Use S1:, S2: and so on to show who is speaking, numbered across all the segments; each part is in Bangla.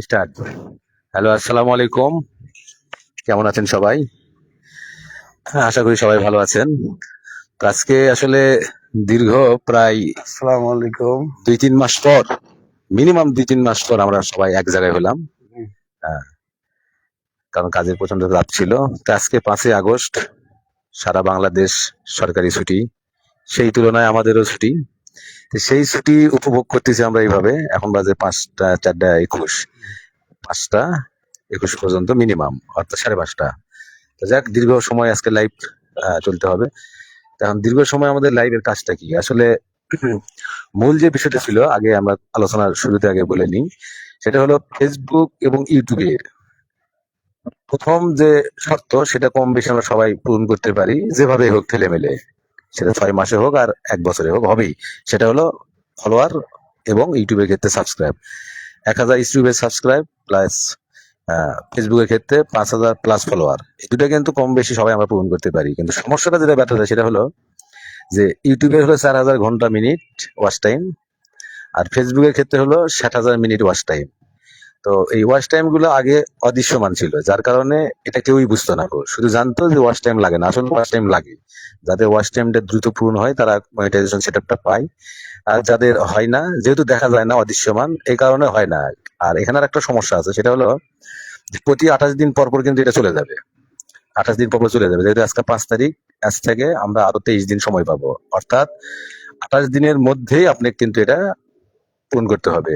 S1: স্টার্ট। হ্যালো, আসসালামু আলাইকুম। কেমন আছেন সবাই? হ্যাঁ, আশা করি সবাই ভালো আছেন। তো আজকে আসলে দীর্ঘ প্রায়
S2: আসসালামু আলাইকুম।
S1: 2-3 মাস পর, মিনিমাম 2-3 মাস পর আমরা সবাই এক জায়গায় হলাম। হ্যাঁ, কারণ কাজের প্রচন্ড চাপ ছিল। তো আজকে 5ই আগস্ট, সারা বাংলাদেশ সরকারি ছুটি। সেই তুলনায় আমাদেরও ছুটি। তো সেই ছুটি উপভোগ করতেছি আমরা এইভাবে। এখন বাজে 5টা 4টা 21, 5টা 21 পর্যন্ত মিনিমাম, অর্থাৎ 5:30। তো যাক, দীর্ঘ সময় আজকে লাইভ চলতে হবে। কারণ দীর্ঘ সময় আমাদের লাইভের কাজটা কি আসলে? মূল যে বিষয়টা ছিল, আগে আমরা আলোচনার শুরুতে আগে বলে নিই, সেটা হলো ফেসবুক এবং ইউটিউবের প্রথম যে শর্ত, সেটা কম বেশি আমরা সবাই পূরণ করতে পারি, যেভাবে হোক ঠেলে মেলে। সেটা 6 মাসে হোক আর 1 বছরে হোক, হবেই। সেটা হলো ফলোয়ার এবং ইউটিউবের ক্ষেত্রে সাবস্ক্রাইব। 1,000 ইউটিউবের সাবস্ক্রাইব প্লাস ফেসবুকের ক্ষেত্রে 5,000 প্লাস ফলোয়ার। এই দুটা কিন্তু কম বেশি সবাই আমরা পূরণ করতে পারি, কিন্তু সমস্যাটা যেটা ব্যর্থ হয় সেটা হলো যে ইউটিউবের হলো 4,000 ঘন্টা মিনিট ওয়াচ টাইম, আর ফেসবুকের ক্ষেত্রে হলো 60,000 মিনিট ওয়াচ টাইম। তো এই ওয়াচ টাইম গুলো আগে অদৃশ্যমান ছিল, যার কারণে এটা কেউই বুঝতো না। শুধু জানতো যে ওয়াচ টাইম লাগে না, আসলে ওয়াচ টাইম লাগে। যাদের ওয়াচ টাইমটা দ্রুত পূরণ হয় তারা মনিটাইজেশন সেটআপটা পায়, আর যাদের হয় না, যেহেতু দেখা যায় না, অদৃশ্যমান, এই কারণে হয় না। আর এখানে আর একটা সমস্যা আছে, সেটা হলো যে প্রতি 28 দিন পর পর কিন্তু এটা চলে যাবে। 28 দিন পর পর চলে যাবে, যেহেতু আজকে 5 তারিখ। আজ থেকে আমরা আরো 23 দিন সময় পাবো, অর্থাৎ 28 দিনের মধ্যেই আপনাকে কিন্তু এটা পূরণ করতে হবে।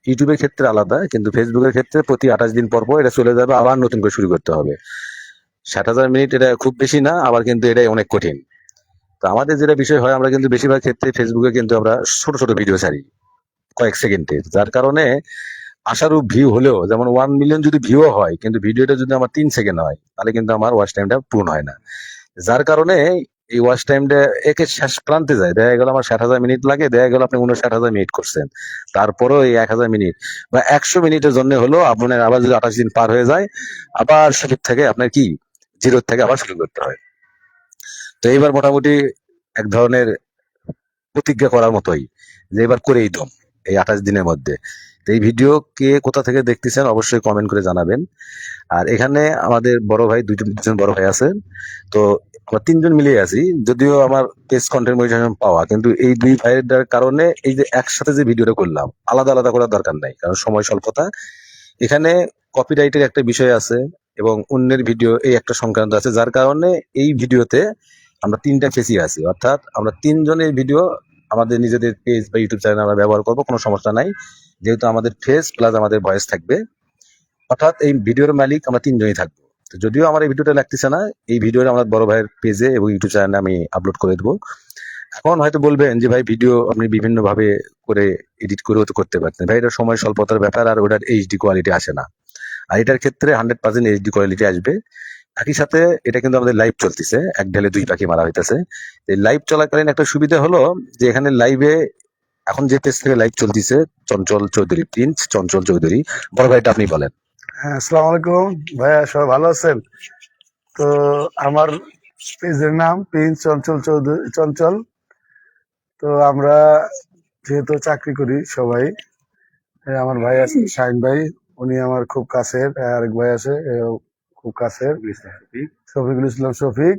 S1: ইউটিউবের ক্ষেত্রে আলাদা, কিন্তু ফেসবুকের ক্ষেত্রে প্রতি 28 দিন পর পর এটা চলে যাবে, আবার নতুন করে শুরু করতে হবে। 60,000 মিনিট এটা খুব বেশি না, আবার কিন্তু এটাই অনেক কঠিন। তো আমাদের যেটা বিষয় হয়, আমরা কিন্তু বেশিরভাগ ক্ষেত্রে ফেসবুকে কিন্তু আমরা ছোট ছোট ভিডিও ছাড়ি, কয়েক সেকেন্ডের, যার কারণে আশারূপ ভিউ হলেও, যেমন 1 মিলিয়ন যদি ভিউ হয়, কিন্তু ভিডিওটা যদি আমার 3 সেকেন্ড হয়, তাহলে কিন্তু আমার ওয়াচ টাইমটা পূর্ণ হয় না। যার কারণে এই ওয়াচ টাইমটা একে শেষ প্রান্তে যায়। দেখা গেল আমার 60,000 মিনিট লাগে, দেখা গেল আপনি 59,000 মিনিট করছেন, তারপরেও এই 1,000 মিনিট বা 100 মিনিটের জন্য হলো আপনার আবার যদি 28 দিন পার হয়ে যায়, আবার শুরু থেকে আপনার কি, জিরো থেকে আবার শুরু করতে হয়। তো এইবার মোটামুটি এক ধরনের প্রতিজ্ঞা করার মতোই, যে এবার করেই দম এই 28 দিনের মধ্যে। তো এই ভিডিও কে কোথা থেকে দেখতেছেন অবশ্যই কমেন্ট করে জানাবেন। আর এখানে আমাদের বড় ভাই, দুজন বড় ভাই আছেন। তো আমরা 3জন মিলিয়ে আছি, যদিও আমার পেজ কন্টেন্ট মনিটাইজেশন পাওয়া, কিন্তু এই দুই ভাইয়ের কারণে এই যে একসাথে যে ভিডিওটা করলাম, আলাদা আলাদা করার দরকার নাই, কারণ সময় স্বল্পতা। এখানে কপিরাইটের একটা বিষয় আছে এবং অন্যের ভিডিও এই একটা সংক্রান্ত আছে, যার কারণে এই ভিডিওতে আমরা 3টা ফেসই আছি, অর্থাৎ আমরা 3জনের ভিডিও আমাদের নিজেদের পেজ বা ইউটিউব চ্যানেল আমরা ব্যবহার করবো, কোনো সমস্যা নাই। যেহেতু আমাদের ফেস প্লাস আমাদের ভয়েস থাকবে, অর্থাৎ এই ভিডিওর মালিক আমরা 3জনই থাকবো। তো যদিও আমার এই ভিডিওটা লাগতেছে না, এই ভিডিওটা আমার বড় ভাইয়ের পেজে এবং ইউটিউব চ্যানেলে আমি আপলোড করে দেবো। এখন হয়তো বলবেন যে ভাই, ভিডিও আপনি বিভিন্ন ভাবে করে এডিট করেও তো করতে পারতেন। ভাই, এটা সময় স্বল্পতার ব্যাপার, আর ওটার এইচডি কোয়ালিটি আসে না। আর এটার ক্ষেত্রে 100% এইচডি কোয়ালিটি আসবে। একই সাথে এটা কিন্তু আমাদের লাইভ চলতেছে, এক ঢেলে দুই পাখি মারা হইতেছে। এই লাইভ চলাকালীন একটা সুবিধা হলো যে এখানে লাইভে এখন যে পেজ থেকে লাইভ চলতেছে, চঞ্চল চৌধুরী, প্রিন্স চঞ্চল চৌধুরী। বড় ভাইটা আপনি বলেন।
S2: হ্যাঁ, আসসালামু আলাইকুম ভাইয়া, সবাই ভালো আছেন? তো আমার পেজের নাম প্রিন্স চঞ্চল চৌধুরী, চঞ্চল। তো আমরা যেহেতু চাকরি করি সবাই, আমার ভাই আছে শাহিন ভাই, উনি আমার খুব কাছের। আরেক ভাই আছে, এও খুব কাছের, শফিকুল ইসলাম শফিক।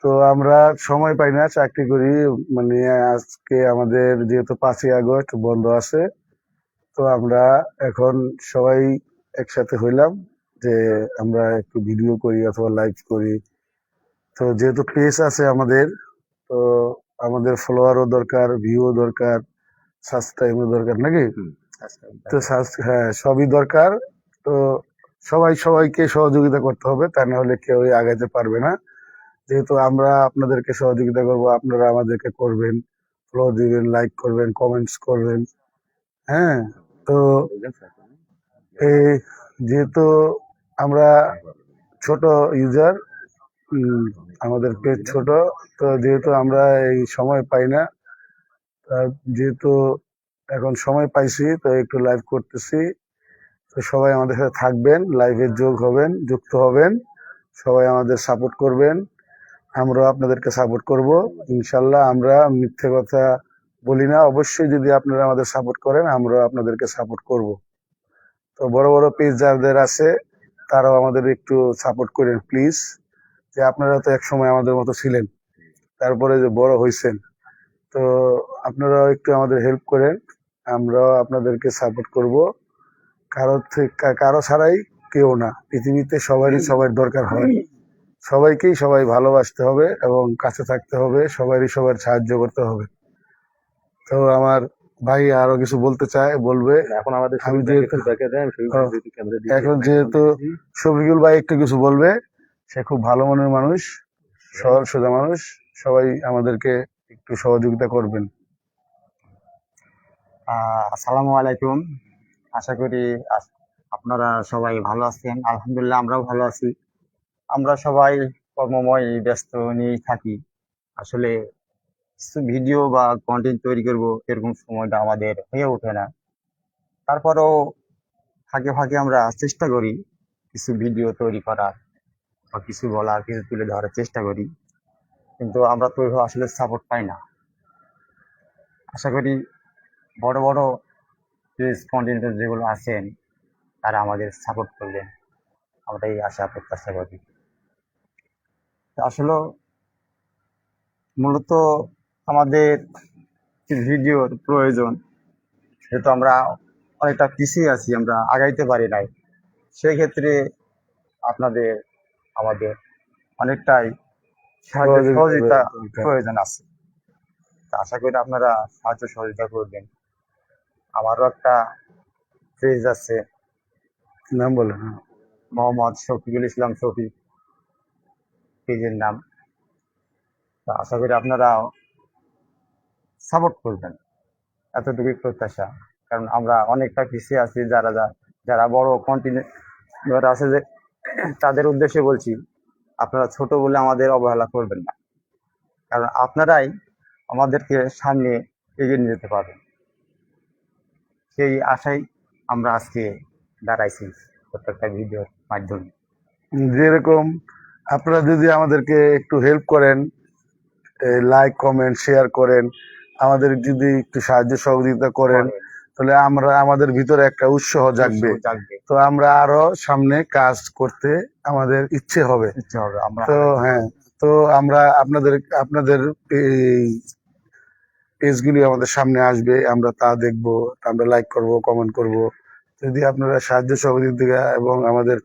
S2: তো আমরা সময় পাই না, চাকরি করি। মানে আজকে আমাদের যেহেতু 5ই আগস্ট বন্ধ আছে, তো আমরা এখন সবাই একসাথে হইলাম যে আমরা একটু ভিডিও করি অথবা লাইভ করি। তো যেহেতু পেজ আছে আমাদের, তো আমাদের ফলোয়ারও দরকার, ভিউও দরকার, সাবস্ক্রাইবও দরকার, নাকি? তো হ্যাঁ, সবই দরকার। তো সবাই সবাইকে সহযোগিতা করতে হবে, তা না হলে কেউই আগাইতে পারবে না। যেহেতু আমরা আপনাদেরকে সহযোগিতা করব, আপনারা আমাদেরকে করবেন, ফলো দিবেন, লাইক করবেন, কমেন্টস করবেন। হ্যাঁ, তো এই যেহেতু আমরা ছোট ইউজার, আমাদের পেজ ছোট, তো যেহেতু আমরা এই সময় পাই না, যেহেতু এখন সময় পাইছি, তো একটু লাইভ করতেছি। তো সবাই আমাদের সাথে থাকবেন, লাইভে যুক্ত হবেন, সবাই আমাদের সাপোর্ট করবেন, আমরাও আপনাদেরকে সাপোর্ট করব। ইনশাল্লাহ আমরা মিথ্যে কথা বলি না, অবশ্যই যদি আপনারা আমাদের সাপোর্ট করেন, আমরাও আপনাদেরকে সাপোর্ট করব। তো বড় বড় পেজ যাদের আছে তারাও আমাদের একটু সাপোর্ট করেন প্লিজ। যে আপনারা তো এক সময় আমাদের মতো ছিলেন, তারপরে যে বড় হয়েছেন, তো আপনারাও একটু আমাদের হেল্প করেন, আমরাও আপনাদেরকে সাপোর্ট করব। কারো ছাড়াই কেউ না, পৃথিবীতে সবারই সবার দরকার হয়, সবাইকেই সবাই ভালোবাসতে হবে এবং কাছে থাকতে হবে, সবারই সবার সাহায্য করতে হবে। তো আমার ভাই আরো কিছু বলতে চায়, বলবে।
S1: এখন আমাদের
S2: আমি
S1: শফিক ভাইকে
S2: যেহেতু
S1: একটু দেখে দেন, শফিক ভাই যদি ক্যামেরা দিয়ে
S2: এখন
S1: একটু
S2: যেহেতু
S1: দিই।
S2: শফিকুল ভাই একটু কিছু বলবে, সে খুব ভালো মনের মানুষ, সরল সোজা মানুষ, সবাই আমাদেরকে একটু সহযোগিতা করবেন।
S3: আসসালামু আলাইকুম। আশা করি আপনারা সবাই ভালো আছেন। আলহামদুলিল্লাহ আমরাও ভালো আছি। আমরা সবাই কর্মময় ব্যস্ত নিয়েই থাকি। আসলে কিছু ভিডিও বা কন্টেন্ট তৈরি করব এরকম সময়টা আমাদের হয়ে ওঠে না। তারপরেও ফাঁকে ফাঁকে আমরা চেষ্টা করি কিছু ভিডিও তৈরি করার বা কিছু বলার, কিছু তুলে ধরার চেষ্টা করি, কিন্তু আমরা তো আসলে সাপোর্ট পাই না। আশা করি বড় বড় পেজ কন্টেন্ট যেগুলো আছেন তারা আমাদের সাপোর্ট করবেন, আমরা এই আশা প্রত্যাশা করি। আসলে মূলত আমাদের ভিডিওর প্রয়োজন, যেহেতু আমরা অনেকটা পিছিয়ে আছি, আমরা আগাইতে পারি নাই। সেক্ষেত্রে আপনাদের আমাদের অনেকটাই সহযোগিতা প্রয়োজন আছে। তা আশা করি আপনারা সাহায্য সহযোগিতা করবেন। আমারও একটা পেজ আছে,
S2: নাম বলেন।
S3: মোহাম্মদ শফিকুল ইসলাম শফিক পেজের নাম। তা আশা করি আপনারা সাপোর্ট করবেন, এতটুকুই প্রত্যাশা। কারণ আমরা অনেকটা পিছিয়ে আছি, যারা বড় কন্টিনিউয়ার আছে যে তাদের উদ্দেশ্যে বলছি, আপনারা ছোট বলে আমাদের অবহেলা করবেন না, কারণ আপনারাই আমাদেরকে সামনে এগিয়ে নিয়ে যেতে পারবেন। সেই আশাই আমরা আজকে দাঁড়াইছি প্রত্যেকটা ভিডিওর মাধ্যমে।
S2: যেরকম আপনারা যদি আমাদেরকে একটু হেল্প করেন, লাইক কমেন্ট শেয়ার করেন, আমাদের যদি একটু সাহায্য সহযোগিতা করেন, তাহলে আমাদের ভিতরে একটা উৎসাহ জাগবে। তো আমরা আরো সামনে কাজ করতে আমাদের ইচ্ছে হবে।
S3: আমরা
S2: তো হ্যাঁ, তো আমরা আপনাদের পেজগুলি আমাদের সামনে আসবে, আমরা তা দেখব, আমরা লাইক করব, কমেন্ট করব। যদি আপনারা সাহায্য সহযোগিতা এবং আমাদের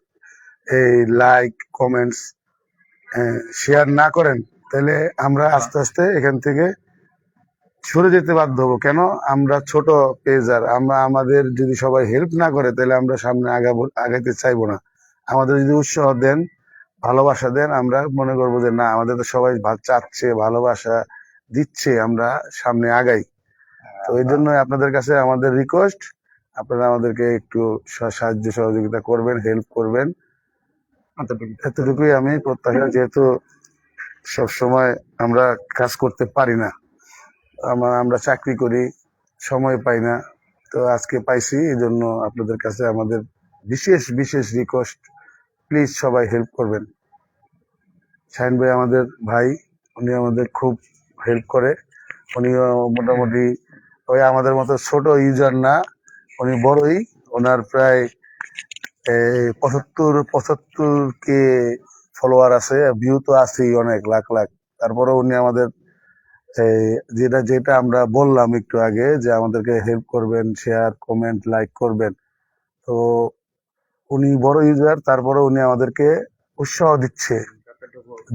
S2: এই লাইক কমেন্টস শেয়ার না করেন, তাহলে আমরা আস্তে আস্তে এখান থেকে সরে যেতে বাধ্য হবো। কেন? আমরা ছোট পেজার, আমাদের যদি সবাই হেল্প না করে, তাহলে আমরা সামনে আগাইতে চাইবো না। আমাদের যদি উৎসাহ দেন, ভালোবাসা দেন, আমরা মনে করবো যে না, আমাদের তো সবাই চাচ্ছে, ভালোবাসা দিচ্ছে, আমরা সামনে আগাই। তো এই জন্য আপনাদের কাছে আমাদের রিকোয়েস্ট, আপনারা আমাদেরকে একটু সাহায্য সহযোগিতা করবেন, হেল্প করবেন, এতটুকুই আমি প্রত্যাশা। যেহেতু সব সময় আমরা কাজ করতে পারি না, আমরা চাকরি করি, সময় পাই না, তো আজকে পাইছি, এই জন্য আপনাদের কাছে আমাদের বিশেষ বিশেষ রিকোয়েস্ট, প্লিজ সবাই হেল্প করবেন। শাহিন ভাই আমাদের ভাই, উনি আমাদের খুব হেল্প করে। উনিও মোটামুটি ওই আমাদের মতো ছোট ইউজার না, উনি বড়ই। ওনার প্রায় 75 কে ফলোয়ার আছে, ভিউ তো আছেই অনেক লাখ লাখ। তারপরে উনি আমাদের যেটা আমরা বললাম একটু আগে, যে আমাদেরকে হেল্প করবেন, শেয়ার কমেন্ট লাইক করবেন। তো উনি বড় ইউজার, তারপরে উনি আমাদেরকে উৎসাহ দিচ্ছে,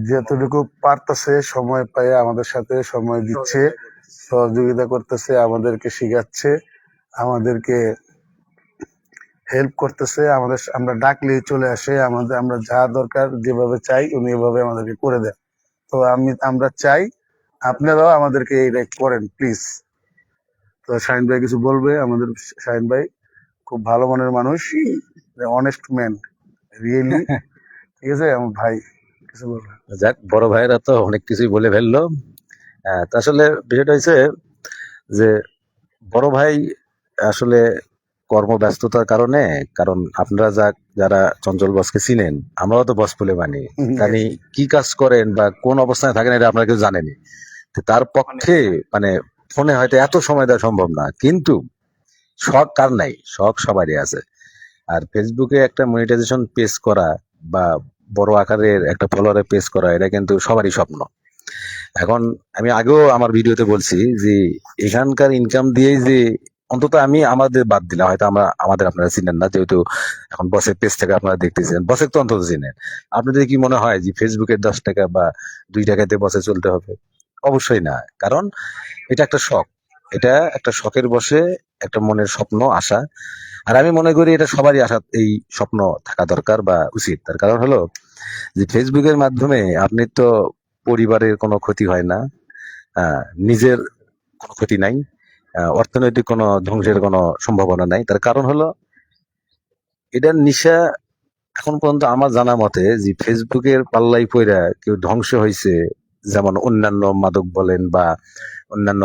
S2: যতটুকু পারতেছে সময় পেয়ে আমাদের সাথে সময় দিচ্ছে, সহযোগিতা করতেছে, আমাদেরকে শিখাচ্ছে, আমাদেরকে হেল্প করতেছে। আমরা ডাকলেই চলে আসে, আমরা যা দরকার যেভাবে চাই উনি এভাবে আমাদেরকে করে দেন। তো আমরা চাই আপনারাও আমাদেরকে এইটা করেন প্লিজ। তো শাহিন ভাই কিছু বলবে? আমাদের শাহিন ভাই খুব ভালো মনের মানুষ, অনেস্ট ম্যান, রিয়েলি। ঠিক আছে আমার ভাই, কিছু বলবে?
S1: যাক, বড় ভাইরা তো অনেক কিছুই বলে ফেললো। তা আসলে বিষয়টা হয়েছে যে বড় ভাই আসলে কর্মব্যস্ততার কারণে, কারণ আপনারা যারা চঞ্চল বসকে চিনেন, আমরাও তো বস বলে মানি, জানি কি কাজ করেন বা কোন অবস্থায় থাকেন এটা আপনারা কেউ জানেনি। তো তার পক্ষে মানে ফোনে হয়তো এত সময় দেওয়া সম্ভব না, কিন্তু শখ কার নাই, শখ সবারই আছে। আর ফেসবুকে একটা মনিটাইজেশন পেজ করা বা বড় আকারের একটা ফলোয়ারের পেজ করা, এটা কিন্তু সবারই স্বপ্ন। এখন আমি আগেও আমার ভিডিওতে বলছি যে এখানকার ইনকাম দিয়েই যে অন্তত আমি আমাদের বাদ দিলাম, হয়তো আমাদের আপনারা চিনেন না, যেহেতু এখন বসের পেজ থেকে আপনারা দেখতেছেন, বসের তো অন্তত চিনেন। আপনাদের কি মনে হয় যে ফেসবুকের 10 টাকা বা 2 টাকাতে বসে চলতে হবে? অবশ্যই না। কারণ এটা একটা শখ, এটা একটা শখের বসে, একটা মনের স্বপ্ন, আশা। আর আমি মনে করি এটা সবারই আশা, এই স্বপ্ন থাকা দরকার বা উচিত। তার কারণ হলো যে ফেসবুকের মাধ্যমে আপনি তো পরিবারের কোনো ক্ষতি হয় না, নিজের কোনো ক্ষতি নাই, অর্থনৈতিক কোনো ধ্বংসের কোনো সম্ভাবনা নাই। তার কারণ হলো এটার নিশা এখন পর্যন্ত আমার জানা মতে যে ফেসবুকের পাল্লাই পইরা কেউ ধ্বংস হয়েছে, যেমন অন্যান্য মাদক বলেন বা অন্যান্য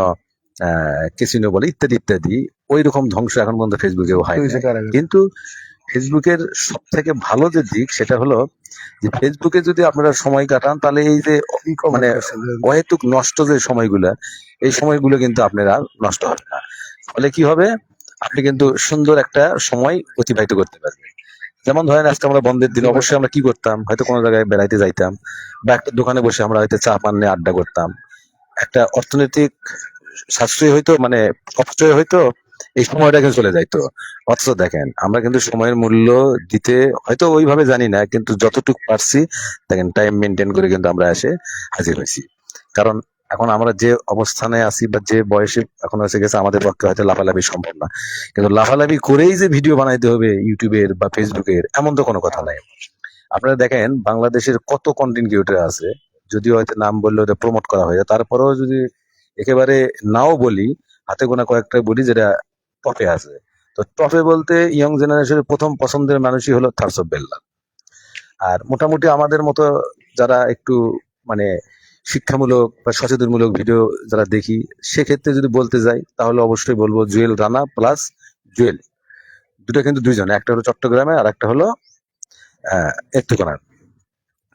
S1: ক্যাসিনো বলে ইত্যাদি ইত্যাদি, ওই রকম ধ্বংস এখন পর্যন্ত ফেসবুকেও হয়
S2: 200
S1: নাই।
S2: টাকা।
S1: কিন্তু ফেসবুকের সব থেকে ভালো যে দিক সেটা হলো যে ফেসবুকে যদি আপনারা সময় কাটান, তাহলে এই যে
S2: কি কমেন্ট
S1: মানে
S2: করছেন?
S1: অহেতুক নষ্ট যে সময়গুলা, এই সময়গুলো কিন্তু আপনার আর নষ্ট হবে না। ফলে কি হবে, আপনি কিন্তু সুন্দর একটা সময় অতিবাহিত করতে পারবেন। যেমন ধরেন আজকে আমরা বন্ধের দিন অবশ্যই আমরা কি করতাম, হয়তো কোনো জায়গায় বেড়াইতে যাইতাম বা একটা দোকানে বসে আমরা হয়তো চা পান নিয়ে আড্ডা করতাম। একটা অর্থনৈতিক সাশ্রয় হইতো, মানে অপচয় হইতো, এই সময়টা কিন্তু চলে যাইতো। অথচ দেখেন আমরা কিন্তু সময়ের মূল্য দিতে হয়তো ওইভাবে জানি না, কিন্তু যতটুকু পারছি দেখেন টাইম মেনটেন করে কিন্তু আমরা এসে হাজির হয়েছি। কারণ এখন আমরা যে অবস্থানে আছি বা যে বয়সে এখন এসে গেছে, আমাদের পক্ষে হয়তো লাফালাফি সম্ভব না, কিন্তু লাফালাফি করেই যে ভিডিও বানাইতে হবে ইউটিউবের বা ফেসবুকের, এমন তো কোনো কথা নাই। আপনারা দেখেন বাংলাদেশের কত কন্টেন্ট ক্রিয়েটর আছে, যদিও হয়তো নাম বললে ওদের প্রমোট করা হয়, তারপরেও যদি একেবারে নাও বলি, হাতে গোনা কয়েকটা বলি যেটা টপে আছে। তো টপে বলতে ইয়ং জেনারেশনের প্রথম পছন্দের মানুষই হলো থার্স অফ বেল্লা। আর মোটামুটি আমাদের মতো যারা একটু মানে শিক্ষামূলক বা সচেতনমূলক ভিডিও যারা দেখি, সেক্ষেত্রে যদি বলতে যাই তাহলে অবশ্যই বলবো জুয়েল রানা প্লাস জুয়েল। দুটো কিন্তু দুইজন, একটা হলো চট্টগ্রামে আর একটা হলো একটুকোনার।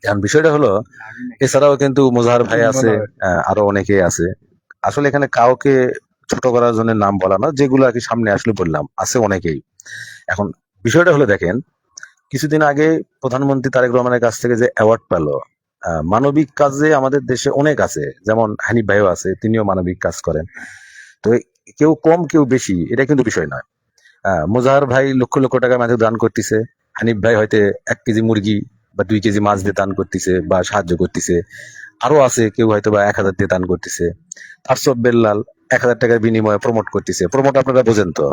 S1: এখন বিষয়টা হলো এছাড়াও কিন্তু মোজাহার ভাই আছে, আরো অনেকে আছে। আসলে এখানে কাউকে ছোট করার জন্য নাম বলা না, যেগুলো আর কি সামনে আসলে বললাম, আছে অনেকেই। এখন বিষয়টা হলো দেখেন, কিছুদিন আগে প্রধানমন্ত্রী তারেক রহমানের কাছ থেকে যে অ্যাওয়ার্ড পেলো, মানবিক কাজে আমাদের দেশে অনেক আছে, যেমন হানিফ ভাইও আছে, তিনিও মানবিক কাজ করেন। তো কেউ কম কেউ বেশি এটা কিন্তু বিষয় নয়। মোজাহার ভাই লক্ষ লক্ষ টাকা মাঝে দান করতেছে, হানিফ ভাই হয়তো 1 কেজি মুরগি বা 2 কেজি মাছ দিয়ে দান করতেছে বা সাহায্য করতেছে, আরো আছে কেউ হয়তো বা 1,000 দিয়ে দান করতেছে। আরশদ বেল্লাল 1,000 টাকার বিনিময়ে প্রমোট করতেছে। প্রমোট আপনারা বোঝেন তো,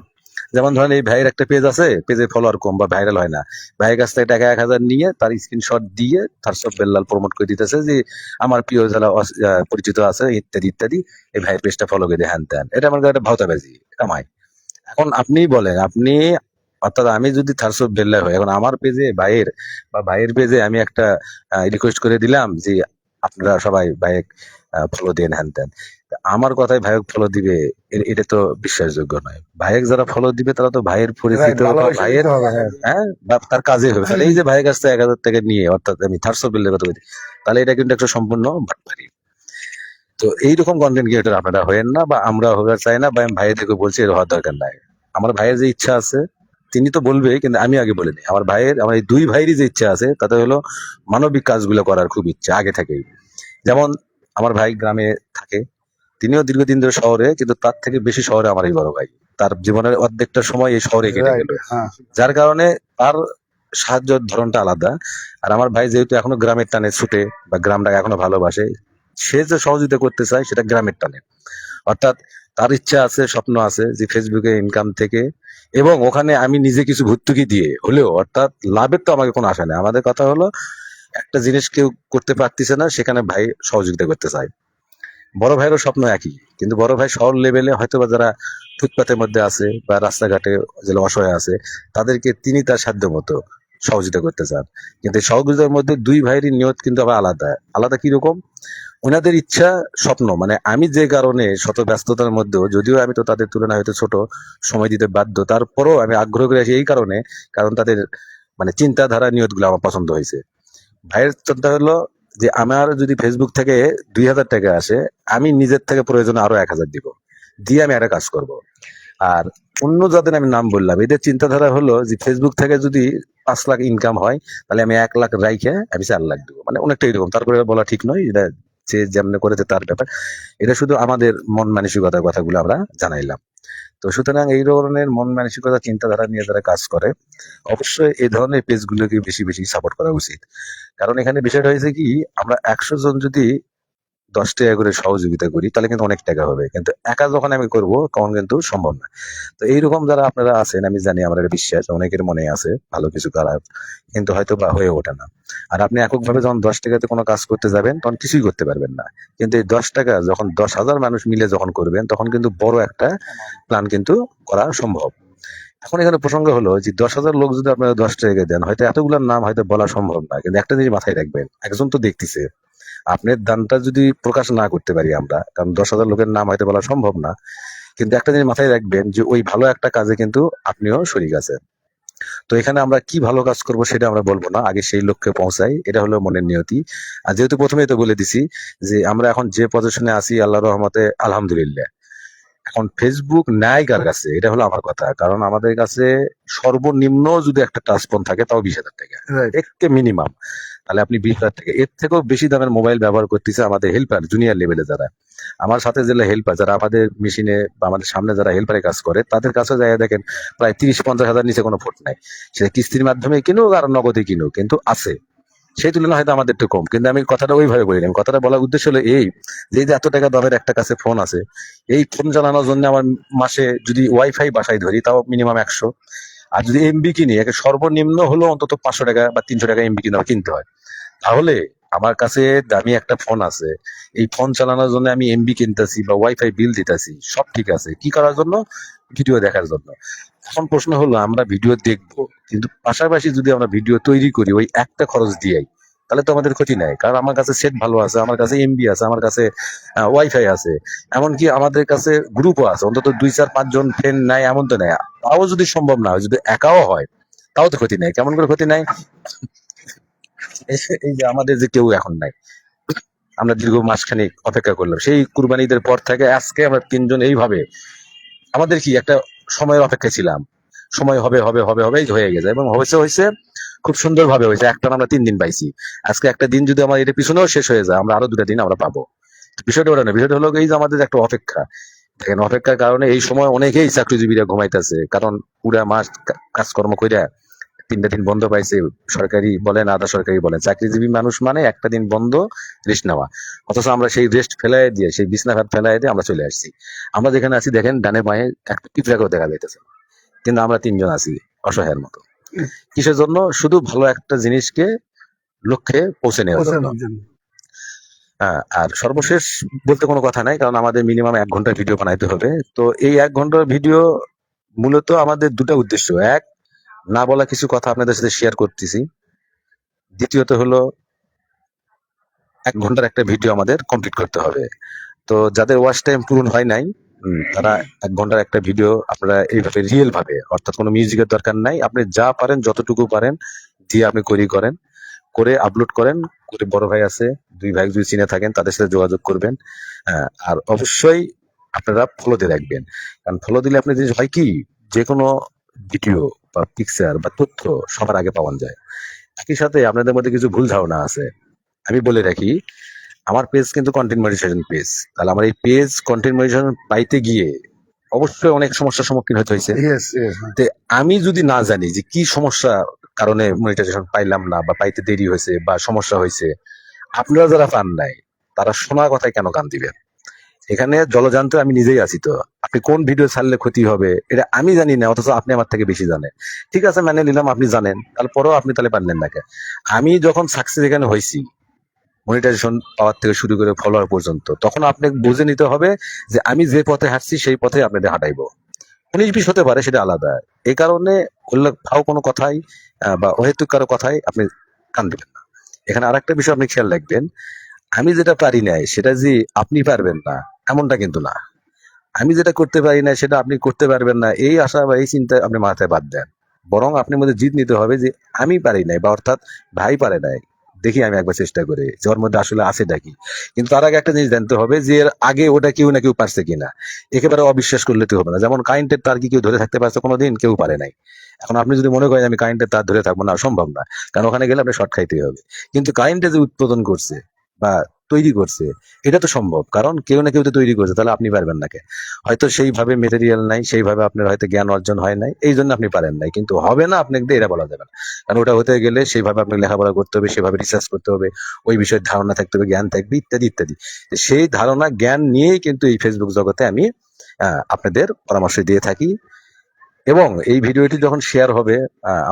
S1: যেমন ধরেন এই ভাইয়ের একটা পেজ আছে, পেজে ফলোয়ার কম বা ভাইরাল হয় না, ভাইয়ের কাছ থেকে টাকা 1,000 নিয়ে তার স্ক্রিনশট দিয়ে আরশদ বেল্লাল প্রমোট করে দিতেছে যে আমার প্রিয় যারা পরিচিত আছে ইত্যাদি ইত্যাদি, এই ভাইয়ের পেজটা ফলো করে দিয়ে হ্যান ত্যান। এটা আমার কাছে একটা ভাওতাবাজি কামাই। এখন আপনি বলেন, আপনি অর্থাৎ আমি যদি থার্স অফ বেল্লা হয়, এখন আমার পেজে ভাইয়ের বা ভাইয়ের পেজে আমি একটা রিকোয়েস্ট করে দিলাম যে আপনারা সবাই ভাইয়ের ফলো দেন হ্যান ত্যান, আমার কথায় ভাইয়ের ফলো দিবে, এটা তো বিশ্বাসযোগ্য নয়। ভাইয়ের যারা ফলো দিবে তারা তো ভাইয়ের
S2: রাইট,
S1: পরিচিত বা
S2: ভালোবাসা
S1: ভাইয়ের
S2: দিতে হবে। হ্যাঁ,
S1: বা তার কাজে হবে। তাহলে এই যে ভাইয়ের কাছ থেকে 1,000 টাকা নিয়ে, অর্থাৎ আমি থার্স অফ বেল্লার কথা বলি, তাহলে এটা কিন্তু একটা সম্পূর্ণ বাটপারি। তো এইরকম কন্টেন্ট ক্রিয়েটর আপনারা হয়েন না, বা আমরা হতে চাই না, বা আমি ভাইয়েদেরকে বলছি এর হওয়ার দরকার নাই। আমার ভাইয়ের যে ইচ্ছা আছে তিনি তো বলবে, কিন্তু আমি আগে বলিনি। আমার এই দুই ভাইয়েরই যে ইচ্ছা আছে তাতে হলো মানবিক কাজগুলো করার খুব ইচ্ছা আগে থেকেই। যেমন আমার ভাই গ্রামে থাকে, তিনিও দীর্ঘদিন ধরে শহরে, কিন্তু তার থেকে বেশি শহরে আমার এই বড় ভাই। তার জীবনের অর্ধেকটা সময় এই শহরে কেটে
S2: রাইট।
S1: গেল,
S2: হ্যাঁ,
S1: যার কারণে তার সাহায্যের ধরনটা আলাদা। আর আমার ভাই যেহেতু এখনো গ্রামের টানে ছুটে বা গ্রামটাকে এখনো ভালোবাসে, সে যে সহযোগিতা করতে চায় সেটা গ্রামের টানে। অর্থাৎ তার ইচ্ছা আছে, স্বপ্ন আছে যে ফেসবুকে ইনকাম থেকে, এবং ওখানে আমি নিজে কিছু ভর্তুকি দিয়ে হলেও, অর্থাৎ লাভের তো আমাকে কোনো আশা নেই। আমাদের কথা হলো একটা জিনিস কেউ করতে পারতেছে না, সেখানে ভাই সহযোগিতা করতে চায়। বড় ভাইয়েরও স্বপ্ন একই, কিন্তু বড় ভাই শহর লেভেলে হয়তো বা যারা ফুটপাতের মধ্যে আছে বা রাস্তাঘাটে যেগুলো অসহায় আছে, তাদেরকে তিনি তার সাধ্য মতো সহযোগিতা করতে চান। কিন্তু এই সহযোগিতার মধ্যে দুই ভাইয়েরই নিয়ত কিন্তু আবার আলাদা আলাদা। কিরকম? ওনাদের ইচ্ছা, স্বপ্ন, মানে আমি যে কারণে শত ব্যস্ততার মধ্যেও, যদিও আমি তো তাদের তুলনায় হয়তো ছোট, সময় দিতে বাধ্য, তারপরও আমি আগ্রহ করে আসি এই কারণে, কারণ তাদের মানে চিন্তাধারা, নিয়তগুলো আমার পছন্দ হয়েছে। ভাইয়ের চিন্তা হলো যে আমার যদি ফেসবুক থেকে 2,000 টাকা আসে, আমি নিজের থেকে প্রয়োজনে আরো 1,000 দিব, দিয়ে আমি একটা কাজ করব। আর অন্য যাদের আমি নাম বললাম এদের চিন্তাধারা হলো যে ফেসবুক থেকে যদি 5 লাখ ইনকাম হয় তাহলে আমি 1 লাখ রাইখে আমি 4 লাখ দেবো, মানে অনেকটা এরকম। তারপরে বলা ঠিক নয়, এটা যে যেমন করেছে তার ব্যাপার। এটা শুধু আমাদের মন মানসিকতার কথাগুলো আমরা জানাইলাম। তো সুতরাং এই ধরনের মন মানসিকতা চিন্তাধারা নিয়ে যারা কাজ করে অবশ্যই এই ধরনের পেজগুলোকে বেশি বেশি সাপোর্ট করা উচিত। কারণ এখানে বিষয়টা হয়েছে কি, আমরা 100 জন যদি 10 টাকা করে সহযোগিতা করি তাহলে কিন্তু অনেক টাকা হবে, কিন্তু একা যখন আমি করব তখন কিন্তু সম্ভব না। তো এইরকম যারা আপনারা আছেন আমি জানি, আমার একটা বিশ্বাস অনেকের মনে আছে ভালো কিছু করার, কিন্তু হয়তো বা হয়ে ওঠে না। আর আপনি এককভাবে যখন 10 টাকাতে কোনো কাজ করতে যাবেন তখন কিছুই করতে পারবেন না। কিন্তু এই 10 টাকা যখন 10,000 মানুষ মিলে যখন করবেন তখন কিন্তু বড় একটা প্ল্যান কিন্তু করা সম্ভব। এখন এখানে প্রসঙ্গ হলো যে 10,000 লোক যদি আপনারা 10 টাকা দেন, হয়তো এতগুলোর নাম হয়তো বলা সম্ভব না, কিন্তু একটা জিনিস মাথায় রাখবেন, একজন তো দেখতেছে। আপনার দানটা যদি প্রকাশ না করতে পারি আমরা, কারণ 10,000 লোকের নাম হয়তো বলা সম্ভব না, কিন্তু একটা জিনিস মাথায় রাখবেন যে ওই ভালো একটা কাজে কিন্তু আপনিও শরিক আছেন। তো এখানে আমরা কি ভালো কাজ করব সেটা আমরা বলবো না, আগে সেই লক্ষ্যে পৌঁছাই, এটা হলো মনের নিয়তি। আর যেহেতু প্রথমেই তো বলে দিছি যে আমরা এখন যে পজিশনে আছি আল্লাহর রহমতে আলহামদুলিল্লাহ, এখন ফেসবুক নেয় কার কাছে, এটা হলো আমার কথা। কারণ আমাদের কাছে সর্বনিম্ন যদি একটা টাচ ফোন থাকে তাও 20,000 টাকা,
S2: রাইট।
S1: একে মিনিমাম। তাহলে আপনি 20,000 টাকা, এর থেকেও বেশি দামের মোবাইল ব্যবহার করতেছে আমাদের হেল্পার জুনিয়র লেভেলে যারা, আমার সাথে যে হেল্পার যারা আমাদের মেশিনে বা আমাদের সামনে যারা হেল্পারে কাজ করে, তাদের কাছে যাই দেখেন প্রায় 30-50 হাজার নিচে কোনো ফোন নাই। সে কিস্তির মাধ্যমে কিনুক আর নগদে কিনুক, কিন্তু আছে। সেই তুলনায় হয়তো আমাদের একটু কম, কিন্তু আমি কথাটা ওইভাবে বলি না। আমি কথাটা বলার উদ্দেশ্য হলো এই, যে এই যে এত টাকা দামের একটা কাছে ফোন আছে, এই ফোন চালানোর জন্য আমার মাসে যদি ওয়াইফাই বাসায় ধরি তাও মিনিমাম 100, আর যদি এমবি কিনি একে সর্বনিম্ন হলো অন্তত 500 টাকা বা 300 টাকা এমবি কিনতে হয়। তাহলে আমার কাছে দামি একটা ফোন আছে, এই ফোন চালানোর জন্য আমি এমবি কিনতেছি বা ওয়াইফাই বিল দিতেছি, সব ঠিক আছে। কি করার জন্য? ভিডিও দেখার জন্য। এখন প্রশ্ন হলো আমরা ভিডিও দেখবো, কিন্তু পাশাপাশি যদি আমরা ভিডিও তৈরি করি ওই একটা খরচ দিয়েই, তাহলে তো আমাদের ক্ষতি নাই। কারণ আমার কাছে সেট ভালো আছে, আমার কাছে এমবি আছে, আমার কাছে ওয়াইফাই আছে, এমনকি আমাদের কাছে গ্রুপও আছে, অন্তত 2-4-5 জন ফ্রেন্ড নাই এমন তো নাই। তাও যদি সম্ভব না হয়, যদি একাও হয় তাও তো ক্ষতি নাই। কেমন করে ক্ষতি নাই? এই যে আমাদের যে কেউ এখন নাই, আমরা দীর্ঘ মাসখানেক অপেক্ষা করলাম, সেই কুরবানি ঈদের পর থেকে আজকে আমরা 3 জন এইভাবে আমাদের কি একটা সময়ের অপেক্ষা ছিলাম, সময় হবে হবে হবে হবে, এই যে হয়ে গেছে এবং হয়েছে হয়েছে খুব সুন্দর ভাবে হয়েছে। একটা আমরা 3 দিন পাইছি, আজকে একটা দিন যদি আমার এটা পিছনেও শেষ হয়ে যায় আমরা আরো 2টা দিন আমরা পাবো। তো বিষয়টা ওটা না, বিষয়টা হলো এই যে আমাদের একটা অপেক্ষা। দেখেন অপেক্ষার কারণে এই সময় অনেকেই চাকরিজীবীরা ঘুমাইতেছে, কারণ পুরা মাস কাজকর্ম কইরা 3টা দিন বন্ধ পাইছে। সরকারি বলেন আধা সরকারি বলেন, চাকরিজীবী মানুষ মানে একটা দিন বন্ধ, রেস্ট নেওয়া। অথচ আমরা সেই রেস্ট ফেলাই দিয়ে, সেই বিছনা খাট ফেলাই দিয়ে আমরা চলে আসছি। আমরা যেখানে আছি দেখেন ডানে বাঁয়ে একটা পিঁপড়াকেও দেখা যাইতেছে না। কিন্তু আমরা 3 জন আছি অসহায়ের মতো। কিসের জন্য? শুধু ভালো একটা জিনিসকে লক্ষ্যে পৌঁছে নেওয়ার জন্য।
S2: পৌঁছানোর জন্য।
S1: হ্যাঁ, আর সর্বশেষ বলতে কোনো কথা নাই, কারণ আমাদের মিনিমাম 1 ঘন্টা ভিডিও বানাইতে হবে। তো এই 1 ঘন্টার ভিডিও মূলত আমাদের 2টা উদ্দেশ্য। এক, না বলা কিছু কথা আপনাদের সাথে শেয়ার করতেছি। দ্বিতীয়ত হলো 1 ঘন্টার একটা ভিডিও আমাদের কমপ্লিট করতে হবে। তো যাদের ওয়াচ টাইম পূরণ হয় নাই, তারা 1 ঘন্টার একটা ভিডিও আপনারা এইভাবে রিয়েল ভাবে, অর্থাৎ কোনো মিউজিকের দরকার নাই, আপনি যা পারেন যতটুকু পারেন দিয়ে আপনি করেন, করে আপলোড করেন। করে বড় ভাই আছে, 2 ভাই যদি চিনে থাকেন তাদের সাথে যোগাযোগ করবেন। আর অবশ্যই আপনারা ফলো দিয়ে রাখবেন, কারণ ফলো দিলে আপনি জিনিস হয় কি, যে কোনো ভিডিও বা পিকচার বা তথ্য সবার আগে পাওয়া যায়। একই সাথে আপনাদের মধ্যে কিছু ভুল ধারণা আছে, আমি বলে রাখি, আমার পেজ কিন্তু কন্টেন্ট মনিটাইজেশন পেজ। তাহলে আমার এই পেজ কন্টেন্ট মনিটাইজেশন পাইতে গিয়ে অবশ্যই অনেক সমস্যার সম্মুখীন হতে হয়েছে।
S2: Yes, yes.
S1: তে আমি যদি না জানি যে কি সমস্যা কারণে মনিটাইজেশন পাইলাম না বা পাইতে দেরি হয়েছে বা সমস্যা হয়েছে, আপনারা যারা পান নাই তারা শোনা কথায় কেন কান দিবেন? এখানে জলজান্ত আমি নিজেই আছি। তো আপনি কোন ভিডিও ছাড়লে ক্ষতি হবে এটা আমি জানি না, অথচ আপনি আমার থেকে বেশি জানেন। ঠিক আছে, মানে নিলাম আপনি জানেন, তারপরেও আপনি তাহলে পারলেন না কেন? আমি যখন সাকসেস এখানে হয়েছি মনিটাইজেশন পাওয়ার থেকে শুরু করে ফলোয়ার পর্যন্ত, তখন আপনাকে বুঝে নিতে হবে যে আমি যে পথে হাঁটছি সেই পথে আপনাদের হাঁটাইবো। 19-20 হতে পারে, সেটা আলাদা। এই কারণে ফাও কোনো কথাই বা অহেতুক কারো কথাই আপনি কান দিবেন না। এখানে আরেকটা বিষয় আপনি খেয়াল রাখবেন, আমি যেটা পারি নাই সেটা যে আপনি পারবেন না এমনটা কিন্তু না। আমি যেটা করতে পারি না সেটা আপনি করতে পারবেন না এই আশা বা এই চিন্তা আপনি মাথায় বাদ দেন। বরং আপনার মধ্যে জিদ নিতে হবে যে আমি পারি নাই, বা অর্থাৎ ভাই পারে নাই, দেখি আমি একবার চেষ্টা করে যে ওর মধ্যে আসলে আছেটা কি। কিন্তু তার আগে একটা জিনিস জানতে হবে যে এর আগে ওটা কেউ না কেউ পারছে কিনা। একেবারে অবিশ্বাস করলে তো হবে না। যেমন কারেন্টের তার কি কেউ ধরে থাকতে পারছে কোনোদিন? কেউ পারে নাই। এখন আপনি যদি মনে করেন আমি কারেন্টের তার ধরে থাকবো, না, সম্ভব না। কারণ ওখানে গেলে আপনি শর্ট খাইতেই হবে। কিন্তু কারেন্টে যে উৎপাদন করছে বা তৈরি করছে, এটা তো সম্ভব, কারণ কেউ না কেউ তো তৈরি করছে, তাহলে আপনি পারবেন না কে? হয়তো সেইভাবে মেটেরিয়াল নাই, সেইভাবে আপনার হয়তো জ্ঞান অর্জন হয় নাই, এই জন্য আপনি পারেন নাই। কিন্তু হবে না আপনাকে দিয়ে এটা বলা যাবে না। কারণ ওটা হতে গেলে সেইভাবে আপনাকে লেখাপড়া করতে হবে, সেভাবে রিসার্চ করতে হবে, ওই বিষয়ে ধারণা থাকতে হবে, জ্ঞান থাকবে, ইত্যাদি ইত্যাদি। তো সেই ধারণা জ্ঞান নিয়েই কিন্তু এই ফেসবুক জগতে আমি আপনাদের পরামর্শ দিয়ে থাকি। এবং এই ভিডিওটি যখন শেয়ার হবে,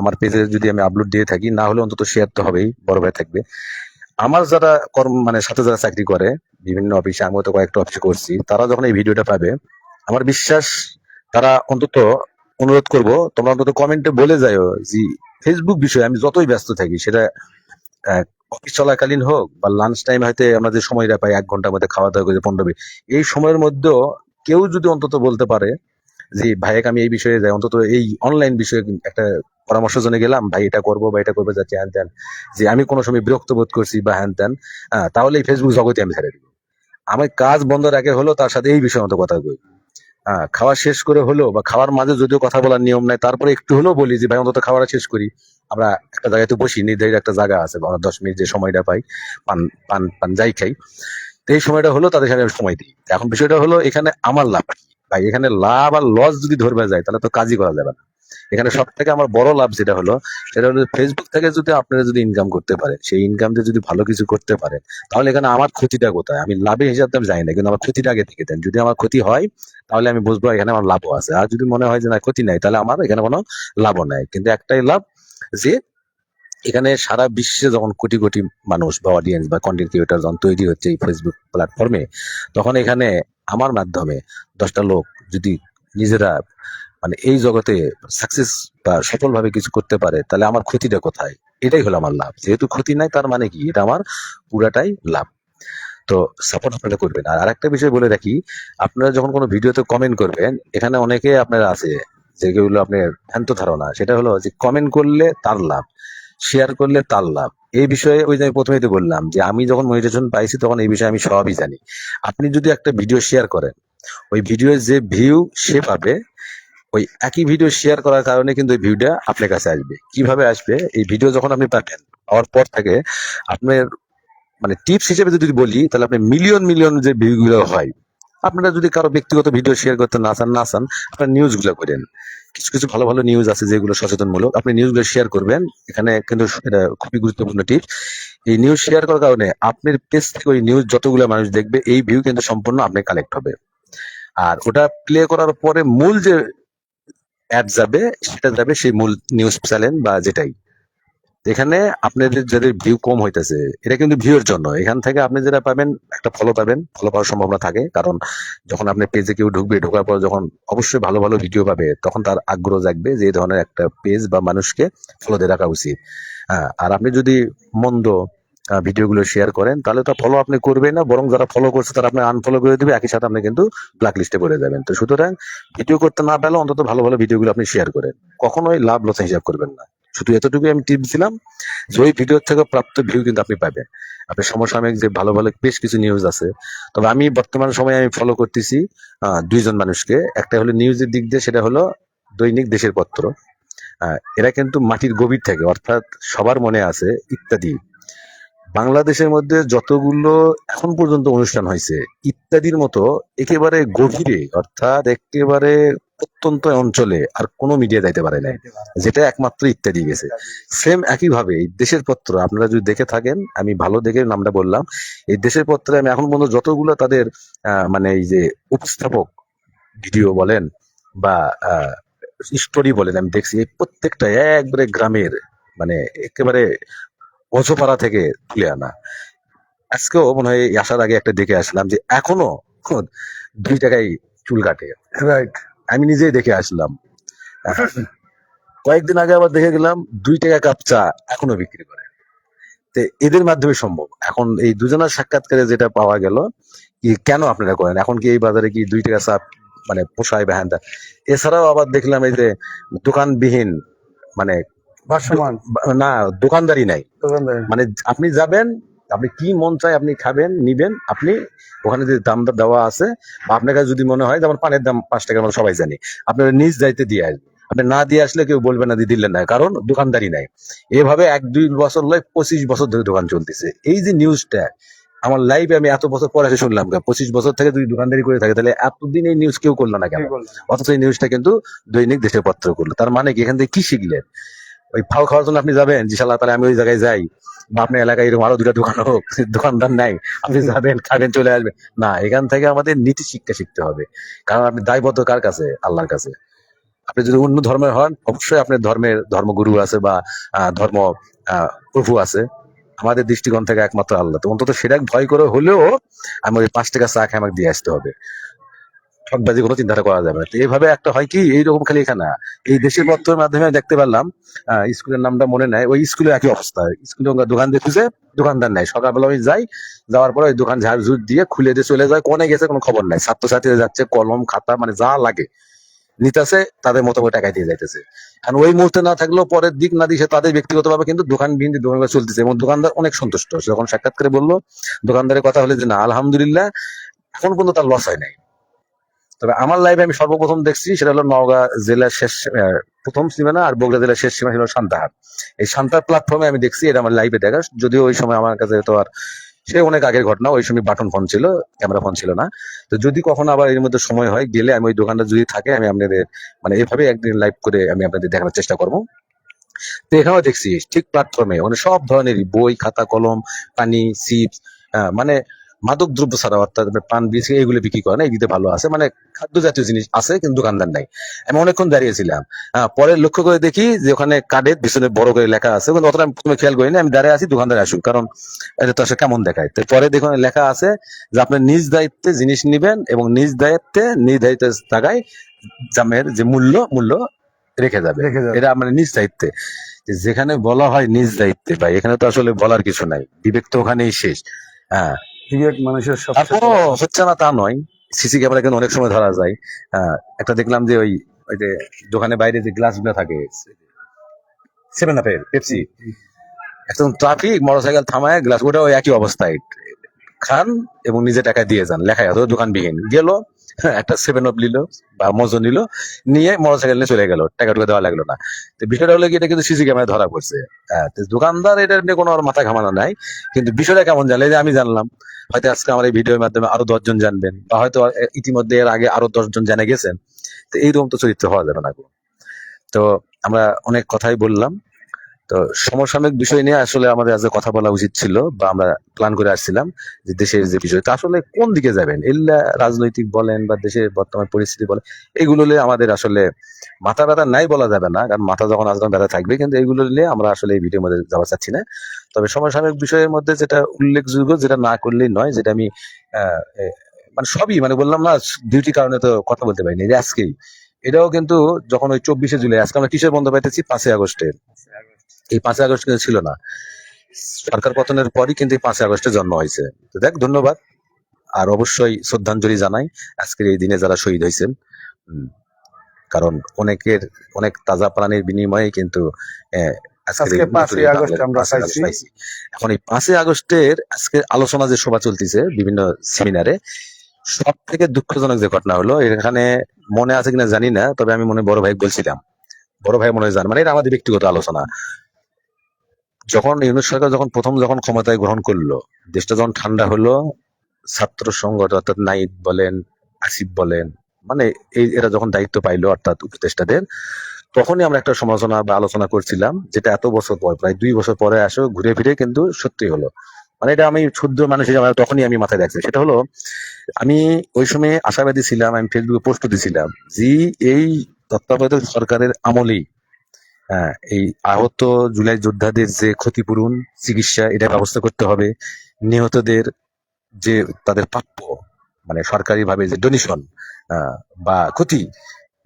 S1: আমার পেজে যদি আমি আপলোড দিয়ে থাকি, না হলে অন্তত শেয়ার তো হবেই, বড় ভাই থাকবে। আমার যারা কর্ম মানে সাথে যারা চাকরি করে বিভিন্ন অফিসে, আমিও তো কয়েকটা অফিসে করছি, তারা যখন এই ভিডিওটা পাবে, আমার বিশ্বাস তারা অন্তত, অনুরোধ করব তোমরা অন্তত কমেন্টে বলে যাও যে ফেসবুক বিষয়ে আমি যতই ব্যস্ত থাকি, সেটা আহ, অফিস চলাকালীন হোক বা লাঞ্চ টাইম, হয়তো আমরা যে সময়টা পাই 1 ঘন্টার মধ্যে খাওয়া দাওয়া করে 15 মিনিট, এই সময়ের মধ্যেও কেউ যদি অন্তত বলতে পারে যে ভাইয়েক আমি এই বিষয়ে যাই, অন্তত এই অনলাইন বিষয়ে একটা পরামর্শের জন্য গেলাম, ভাই এটা করবো বা এটা করবো যাচ্ছে হ্যান ত্যান, যে আমি কোনো সময় বিরক্ত বোধ করছি বা হ্যান ত্যান, তাহলে এই ফেসবুক জগতে আমি ছেড়ে দিব। আমার কাজ বন্ধ রাখে হলো তার সাথে এই বিষয়ে মতো কথা কই। খাওয়া শেষ করে হলো বা খাওয়ার মাঝে যদিও কথা বলার নিয়ম নাই, তারপরে একটু হলেও বলি যে ভাই অন্তত খাওয়াটা শেষ করি। আমরা একটা জায়গায় তো বসি, নির্ধারিত একটা জায়গা আছে, বা আমরা 10 মিনিট যে সময়টা পাই, পান পান পান যাই খাই, তো এই সময়টা হলো তাদের সাথে আমি সময় দিই। এখন বিষয়টা হলো এখানে আমার লাভ কি ভাই? এখানে লাভ আর লস যদি ধরবে যায় তাহলে তো কাজই করা যাবে না। এখানে সব থেকে আমার বড় লাভ যেটা হলো, সেটা হলো ফেসবুক থেকে যদি আপনারা যদি ইনকাম করতে পারেন, সেই ইনকাম দিয়ে যদি ভালো কিছু করতে পারেন, তাহলে এখানে আমার ক্ষতিটা কোথায়? আমি লাভের হিসাবে আমি জানি না, কিন্তু আমার ক্ষতিটা আগে থেকে দেন। যদি আমার ক্ষতি হয় তাহলে আমি বুঝবো এখানে আমার লাভও আছে। আর যদি মনে হয় যে না ক্ষতি নাই, তাহলে আমার এখানে কোনো লাভও নাই। কিন্তু একটাই লাভ, যে এখানে সারা বিশ্বে যখন কোটি কোটি মানুষ বা অডিয়েন্স বা কন্টেন্ট ক্রিয়েটর যখন তৈরি হচ্ছে এই ফেসবুক প্ল্যাটফর্মে, তখন এখানে আমার মাধ্যমে 10টা লোক যদি নিজেরা মানে এই জগতে সাকসেস বা সফলভাবে কিছু করতে পারে, তাহলে আমার ক্ষতিটা কোথায়? এটাই হলো আমার লাভ। যেহেতু ক্ষতি নাই, তার মানে কি এটা আমার পুরাটাই লাভ। তো সাপোর্ট আপনারা করবেন। আর আরেকটা বিষয় বলে রাখি, আপনারা যখন কোনো ভিডিওতে কমেন্ট করবেন, এখানে অনেকে আপনারা আছে যেগুলো আপনার ভ্রান্ত ধারণা, সেটা হলো যে কমেন্ট করলে তার লাভ, শেয়ার করলে তার লাভ। এই বিষয়ে ওই যে আমি প্রথমেই তো বললাম যে আমি যখন মনিটাইজেশন পাইছি তখন এই বিষয়ে আমি সবই জানি। আপনি যদি একটা ভিডিও শেয়ার করেন, ওই ভিডিওর যে ভিউ সে পাবে, ওই একই ভিডিও শেয়ার করার কারণে কিন্তু ওই ভিউটা আপনার কাছে আসবে। কিভাবে আসবে? এই ভিডিও যখন আপনি পাবেন, পাওয়ার পর থেকে আপনার মানে টিপস হিসেবে যদি বলি, তাহলে আপনি মিলিয়ন মিলিয়ন যে ভিউ গুলো হয়, আপনারা যদি কারো ব্যক্তিগত ভিডিও শেয়ার করতে না চান, আপনার নিউজ গুলো করেন। কিছু কিছু ভালো ভালো নিউজ আছে যেগুলো সচেতনমূলক, আপনি নিউজগুলো শেয়ার করবেন। এখানে কিন্তু এটা খুবই গুরুত্বপূর্ণ টিপস। এই নিউজ শেয়ার করার কারণে আপনার পেজ থেকে ওই নিউজ যতগুলো মানুষ দেখবে, এই ভিউ কিন্তু সম্পূর্ণ আপনি কালেক্ট হবে। আর ওটা প্লে করার পরে মূল যে অ্যাড যাবে, সেটা যাবে সেই মূল নিউজ চ্যানেল বা যেটাই। এখানে আপনাদের যাদের ভিউ কম হইতেছে, এটা কিন্তু ভিউর জন্য। এখান থেকে আপনি যেটা পাবেন, একটা ফলো পাবেন, ফলো পাওয়ার সম্ভাবনা থাকে। কারণ যখন আপনার পেজে কেউ ঢুকবে, ঢোকার পর যখন অবশ্যই ভালো ভালো ভিডিও পাবে, তখন তার আগ্রহ জাগবে যে এই ধরনের একটা পেজ বা মানুষকে ফলো দিয়ে রাখা উচিত। আর আপনি যদি মন্দ ভিডিওগুলো শেয়ার করেন, তাহলে তো ফলো আপনি করবেন না, বরং যারা ফলো করছে তারা আপনি আনফলো করে দিবে, একই সাথে আপনি কিন্তু ব্ল্যাক লিস্টে পড়ে যাবেন। তো সুতরাং ভিডিও করতে না পারলে অন্তত ভালো ভালো ভিডিওগুলো আপনি শেয়ার করেন, কখনোই লাভ লস হিসাব করবেন না। শুধু এতটুকু আমি টিপস দিলাম যে ওই ভিডিও থেকে প্রাপ্ত ভিউ কিন্তু আপনি পাবেন। আপনি সমসাময়িক যে ভালো ভালো বেশ কিছু নিউজ আছে, তবে আমি বর্তমান সময়ে আমি ফলো করতেছি 2জন মানুষকে। একটা হলো নিউজের দিক দিয়ে, সেটা হলো দৈনিক দেশের পত্র। এরা কিন্তু মাটির গভীর থেকে, অর্থাৎ সবার মনে আছে ইত্যাদি, বাংলাদেশের মধ্যে যতগুলো এখন পর্যন্ত অনুষ্ঠান হয়েছে, ইত্যাদির মতো একেবারে গভীরে, অর্থাৎ একেবারে প্রত্যন্ত অঞ্চলে আর কোনো মিডিয়া যাইতে পারে না, যেটা একমাত্র ইত্যাদি গেছে। সেম একই ভাবে এই দেশের পত্র আপনারা যদি দেখে থাকেন, আমি ভালো দেখে নামটা বললাম, এই দেশের পত্রে আমি এখন পর্যন্ত যতগুলো তাদের মানে এই যে উপস্থাপক ভিডিও বলেন বা স্টোরি বলেন, আমি দেখছি এই প্রত্যেকটা একবারে গ্রামের, মানে একেবারে অজপাড়া থেকে তুলে আনা। আজকেও মনে হয় এই আসার আগে একটা দেখে আসলাম যে এখনো 2 টাকায় চুল কাটে।
S2: রাইট।
S1: আমি নিজেই দেখে আসলাম। আহ, কয়েকদিন আগে আবার দেখে গেলাম 2 টাকা কাপ চা এখনো বিক্রি করে। তো এদের মাধ্যমে সম্ভব। এখন এই দুজনের সাক্ষাৎকারে যেটা পাওয়া গেল, কি কেন আপনারা করেন, এখন কি এই বাজারে কি 2 টাকা চা মানে পোষায় বা হ্যান ত্যান? এছাড়াও আবার দেখলাম এই যে দোকানবিহীন, মানে
S2: ভাসমান
S1: না, দোকানদারি নাই।
S2: দোকানদার।
S1: মানে আপনি যাবেন, আপনি কি মন চায় আপনি খাবেন নিবেন, আপনি ওখানে যে দামটা দেওয়া আছে, বা আপনার কাছে যদি মনে হয় যেমন পানের দাম 5 টাকা, আমরা সবাই জানি, আপনার নিজ দায়িত্বে দিয়ে আসবেন। আপনি না দিয়ে আসলে কেউ বলবে না দিয়ে দিলেন না, কারণ দোকানদারি নাই। এভাবে 1-2 বছর নয়, 25 বছর ধরে দোকান চলতেছে। এই যে নিউজটা আমার লাইফে আমি এত বছর পরে এসে শুনলাম, 25 বছর থেকে যদি দোকানদারি করে থাকে তাহলে এতদিন এই নিউজ কেউ করলো না কেন? অথচ এই নিউজটা কিন্তু দৈনিক দেশের পত্র করলো। তার মানে কি, এখান থেকে কি শিখলেন? ওই ফাউ খাওয়ার জন্য আপনি যাবেন যে শালা তাহলে আমি ওই জায়গায় যাই, বা আপনার এলাকায় এরকম আরো 2টা দোকান হোক, দোকানদার নাই, আপনি যাবেন খাবেন চলে আসবেন? না, এখান থেকে আমাদের নীতি শিক্ষা শিখতে হবে। কারণ আপনি দায়বদ্ধ কার কাছে? আল্লাহর কাছে। আপনি যদি অন্য ধর্মের হন, অবশ্যই আপনার ধর্মের ধর্মগুরু আছে বা ধর্ম প্রভু আছে। আমাদের দৃষ্টিকোণ থেকে একমাত্র আল্লাহ। তো অন্তত সেটা ভয় করে হলেও আমি ওই 5 টাকা চা খেয়ে আমাকে দিয়ে আসতে হবে, ঠকবাজি কোনো চিন্তা করা যাবে না। তো এইভাবে একটা হয় কি, এইরকম খালি এখানে না, এই দেশের পত্রের মাধ্যমে আমি দেখতে পারলাম, স্কুলের নামটা মনে নাই, ওই স্কুলে একই অবস্থা। স্কুলে দোকান দিয়ে খুঁজে দোকানদার নাই, সকালবেলা আমি যাই, যাওয়ার পরে ওই দোকান ঝাড় ঝুট দিয়ে খুলে দিয়ে চলে যায়, কোনে গেছে কোনো খবর নাই। ছাত্রছাত্রীরা যাচ্ছে কলম খাতা মানে যা লাগে নিতেছে, তাদের মতো করে টাকা দিয়ে যাইতেছে। কারণ ওই মুহূর্তে না থাকলেও পরের দিক না দিয়ে তাদের ব্যক্তিগতভাবে কিন্তু দোকান বিন্দু দোকান চলতেছে, এবং দোকানদার অনেক সন্তুষ্ট। সে যখন সাক্ষাৎ করে বললো, দোকানদারের কথা হলে যে না আলহামদুলিল্লাহ এখন পর্যন্ত তার লস হয় নাই। তবে আমার লাইফে আমি সর্বপ্রথম দেখছি সেটা হলো নওগাঁ জেলার শেষ প্রথম সীমানা আর বগুড়া জেলার শেষ সীমা ছিল সান্তাহার। এই সান্তাহার প্ল্যাটফর্মে আমি দেখছি, এটা আমার লাইফে দেখা। যদিও ওই সময় আমার কাছে তো আর, সে অনেক আগের ঘটনা, ওই সময় বাটন ফোন ছিল, ক্যামেরা ফোন ছিল না। তো যদি কখনো আবার এর মধ্যে সময় হয় গেলে আমি ওই দোকানটা যদি থাকে, আমি আপনাদের মানে এভাবে একদিন লাইভ করে আমি আপনাদের দেখানোর চেষ্টা করবো। তো এখানেও দেখছি ঠিক প্ল্যাটফর্মে মানে সব ধরনেরই বই খাতা কলম পানি চিপস, মানে মাদক দ্রব্য ছাড়া, অর্থাৎ পান বিস্কি এগুলো বিক্রি করে না, এই দিতে ভালো আছে, মানে খাদ্য জাতীয় জিনিস আছে কিন্তু দোকানদার নাই। আমি অনেকক্ষণ দাঁড়িয়েছিলাম, পরে লক্ষ্য করে দেখি যে ওখানে কার্ডের পিছনে বড় করে লেখা আছে, কিন্তু অতটা আমি প্রথমে খেয়াল করিনি। আমি দাঁড়িয়ে আছি, দোকানদার আসুক, কারণ এটা তো আসলে কেমন দেখায়। তো পরে দেখুন লেখা আছে যে আপনার নিজ দায়িত্বে জিনিস নিবেন এবং নিজ দায়িত্বে নির্ধারিত জায়গায় দামের যে মূল্য রেখে যাবে।
S2: রেখে যাবে।
S1: এটা মানে নিজ দায়িত্বে। যেখানে বলা হয় নিজ দায়িত্বে, ভাই এখানে তো আসলে বলার কিছু নাই, বিবেক তো ওখানেই শেষ। হ্যাঁ,
S2: বিবেক মানুষের সবচেয়ে
S1: তারপরও হচ্ছে না তা নয়, সিসি ক্যামেরা কিন্তু অনেক সময় ধরা যায়। একটা দেখলাম যে ওই ওই যে দোকানের বাইরে যে গ্লাস গুলো থাকে, 7 আপের পেপসি, একদম ট্রাফিক মোটরসাইকেল থামায় গ্লাস, ওটা ওই একই অবস্থায় খান এবং নিজে টাকা দিয়ে যান, লেখা আছে দোকানবিহীন। গেল একটা 7 আপ নিল বা মজো নিল, নিয়ে মোটরসাইকেল নিয়ে চলে গেল, টাকা টুকা দেওয়া লাগলো না। তো বিষয়টা হলো কি, এটা কিন্তু সিসি ক্যামেরা ধরা পড়ছে। তো দোকানদার এটা নিয়ে কোনো আর মাথা ঘামানো নাই। কিন্তু বিষয়টা কেমন জানলে, যে আমি জানলাম, হয়তো আজকে আমার এই ভিডিওর মাধ্যমে আরো 10 জন জানবেন, বা হয়তো ইতিমধ্যে এর আগে আরো 10 জন জেনে গেছেন। তো এইরকম তো চরিত্র হওয়া যাবে না। তো আমরা অনেক কথাই বললাম। তো সমসাময়িক বিষয় নিয়ে আসলে আমাদের আজকে কথা বলা উচিত ছিল, বা আমরা প্ল্যান করে আসছিলাম যে দেশের যে বিষয়, তা আসলে কোন দিকে যাবেন, এগুলা রাজনৈতিক বলেন বা দেশের বর্তমান পরিস্থিতি বলেন, এগুলো নিয়ে আমাদের আসলে মাথা ব্যথা নাই বলা যাবে না, কারণ মাথা যখন আজকাল ব্যথা থাকবে। কিন্তু এগুলো নিয়ে আমরা আসলে এই ভিডিওর মধ্যে যাওয়া চাচ্ছি না। তবে সমসাময়িক বিষয়ের মধ্যে যেটা উল্লেখযোগ্য, যেটা না করলেই নয়, যেটা আমি মানে সবই মানে বললাম না, ডিউটি কারণে তো কথা বলতে পারিনি, যে আজকেই এটাও কিন্তু যখন ওই 24শে জুলাই, আজকে আমরা কিসের বন্ধ পাইতেছি, 5ই আগস্টের। এই 5ই আগস্ট কিন্তু ছিল না, সরকার পতনের পরই কিন্তু এই 5ই আগস্টের জন্ম হয়েছে। তো দেখ, ধন্যবাদ। আর অবশ্যই শ্রদ্ধাঞ্জলি জানাই আজকের এই দিনে যারা শহীদ হয়েছেন। কারণ অনেক তাজা প্রাণের বিনিময়ে কিন্তু আজকের এই
S2: আজকে 5ই
S1: নতুন
S2: আগস্ট আমরা
S1: 5ই আগস্ট
S2: পাইছি।
S1: পাইছি। এখন এই 5ই আগস্টের আজকে আলোচনা যে সভা চলতেছে বিভিন্ন সেমিনারে, সব থেকে দুঃখজনক যে ঘটনা হলো, এখানে মনে আছে কিনা জানি না, তবে আমি মনে হয় বড় ভাই বলছিলাম, বড় ভাই মনে হয় জান, মানে এটা আমাদের ব্যক্তিগত আলোচনা। যখন ইউনূস সরকার প্রথম ক্ষমতায় গ্রহণ করলো, দেশটা যখন ঠান্ডা হলো, ছাত্র সংগঠন অর্থাৎ নাইব বলেন, আসিফ বলেন, মানে এরা যখন দায়িত্ব পাইলো অর্থাৎ উপদেষ্টাদের, তখনই আমরা একটা সমালোচনা বা আলোচনা করছিলাম, যেটা এত বছর পর, প্রায় 2 বছর পরে আসো ঘুরে ফিরে কিন্তু সত্যি হলো। মানে এটা আমি ক্ষুদ্র মানুষ হিসেবে তখনই আমি মাথায় রাখছি। সেটা হলো, আমি ওই সময় আশাবাদী ছিলাম, আমি ফেসবুকে পোস্ট দিছিলাম যে এই তত্ত্বাবধায়ক সরকারের আমলেই এই আহত জুলাই যোদ্ধাদের যে ক্ষতিপূরণ, চিকিৎসা, এটা ব্যবস্থা করতে হবে। নিহতদের যে তাদের প্রাপ্য, মানে সরকারি ভাবে যে ডোনেশন বা ক্ষতি,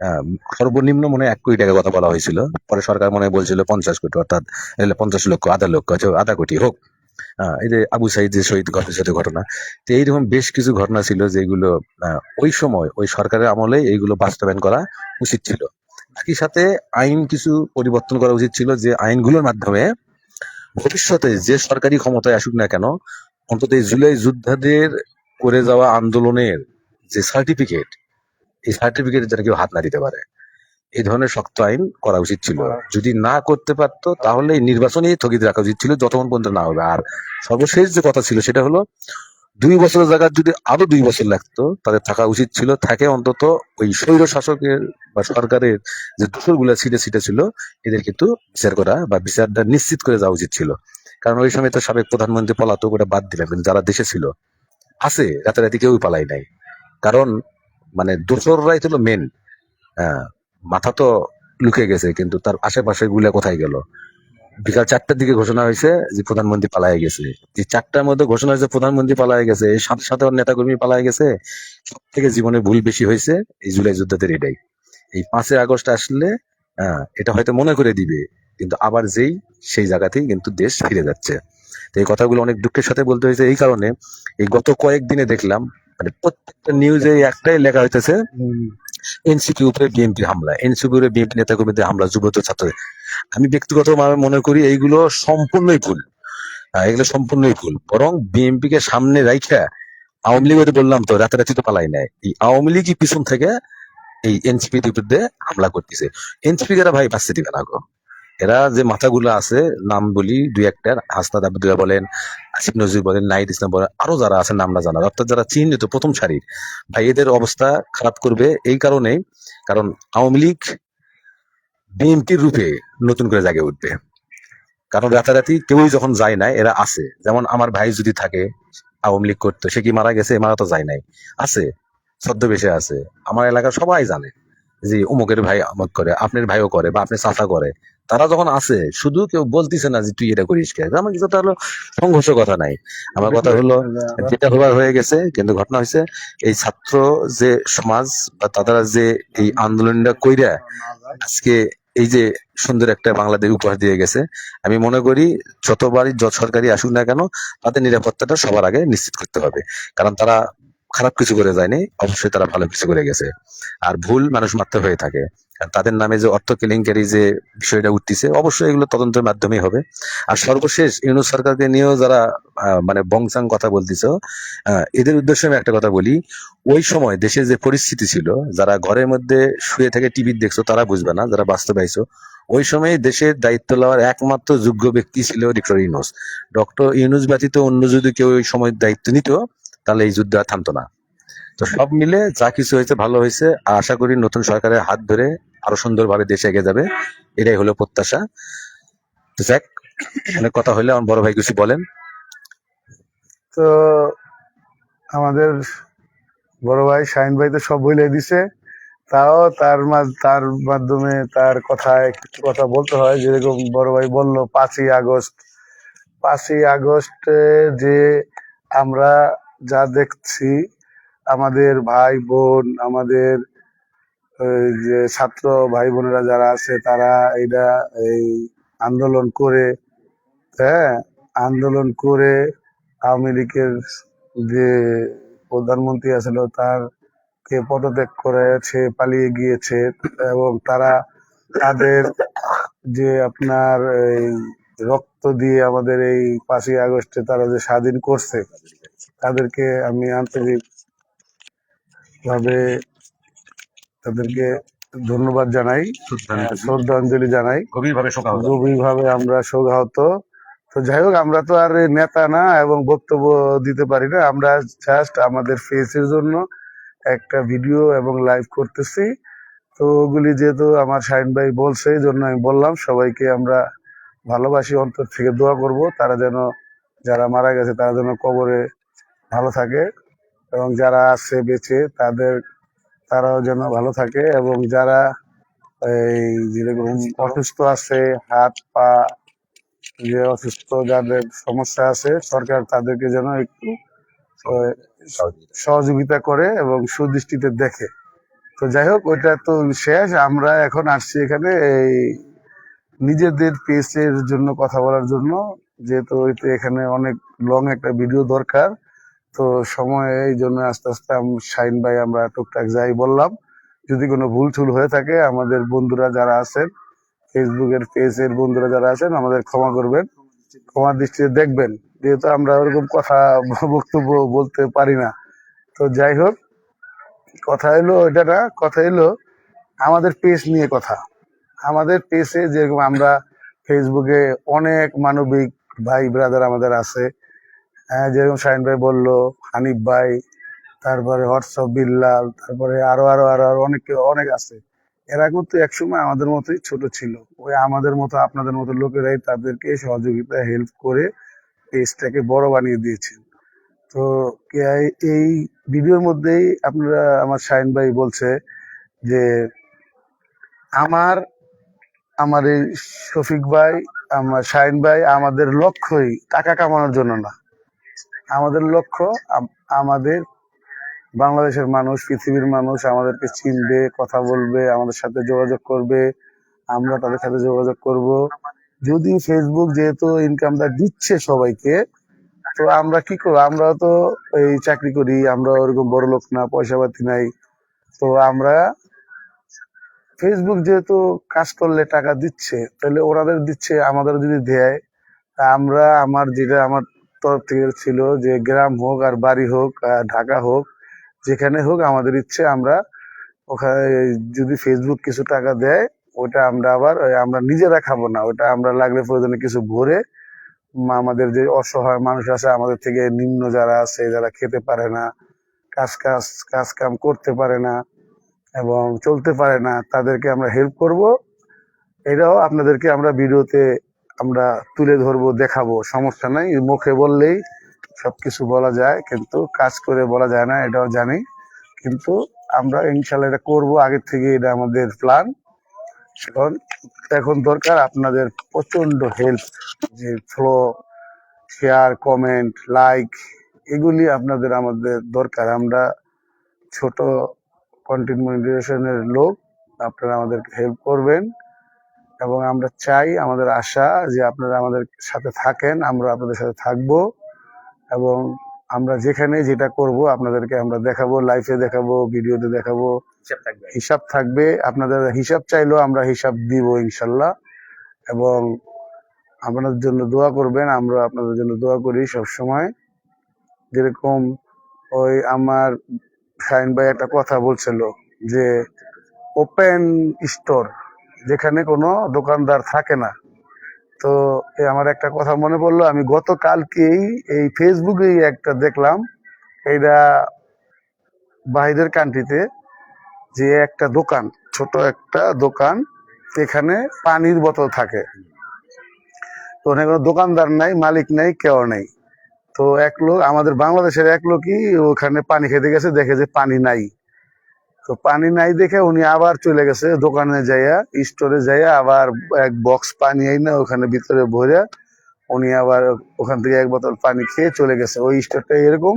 S1: আহ, সর্বনিম্ন মনে হয় 1 কোটি টাকা কথা বলা হয়েছিল। পরে সরকার মনে হয় বলছিল 50 কোটি, অর্থাৎ 50 লক্ষ, আধা কোটি হোক। এই যে আবু সাইদ যে শহীদ ঘটনা, তো এইরকম বেশ কিছু ঘটনা ছিল যেগুলো ওই সময় ওই সরকারের আমলে এইগুলো বাস্তবায়ন করা উচিত ছিল। একই সাথে আইন কিছু পরিবর্তন করা উচিত ছিল, যে আইনগুলোর মাধ্যমে ভবিষ্যতে যে সরকারি ক্ষমতায় আসুক না কেন, অন্তত এই জুলাই যোদ্ধাদের করে যাওয়া আন্দোলনের যে সার্টিফিকেট, এই সার্টিফিকেট যেন কেউ হাত না দিতে পারে। এই ধরনের শক্ত আইন করা উচিত ছিল। যদি না করতে পারতো তাহলে এই নির্বাচনই স্থগিত রাখা উচিত ছিল যতক্ষণ পর্যন্ত না হবে। আর সর্বশেষ যে কথা ছিল সেটা হলো, 2 বছরের জায়গায় যদি আরো 2 বছর লাগতো, তাদের থাকা উচিত ছিল, থাকে অন্তত ওই স্বৈর শাসকের বা সরকারের যে দোষর গুলা ছিটে ছিটে ছিল, এদের কিন্তু বিচার করা বা বিচারটা নিশ্চিত করে যাওয়া উচিত ছিল। কারণ ওই সময় তো সাবেক প্রধানমন্ত্রী পলাতক, ওটা বাদ দিলাম, কিন্তু যারা দেশে ছিল আছে, রাতারাতি কেউই পালাই নাই। কারণ মানে দোসররাই ছিল মেন। হ্যাঁ, মাথা তো লুকে গেছে, কিন্তু তার আশেপাশে গুলা কোথায় গেল? বিকাল 4টার দিকে ঘোষণা হয়েছে যে প্রধানমন্ত্রী পালায় গেছে। যে 4টার মধ্যে ঘোষণা হয়েছে প্রধানমন্ত্রী পালায় গেছে, এর সাথে সাথে ওর নেতাকর্মী পালায় গেছে। সব থেকে জীবনে ভুল বেশি হয়েছে এই জুলাই যোদ্ধাদের এটাই। এই 5ই আগস্ট আসলে এটা হয়তো মনে করে দিবে, কিন্তু আবার সেই জায়গাতেই কিন্তু দেশ ফিরে যাচ্ছে। তো এই কথাগুলো অনেক দুঃখের সাথে বলতে হয়েছে এই কারণে, এই গত কয়েকদিনে দেখলাম মানে প্রত্যেকটা নিউজে একটাই লেখা হইতেছে, এনসিপি উপরে বিএনপি হামলা, এনসিপি উপরে বিএনপি নেতাকর্মীদের হামলা, যুবত ছাত্র। আমি ব্যক্তিগতভাবে মনে করি এইগুলো সম্পূর্ণই ভুল। এগুলো সম্পূর্ণই ভুল। বরং বিএনপি কে সামনে রাইখা আওয়ামী লীগ, বললাম তো রাতারাতি তো পালাই নাই, এই আওয়ামী লীগই পিছন থেকে এই এনসিপি বিরুদ্ধে হামলা করতেছে। এনসিপি যারা ভাই বাঁচতে দিবে না গো। এরা যে মাথাগুলো আছে, নাম বলি দুই একটার, হাসনাত আবদুল্লাহ বলেন, আসিফ নজরুল বলেন, নাহিদ ইসলাম বলেন, আরো যারা আছে নাম না জানা, অর্থাৎ যারা চিহ্নিত প্রথম সারির, ভাই এদের অবস্থা খারাপ করবে এই কারণেই। কারণ আওয়ামী লীগ বিএনপির রূপে নতুন করে জাগে উঠবে। কারণ রাতারাতি কেউই যখন যায় নাই, এরা আছে। যেমন আমার ভাই যদি থাকে, আওয়ামী লীগ করতো, সে কি মারা গেছে? মারা তো যায় নাই, আছে, ছদ্মবেশে আছে। আমার এলাকার সবাই জানে যে অমুকের ভাই আমক করে, আপনার ভাইও করে, বা আপনি চাচা করে। তারা যখন আছে, শুধু কেউ বলতিছে না যে তুই এটা করিস কে। আমার কিছু হলো সংঘর্ষ কথা নাই। আমার কথা হলো যেটা হবার হয়ে গেছে, কিন্তু ঘটনা হয়েছে এই ছাত্র যে সমাজ বা তারা যে এই আন্দোলনটা কইরা আজকে এই যে সুন্দর একটা বাংলাদেশ উপহার দিয়ে গেছে। আমি মনে করি যতবারই সরকারি আসুক না কেন, তাদের নিরাপত্তাটা সবার আগে নিশ্চিত করতে হবে। কারণ তারা খারাপ কিছু করে যায়নি, অবশ্যই তারা ভালো কিছু করে গেছে। আর ভুল মানুষ মাত্র হয়ে থাকে। আর তাদের নামে যে অর্থ কেলেঙ্কারি যে বিষয়টা উঠতেছে, অবশ্যই এগুলো তদন্তের মাধ্যমেই হবে। আর সর্বশেষ ইউনূস সরকারকে নিয়েও যারা মানে বংশাং কথা বলতেছ, এদের উদ্দেশ্যে আমি একটা কথা বলি। ওই সময় দেশের যে পরিস্থিতি ছিল, যারা ঘরের মধ্যে শুয়ে থেকে টিভি দেখছো তারা বুঝবে না, যারা বাস্তবে আইছো। ওই সময় দেশের দায়িত্ব নেওয়ার একমাত্র যোগ্য ব্যক্তি ছিল ডক্টর ইউনূস। ডক্টর ইউনূস ব্যতীত অন্য যদি কেউ ওই সময় দায়িত্ব নিত, তাহলে এই যুদ্ধ আর থামতো না। তো সব মিলে যা কিছু হয়েছে ভালো হয়েছে। আশা করি নতুন সরকারের হাত ধরে আরো সুন্দরভাবে দেশে এগিয়ে যাবে, এটাই হলো প্রত্যাশা। তো যাক, অনেক কথা হইলে আমার বড় ভাই কিছু বলেন।
S2: তো আমাদের বড় ভাই শাহিন ভাই তো সব বলে দিছে, তাও তার মাধ্যমে তার কথায় কিছু কথা বলতে হয়। যেরকম বড় ভাই বলল 5ই আগস্ট, 5ই আগস্টে যে আমরা যা দেখছি, আমাদের ভাই বোন, আমাদের যে ছাত্র ভাই বোনেরা যারা আছে, তারা এই আন্দোলন করে, হ্যাঁ, আন্দোলন করে আওয়ামী লীগের যে প্রধানমন্ত্রী আছিল তার কে পদত্যাগ করে সে পালিয়ে গিয়েছে। এবং তাদের যে আপনার এই রক্ত দিয়ে আমাদের এই 5ই আগস্টে তারা যে স্বাধীন করছে, তাদেরকে আমি আন্তরিক ভাবে তাদেরকে ধন্যবাদ জানাই, শ্রদ্ধাঞ্জলি জানাই। গভীরভাবে আমরা শোকাহত। তো যাই হোক, আমরা তো আর নেতা না এবং বক্তব্য দিতে পারি না। আমরা জাস্ট আমাদের ফেসের জন্য একটা ভিডিও এবং লাইভ করতেছি। তো ওগুলি যেহেতু আমার শাহিন ভাই বলছে, এই জন্য আমি বললাম। সবাইকে আমরা ভালোবাসি, অন্তর থেকে দোয়া করব তারা যেন, যারা মারা গেছে তারা যেন কবরে ভালো থাকে, এবং যারা আছে বেঁচে তারাও যেন ভালো থাকে। এবং যারা এই যেরকম অসুস্থ আছে, হাত পা যে অসুস্থ, যাদের সমস্যা আছে, সরকার তাদেরকে যেন একটু আহ, সহযোগিতা করে এবং সুদৃষ্টিতে দেখে। তো যাই হোক, ওইটা তো শেষ। আমরা এখন আসছি এখানে এই নিজেদের পেজের জন্য কথা বলার জন্য, যেহেতু এখানে অনেক লং একটা ভিডিও দরকার। তো সময় এই জন্য আস্তে আস্তে শাহিন ভাই আমরা টুকটাক যাই বললাম। যদি কোনো ভুল টুল হয়ে থাকে আমাদের বন্ধুরা যারা আছেন, ফেসবুকের পেজের বন্ধুরা যারা আছেন, আমাদের ক্ষমা করবেন, ক্ষমার দৃষ্টিতে দেখবেন, যেহেতু আমরা ওরকম কথা বক্তব্য বলতে পারি না। তো যাই হোক, কথা এলো এটা না, কথা এলো আমাদের পেজ নিয়ে কথা। আমাদের পেজে যেরকম আমরা ফেসবুকে অনেক মানবিক ভাই ব্রাদার আমাদের আছে, যেরকম শাহিন ভাই বললো, হানিফ ভাই, তারপরে হোয়াটসঅ্যাপ বিল্লাল, তারপরে আরো আরো আরো আরো অনেক আছে। এরা কিন্তু একসময় আমাদের মতোই ছোট ছিল, ওই আমাদের মতো আপনাদের মতো লোকেরাই তাদেরকে সহযোগিতা হেল্প করে পেজটাকে বড় বানিয়ে দিয়েছে। তো এই ভিডিওর মধ্যেই আপনারা, আমার শাহিন ভাই বলছে যে আমার আমার এই শফিক ভাই, আমার শাহিন ভাই, আমাদের লক্ষ্যই টাকা কামানোর জন্য না। আমাদের লক্ষ্য আমাদের বাংলাদেশের মানুষ, পৃথিবীর মানুষ আমাদেরকে চিনবে, কথা বলবে, আমাদের সাথে যোগাযোগ করবে, আমরা তাদের সাথে যোগাযোগ করব। যদি ফেসবুক যেহেতু ইনকামটা দিচ্ছে সবাইকে, তো আমরা কি করবো? আমরা তো এই চাকরি করি, আমরা ওরকম বড় লোক না, পয়সা পাতি নাই। তো আমরা ফেসবুক যেহেতু কাজ করলে টাকা দিচ্ছে, তাহলে ওনাদের দিচ্ছে, আমাদের যদি দেয়, তা আমরা, আমার তরফ থেকে ছিল যে গ্রাম হোক আর বাড়ি হোক, ঢাকা হোক, যেখানে হোক, আমাদের ইচ্ছে আমরা ওখানে যদি ফেসবুক কিছু টাকা দেয়, ওটা আমরা আবার আমরা নিজেরা খাবো না, ওটা আমরা লাগলে প্রয়োজনে কিছু ভরে আমাদের যে অসহায় মানুষ আছে, আমাদের থেকে নিম্ন যারা আছে, যারা খেতে পারে না, কাজ কাম করতে পারে না এবং চলতে পারে না, তাদেরকে আমরা হেল্প করব। এটাও আপনাদেরকে আমরা ভিডিওতে আমরা তুলে ধরবো, দেখাবো, সমস্যা নাই। মুখে বললেই সবকিছু বলা যায়, কিন্তু কাজ করে বলা যায় না, এটাও জানি। কিন্তু আমরা ইনশাল্লাহ এটা করবো, আগের থেকে এটা আমাদের প্ল্যান। এখন দরকার আপনাদের প্রচন্ড হেল্প, যে ফলো, শেয়ার, কমেন্ট, লাইক, এগুলি আপনাদের আমাদের দরকার। আমরা ছোট কন্টেন্ট মনিটাইজেশনের লোক, আপনারা আমাদেরকে হেল্প করবেন এবং আমরা চাই, আমাদের আশা যে আপনারা আমাদের সাথে থাকেন, আমরা আপনাদের সাথে থাকবো এবং আমরা যেখানে যেটা করব আপনাদেরকে আমরা দেখাবো, লাইভে দেখাবো, ভিডিওতে দেখাবো, হিসাব থাকবে। আপনাদের হিসাব চাইলেও আমরা হিসাব দিব ইনশাল্লাহ। এবং আপনাদের জন্য দোয়া করবেন, আমরা আপনাদের জন্য দোয়া করি সব সময়। যেরকম ওই আমার শাহিন ভাই একটা কথা বলছিল যে ওপেন স্টোর, যেখানে কোনো দোকানদার থাকে না। তো আমার একটা কথা মনে পড়লো, আমি গতকালকেই এই ফেসবুকেই একটা দেখলাম, এইটা বাইরের কান্ট্রিতে, যে একটা দোকান, ছোট একটা দোকান, এখানে পানির বোতল থাকে। তো ওখানে কোনো দোকানদার নাই, মালিক নাই, কেউ নেই। তো এক লোক, আমাদের বাংলাদেশের এক লোকই ওখানে পানি খেতে গেছে, দেখে যে পানি নাই। তো পানি নাই দেখে উনি আবার চলে গেছে দোকানে যাইয়া, স্টোরে যাইয়া আবার এক বক্স পানি আইনা ওখানে ভিতরে ভরে উনি আবার ওখান থেকে এক বোতল পানি খেয়ে চলে গেছে। ওই স্টোরটা এরকম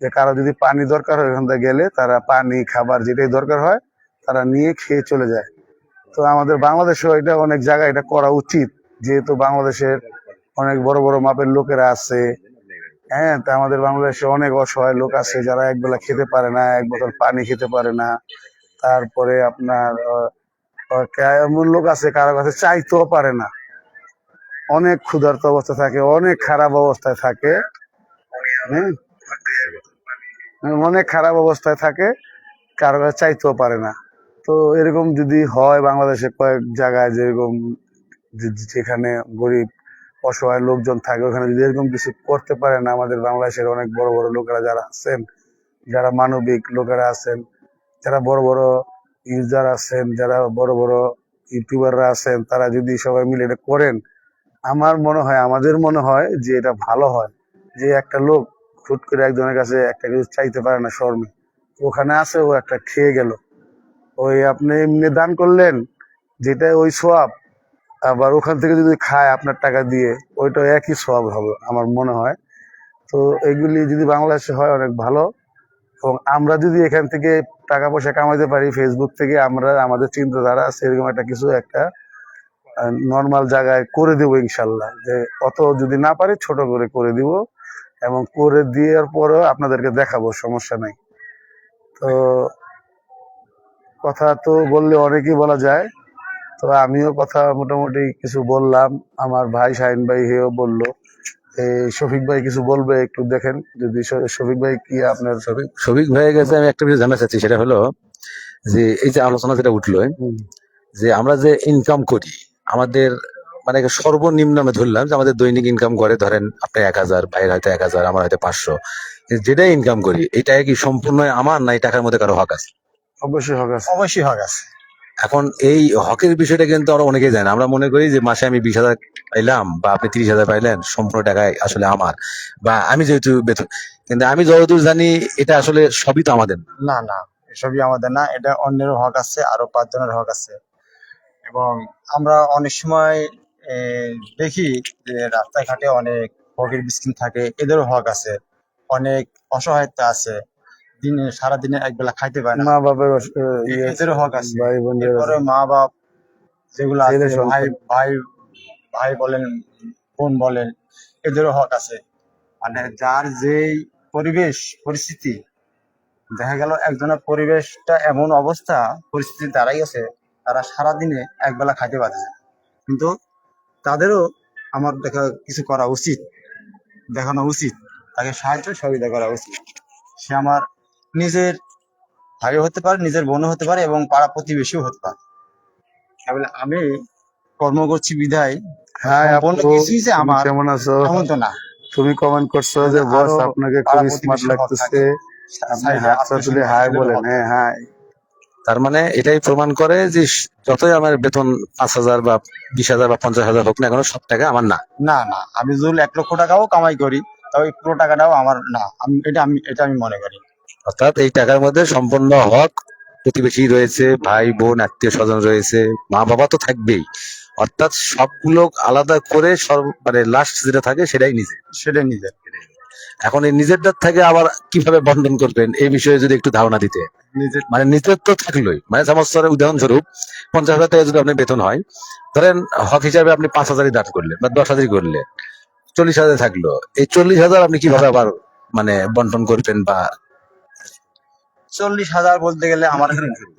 S2: যে কারো যদি পানি দরকার হয় ওখান থেকে গেলে তারা পানি, খাবার যেটাই দরকার হয় তারা নিয়ে খেয়ে চলে যায়। তো আমাদের বাংলাদেশেও এটা অনেক জায়গায় এটা করা উচিত, যেহেতু বাংলাদেশের অনেক বড় বড় মাপের লোকেরা আছে। হ্যাঁ, তা আমাদের বাংলাদেশে অনেক অসহায় লোক আছে যারা একবেলা খেতে পারে না, এক বোতল পানি খেতে পারে না। তারপরে আপনার এমন লোক আছে কারো কাছে চাইতেও পারে না, অনেক ক্ষুধার্ত অবস্থা থাকে, অনেক খারাপ অবস্থায় থাকে। হ্যাঁ, অনেক খারাপ অবস্থায় থাকে, কারো কাছে চাইতেও পারে না। তো এরকম যদি হয় বাংলাদেশে কয়েক জায়গায়, যেরকম যেখানে গরিব অসহায় লোকজন থাকে, ওখানে যদি এরকম কিছু করতে পারে না, আমাদের বাংলাদেশের অনেক বড় বড় লোকেরা যারা আছেন, যারা মানবিক লোকেরা আছেন, যারা বড় বড় ইউজার আছেন, যারা বড় বড় ইউটিউবাররা আছেন, তারা যদি সবাই মিলে এটা করেন, আমার মনে হয়, আমাদের মনে হয় যে এটা ভালো হয়। যে একটা লোক হুট করে একজনের কাছে একটা কিছু চাইতে পারে না শর্মে, ওখানে আছে, ও একটা খেয়ে গেল, ওই আপনি এমনি দান করলেন, যেটা ওই সোয়াব, আবার ওখান থেকে যদি খায় আপনার টাকা দিয়ে, ওইটা একই সোয়াব হবে আমার মনে হয়। তো এগুলি যদি বাংলাদেশে হয় অনেক ভালো। এবং আমরা যদি এখান থেকে টাকা পয়সা কামাইতে পারি ফেসবুক থেকে, আমরা আমাদের চিন্তাধারা সেরকম একটা কিছু একটা নর্মাল জায়গায় করে দেবো ইনশাল্লাহ। যে অত যদি না পারি ছোট করে করে দিব, এবং করে দেওয়ার পরেও আপনাদেরকে দেখাবো, সমস্যা নাই। তো কথা তো বললে অনেকই বলা যায়, তো আমিও কথা মোটামুটি কিছু বললাম। আমার ভাই শাহিন ভাই হেও বললো। এই শফিক ভাই কিছু বলবে, একটু দেখেন যদি শফিক ভাই কি আপনার।
S1: শফিক শফিক ভাইয়ের কাছে আমি একটা বিষয় জানতে চাচ্ছি, সেটা হলো যে এই যে আলোচনা যেটা উঠলো,
S2: হুম,
S1: যে আমরা যে ইনকাম করি, আমাদের মানে সর্বনিম্ন আমি ধরলাম যে আমাদের দৈনিক ইনকাম করে ধরেন আপনি 1,000, ভাইয়ের হয়তো 1,000, আমার হয়তো 500, যেটাই ইনকাম করি এটা কি সম্পূর্ণ আমার, না এই টাকার মধ্যে কারো হক আছে?
S2: অবশ্যই হবে।
S3: অবশ্যই হক আছে।
S1: এখন এই হকের বিষয়টা কিন্তু আমরা অনেকেই জানি না। আমরা মনে করি যে মাসে আমি 20,000 পাইলাম বা আপনি 30,000 পাইলেন, সম্পূর্ণ টাকায় আসলে আমার, বা আমি যেহেতু বেতন। কিন্তু আমি যতদূর জানি এটা আসলে সবই তো আমাদের না।
S3: না না, এসবই আমাদের না, এটা অন্যেরও হক আছে, আরো 5 জনের হক আছে। এবং আমরা অনেক সময় এ, দেখি যে রাস্তাঘাটে অনেক ফকির মিসকিন থাকে, এদেরও হক আছে। অনেক অসহায়তা আছে, দিনে সারাদিনে একবেলা খাইতে পায় না,
S2: মা বাপের ইয়ে আছে,
S3: এদেরও হক আছে।
S2: ভাই বোনদের
S3: এরপরে
S2: আছে,
S3: মা বাপ যেগুলো আছে,
S2: ছেলে
S3: ভাই
S2: সন্তান।
S3: ভাই ভাই বলেন, বোন বলেন, এদেরও হক আছে। মানে যার যেই পরিবেশ পরিস্থিতি, দেখা গেল একজনের পরিবেশটা এমন অবস্থা পরিস্থিতি দাঁড়াই গেছে, তারা সারাদিনে একবেলা খাইতে পারছে না। কিন্তু তাদেরও আমার দেখা কিছু করা উচিত, দেখানো উচিত, তাকে সাহায্য সহযোগিতা করা উচিত। সে আমার নিজের ভাইও হতে পারে, নিজের বোনও হতে পারে, এবং পাড়া প্রতিবেশীও হতে পারে। তাহলে আমি কর্ম করছি বিধায়
S2: হাই
S3: সম্পূর্ণ
S2: আপু,
S3: কিছুই যে
S2: তুমি
S3: আমার,
S2: কেমন আছো?
S3: এমন তো না।
S2: তুমি কমেন্ট করছো যে
S3: আমাদের
S2: বস
S3: আরো
S2: আপনাকে
S3: পাড়া
S2: খুবই স্মার্ট
S3: প্রতিবেশীর হক
S2: লাগতেছে।
S3: থাকে,
S2: আপনি
S3: সাইডে
S2: হাতটা
S3: আত্মীয়
S2: তুলে
S3: স্বজন
S2: হাই
S3: এদেরও
S2: বলেন।
S3: হক
S2: হ্যাঁ
S3: থাকে।
S2: হাই।
S1: তার মানে এটাই প্রমাণ করে যে যতই আমার বেতন 5,000 বা 20,000 বা 50,000 হোক না কেন, সব টাকা আমার না।
S3: না না, আমি যদি 1 লক্ষ টাকাও কামাই করি, তবে পুরো টাকাটাও আমার না। এটা আমি মনে করি।
S1: অর্থাৎ এই টাকার মধ্যে সম্পূর্ণ হক প্রতিবেশী রয়েছে, ভাই বোন আত্মীয় স্বজন রয়েছে, মা বাবা তো থাকবেই। অর্থাৎ সবগুলো আলাদা করে মানে লাস্ট যেটা থাকে সেটাই নিজে।
S3: সেটাই নিজের।
S1: এখন এই নিজেরটার থেকে আবার কিভাবে বন্টন করবেন এই বিষয়ে যদি একটু ধারণা দিতে।
S3: নিজের
S1: মানে নিজের তো থাকলোই, মানে সমস্যার উদাহরণস্বরূপ 50,000 টাকা যদি আপনি বেতন হয়, ধরেন হক হিসাবে আপনি 5,000 দাঁড় করলেন বা 10,000 করলেন, 40,000 থাকলো। এই 40,000 আপনি কিভাবে আবার মানে বন্টন করবেন বা
S3: 40,000 বলতে গেলে আমার,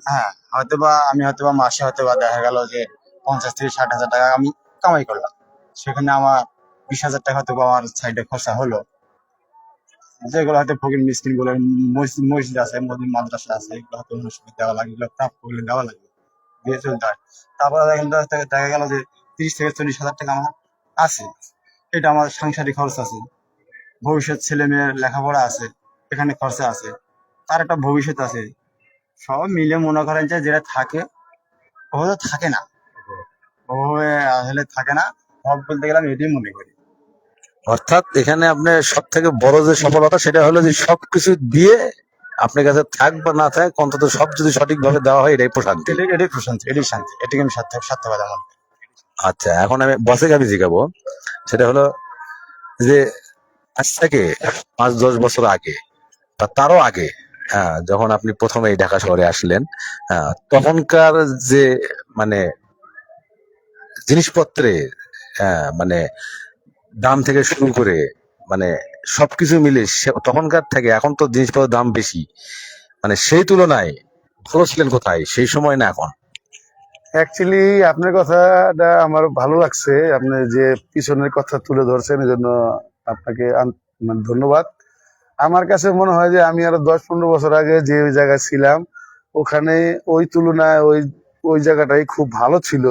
S3: হ্যাঁ, হয়তোবা মাসে হয়তোবা দেখা গেল যে 50 থেকে 60 হাজার টাকা আমি কামাই করলাম। সেখানে আমার 20,000 টাকা হয়তোবা আমার সাইডে খরচা হলো, যেগুলো হয়তো ফকির মিসকিন গুলো, মসজিদ আছে, মাদ্রাসা আছে, এগুলো হয়তো অন্য সময় দেওয়া লাগে, এগুলো প্রাপ্য হলে দেওয়া লাগে, দিয়ে চলতে হয়। তারপরে দেখা গেল যে 30 থেকে 40 হাজার টাকা আমার আছে, এটা আমার সাংসারিক খরচ আছে, ভবিষ্যৎ ছেলে মেয়ের লেখাপড়া আছে, এখানে খরচা আছে, তার একটা ভবিষ্যৎ আছে। সব মিলে মনে করেন যে যেটা থাকে, ওভাবে থাকে না, ওভাবে আসলে থাকে না। সব বলতে গেলে আমি এটাই মনে করি।
S1: অর্থাৎ এখানে আপনার সব থেকে বড় যে সফলতা সেটা হলো যে সবকিছু দিয়ে আপনার কাছে থাক বা না থাক, অন্তত সব যদি সঠিকভাবে দেওয়া হয়, এটাই প্রশান্তি।
S3: এটাই প্রশান্তি, এটাই শান্তি, এটাকে আমি সার্থকতা মনে করি।
S1: আচ্ছা, এখন আমি বসে আমি জিগাবো, সেটা হলো যে আজ থেকে 5-10 বছর আগে বা তারও আগে, হ্যাঁ, যখন আপনি প্রথমে এই ঢাকা শহরে আসলেন, হ্যাঁ, তখনকার যে মানে জিনিসপত্রের, হ্যাঁ, মানে দাম থেকে শুরু করে মানে সবকিছু মিলে তখনকার থেকে এখন তো জিনিসপত্রের দাম বেশি, মানে সেই তুলনায় ভালো ছিলেন কোথায়, সেই সময় না এখন?
S2: অ্যাকচুয়ালি আপনার কথাটা আমার ভালো লাগছে, আপনি যে পিছনের কথা তুলে ধরছেন এই জন্য আপনাকে মানে ধন্যবাদ। আমার কাছে মনে হয় যে আমি আরো 10-15 বছর আগে যে জায়গায় ছিলাম, ওখানে ওই তুলনায় ওই জায়গাটাই খুব ভালো ছিল।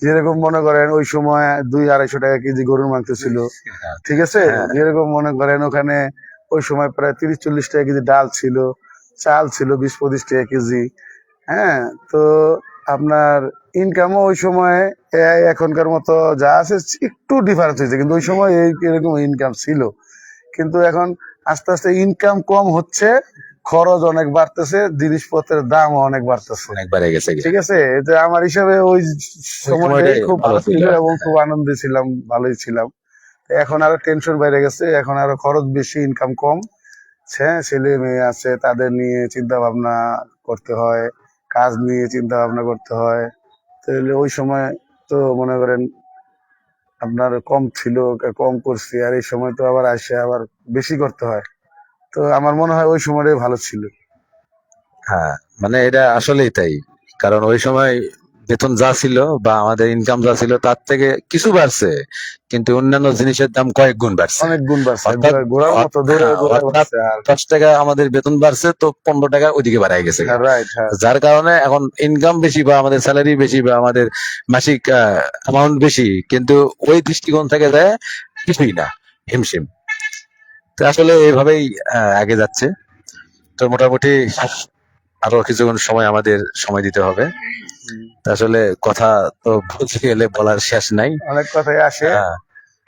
S2: যেরকম মনে করেন ওই সময় 200-250 টাকা কেজি গরুর মাংস ছিল, ঠিক আছে।
S1: হ্যাঁ,
S2: যেরকম মনে করেন ওখানে ওই সময় প্রায় 30-40 টাকা কেজি ডাল ছিল, চাল ছিল 20-25 টাকা কেজি। হ্যাঁ, তো আপনার ইনকামও ওই সময় এখনকার মতো যা আছে একটু ডিফারেন্স হয়েছে, কিন্তু ওই সময় এরকম ইনকাম ছিল। কিন্তু এখন আস্তে আস্তে ইনকাম কম হচ্ছে, খরচ অনেক বাড়তেছে, জিনিসপত্রের দামও অনেক বাড়তেছে,
S1: অনেক বেড়ে গেছে গিয়া।
S2: ঠিক আছে। এটা আমার হিসাবে ওই
S1: ওই
S2: সময়টাই
S1: সময়টাই
S2: খুব
S1: ভালো
S2: ভালো
S1: ছিল।
S2: ছিল এবং খুব আনন্দে ছিলাম, ভালোই ছিলাম। এখন আরো টেনশন বেড়ে গেছে, এখন আরো খরচ বেশি, ইনকাম কম। হ্যাঁ, ছেলে মেয়ে আছে, তাদের নিয়ে চিন্তা ভাবনা করতে হয়, কাজ নিয়ে চিন্তা ভাবনা করতে হয়। তাহলে ওই সময় তো মনে করেন আপনার কম ছিল, কম করছি, আর এই সময় তো আবার আসে আবার বেশি করতে হয়। তো আমার মনে হয় ওই সময়টাই ভালো ছিল।
S1: হ্যাঁ, মানে এটা আসলেই তাই। কারণ ওই সময় বেতন যা ছিল বা আমাদের ইনকাম যা ছিল তার থেকে কিছু বাড়ছে, কিন্তু অন্যান্য জিনিসের দাম কয়েক গুণ বাড়ছে।
S2: অনেক গুণ বাড়ছে,
S1: অর্থাৎ
S2: ঘোড়ার মতো দৌড়ে
S1: হ্যাঁ,
S2: দৌড়ে
S1: অর্থাৎ
S2: বাড়ছে। আর
S1: 10 টাকা আমাদের বেতন বাড়ছে, তো 15 টাকা ওইদিকে বাড়াই গেছে।
S2: রাইট, হ্যাঁ,
S1: যার কারণে এখন ইনকাম বেশি বা আমাদের স্যালারি বেশি বা আমাদের মাসিক অ্যামাউন্ট বেশি, কিন্তু ওই দৃষ্টিকোণ থেকে যায় কিছুই না, হিমশিম। তো আসলে এইভাবেই আগে যাচ্ছে। তো মোটামুটি আরো কিছুক্ষণ সময় আমাদের সময় দিতে হবে। তো আসলে কথা তো বলতে গেলে বলার শেষ নাই।
S2: অনেক কথাই আসে,
S1: হ্যাঁ,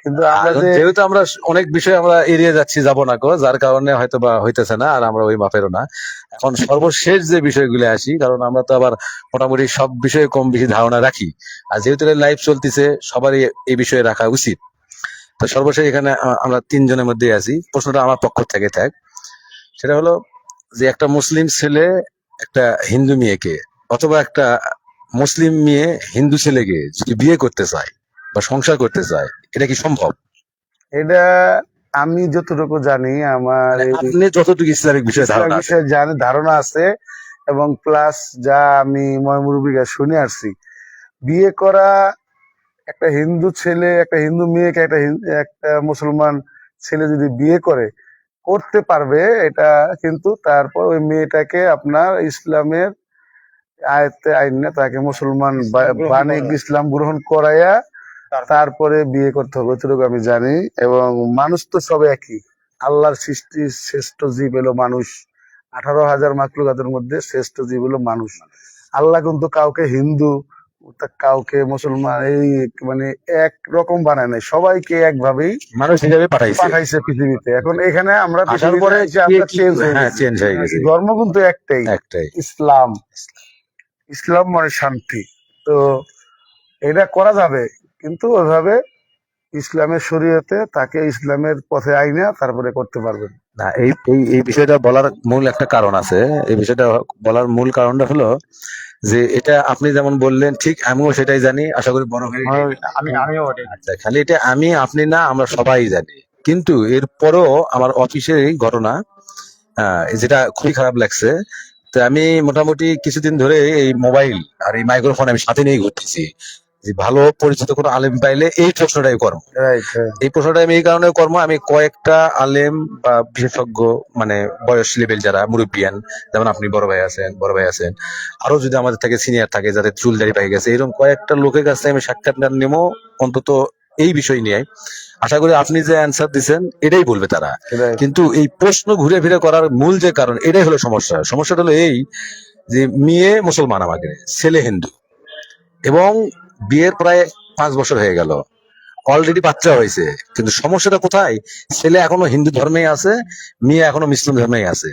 S2: কিন্তু আমরা
S1: এখন
S2: যে
S1: যেহেতু আমরা অনেক বিষয় আমরা এড়িয়ে যাচ্ছি, যাবো না কো, যার কারণে হয়তো বা হইতেছে না, আর আমরা ওই মাপেরও না। এখন সর্বশেষ যে বিষয়গুলো আসি, কারণ আমরা তো আবার মোটামুটি সব বিষয়ে কম বেশি ধারণা রাখি, আর যেহেতু লাইভ চলতেছে সবারই এই বিষয়ে রাখা উচিত। তো সর্বশেষ এখানে আমরা 3 জনের মধ্যে আছি। প্রশ্নটা আমার পক্ষ থেকে থাক, সেটা হলো যে একটা মুসলিম ছেলে একটা হিন্দু মেয়েকে, অথবা একটা মুসলিম মেয়ে হিন্দু ছেলেকে যদি বিয়ে করতে চায় বা সংসার করতে চায়, এটা কি সম্ভব?
S2: এটা আমি যতটুকু জানি, আমার
S1: মানে
S2: এই
S1: আপনি যতটুকু ইসলামিক বিষয়ে
S2: ইসলাম
S1: ধারণা আছে।
S2: বিষয়ে জানি, ধারণা আছে, এবং প্লাস যা আমি ময়মুরব্বীকে শুনে আসছি, বিয়ে করা একটা হিন্দু ছেলে একটা হিন্দু মেয়েকে একটা মুসলমান ছেলে যদি বিয়ে করতে পারবে, এটা কিন্তু তারপর ওই মেয়েটাকে আপনার ইসলামের আয়ত্তে আইনে তাকে মুসলমান বানিয়ে ইসলাম গ্রহণ করাইয়া তারপরে বিয়ে করতে হবে, যতটুকু আমি জানি। এবং মানুষ তো সব একই, আল্লাহর সৃষ্টি শ্রেষ্ঠ জীব হলো মানুষ। 18,000 মাখলুকাতের মধ্যে শ্রেষ্ঠ জীব হলো মানুষ। আল্লাহ কিন্তু কাউকে হিন্দু, কাউকে মুসলমান, এই মানে এক রকম বানায় নাই, সবাইকে একভাবেই
S1: মানুষ হিসাবে পাঠাইছে।
S2: পাঠাইছে পৃথিবীতে। এখন এখানে আমরা
S1: আসার
S2: পৃথিবীতে
S1: পরে
S2: এসে আমরা চেঞ্জ হয়ে
S1: হ্যাঁ,
S2: গেছি।
S1: চেঞ্জ হয়ে গেছে।
S2: ধর্ম কিন্তু একটাই,
S1: একটাই।
S2: ইসলাম। ইসলাম মানে শান্তি। তো এটা করা যাবে, কিন্তু ওইভাবে ইসলামের শরীয়তে তাকে ইসলামের পথে আইনা তারপরে করতে পারবেন।
S1: না, এই এই এই বিষয়টা বলার মূল একটা কারণ আছে। এই বিষয়টা বলার মূল কারণটা হলো যে এটা আপনি যেমন বললেন ঠিক আমিও সেটাই জানি, আশা করি বড় ভাই।
S3: আমিও ওটাই।
S1: আচ্ছা, খালি এটা আমি আপনি না, আমরা সবাই জানি। কিন্তু এরপরও আমার অফিসের এই ঘটনা, যেটা খুবই খারাপ লাগছে। তো আমি মোটামুটি কিছুদিন ধরে এই মোবাইল আর এই মাইক্রোফোন আমি সাথে নিয়ে ঘুরতেছি, যে ভালো পরিচিত কোনো আলেম পাইলে এই প্রশ্নটাই কর্ম।
S2: রাইট,
S1: এই প্রশ্নটা আমি এই কারণে কর্ম, আমি কয়েকটা আলেম বা বিশেষজ্ঞ, মানে বয়স লেভেল যারা মুরব্বিয়ান, যেমন আপনি বড় ভাই আছেন, আরো যদি আমাদের থেকে সিনিয়র থাকে যাদের চুল দাড়ি পাই গেছে, এরকম কয়েকটা লোকের কাছে আমি সাক্ষাৎ নেবো অন্তত এই বিষয় নিয়ে। আশা করি আপনি যে অ্যান্সার দিচ্ছেন এটাই বলবে তারা।
S2: রাইট।
S1: কিন্তু এই প্রশ্ন ঘুরে ফিরে করার মূল যে কারণ, এটাই হলো সমস্যা। সমস্যাটা হলো এই যে মেয়ে মুসলমান, আমাকে ছেলে হিন্দু, এবং বিয়ের প্রায় 5 বছর হয়ে গেল, অলরেডি বাচ্চা হয়েছে, কিন্তু সমস্যাটা কোথায়? ছেলে এখনো হিন্দু ধর্মেই আছে, মেয়ে এখনো মুসলিম ধর্মেই আছে।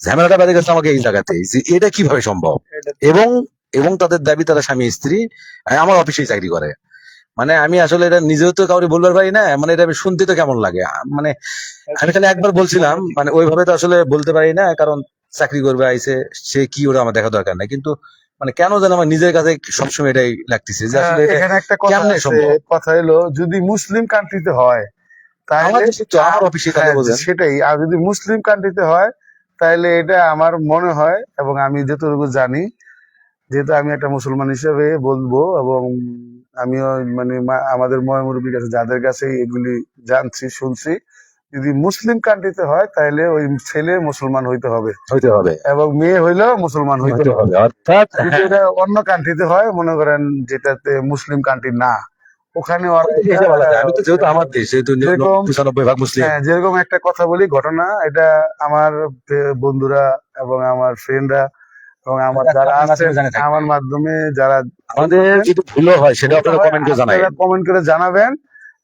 S1: ঝামেলাটা বেঁধে গেছে আমাকে এই জায়গাতেই, যে এটা কিভাবে সম্ভব। এবং এবং তাদের দাবি তারা স্বামী স্ত্রী, আমার অফিসেই চাকরি করে। মানে আমি আসলে এটা নিজেও তো কাউকে বলবার পারি না, মানে এটা আমি শুনতে তো কেমন লাগে। মানে আমি খালি একবার বলছিলাম, মানে ওইভাবে তো আসলে বলতে পারি না, কারণ চাকরি করবে আইছে, সে কি ওটা আমার দেখা দরকার নাই। কিন্তু মানে কেন যেন আমার নিজের কাছে সবসময় এটাই লাগতেছে যে আসলে এটা
S2: এখানে একটা কথা
S1: কেমনে
S2: আছে,
S1: সম্ভব।
S2: কথা হলো যদি মুসলিম কান্ট্রিতে হয় তাহলে
S1: আমার দেশে তো, আমার অফিসে কথা
S2: হ্যাঁ,
S1: বলছেন।
S2: সেটাই। আর যদি মুসলিম কান্ট্রিতে হয় তাহলে এটা আমার মনে হয়, এবং আমি যতটুকু জানি, যেহেতু আমি একটা মুসলমান হিসেবে বলবো, এবং আমিও মানে আমাদের ময়মুরব্বীর কাছে যাদের কাছে এগুলি জানছি শুনছি, যদি মুসলিম কান্ট্রিতে হয় তাহলে ওই ছেলে মুসলমান হইতে হবে,
S1: হইতে হবে,
S2: এবং মেয়ে হইলেও মুসলমান হইতে
S1: হইতে
S2: হবে।
S1: হবে, অর্থাৎ
S2: যদি এটা অন্য কান্ট্রিতে হয়, মনে করেন যেটাতে মুসলিম কান্ট্রি না, ওখানে ওরা
S1: এটা বলা যায়। আমি তো যেহেতু আমার দেশ, যেহেতু
S2: যেরকম
S1: 95% মুসলিম।
S2: হ্যাঁ, যেরকম একটা কথা বলি, ঘটনা এটা, আমার বন্ধুরা এবং আমার ফ্রেন্ডরা এবং আমার যারা
S1: আপনার
S2: আছেন
S1: মাধ্যমে জানা থাকবে।
S2: আমার মাধ্যমে যারা
S1: আমাদের যদি ভুলও হয় সেটা আপনারা কমেন্ট করে জানাই,
S2: কমেন্ট করে জানাবেন।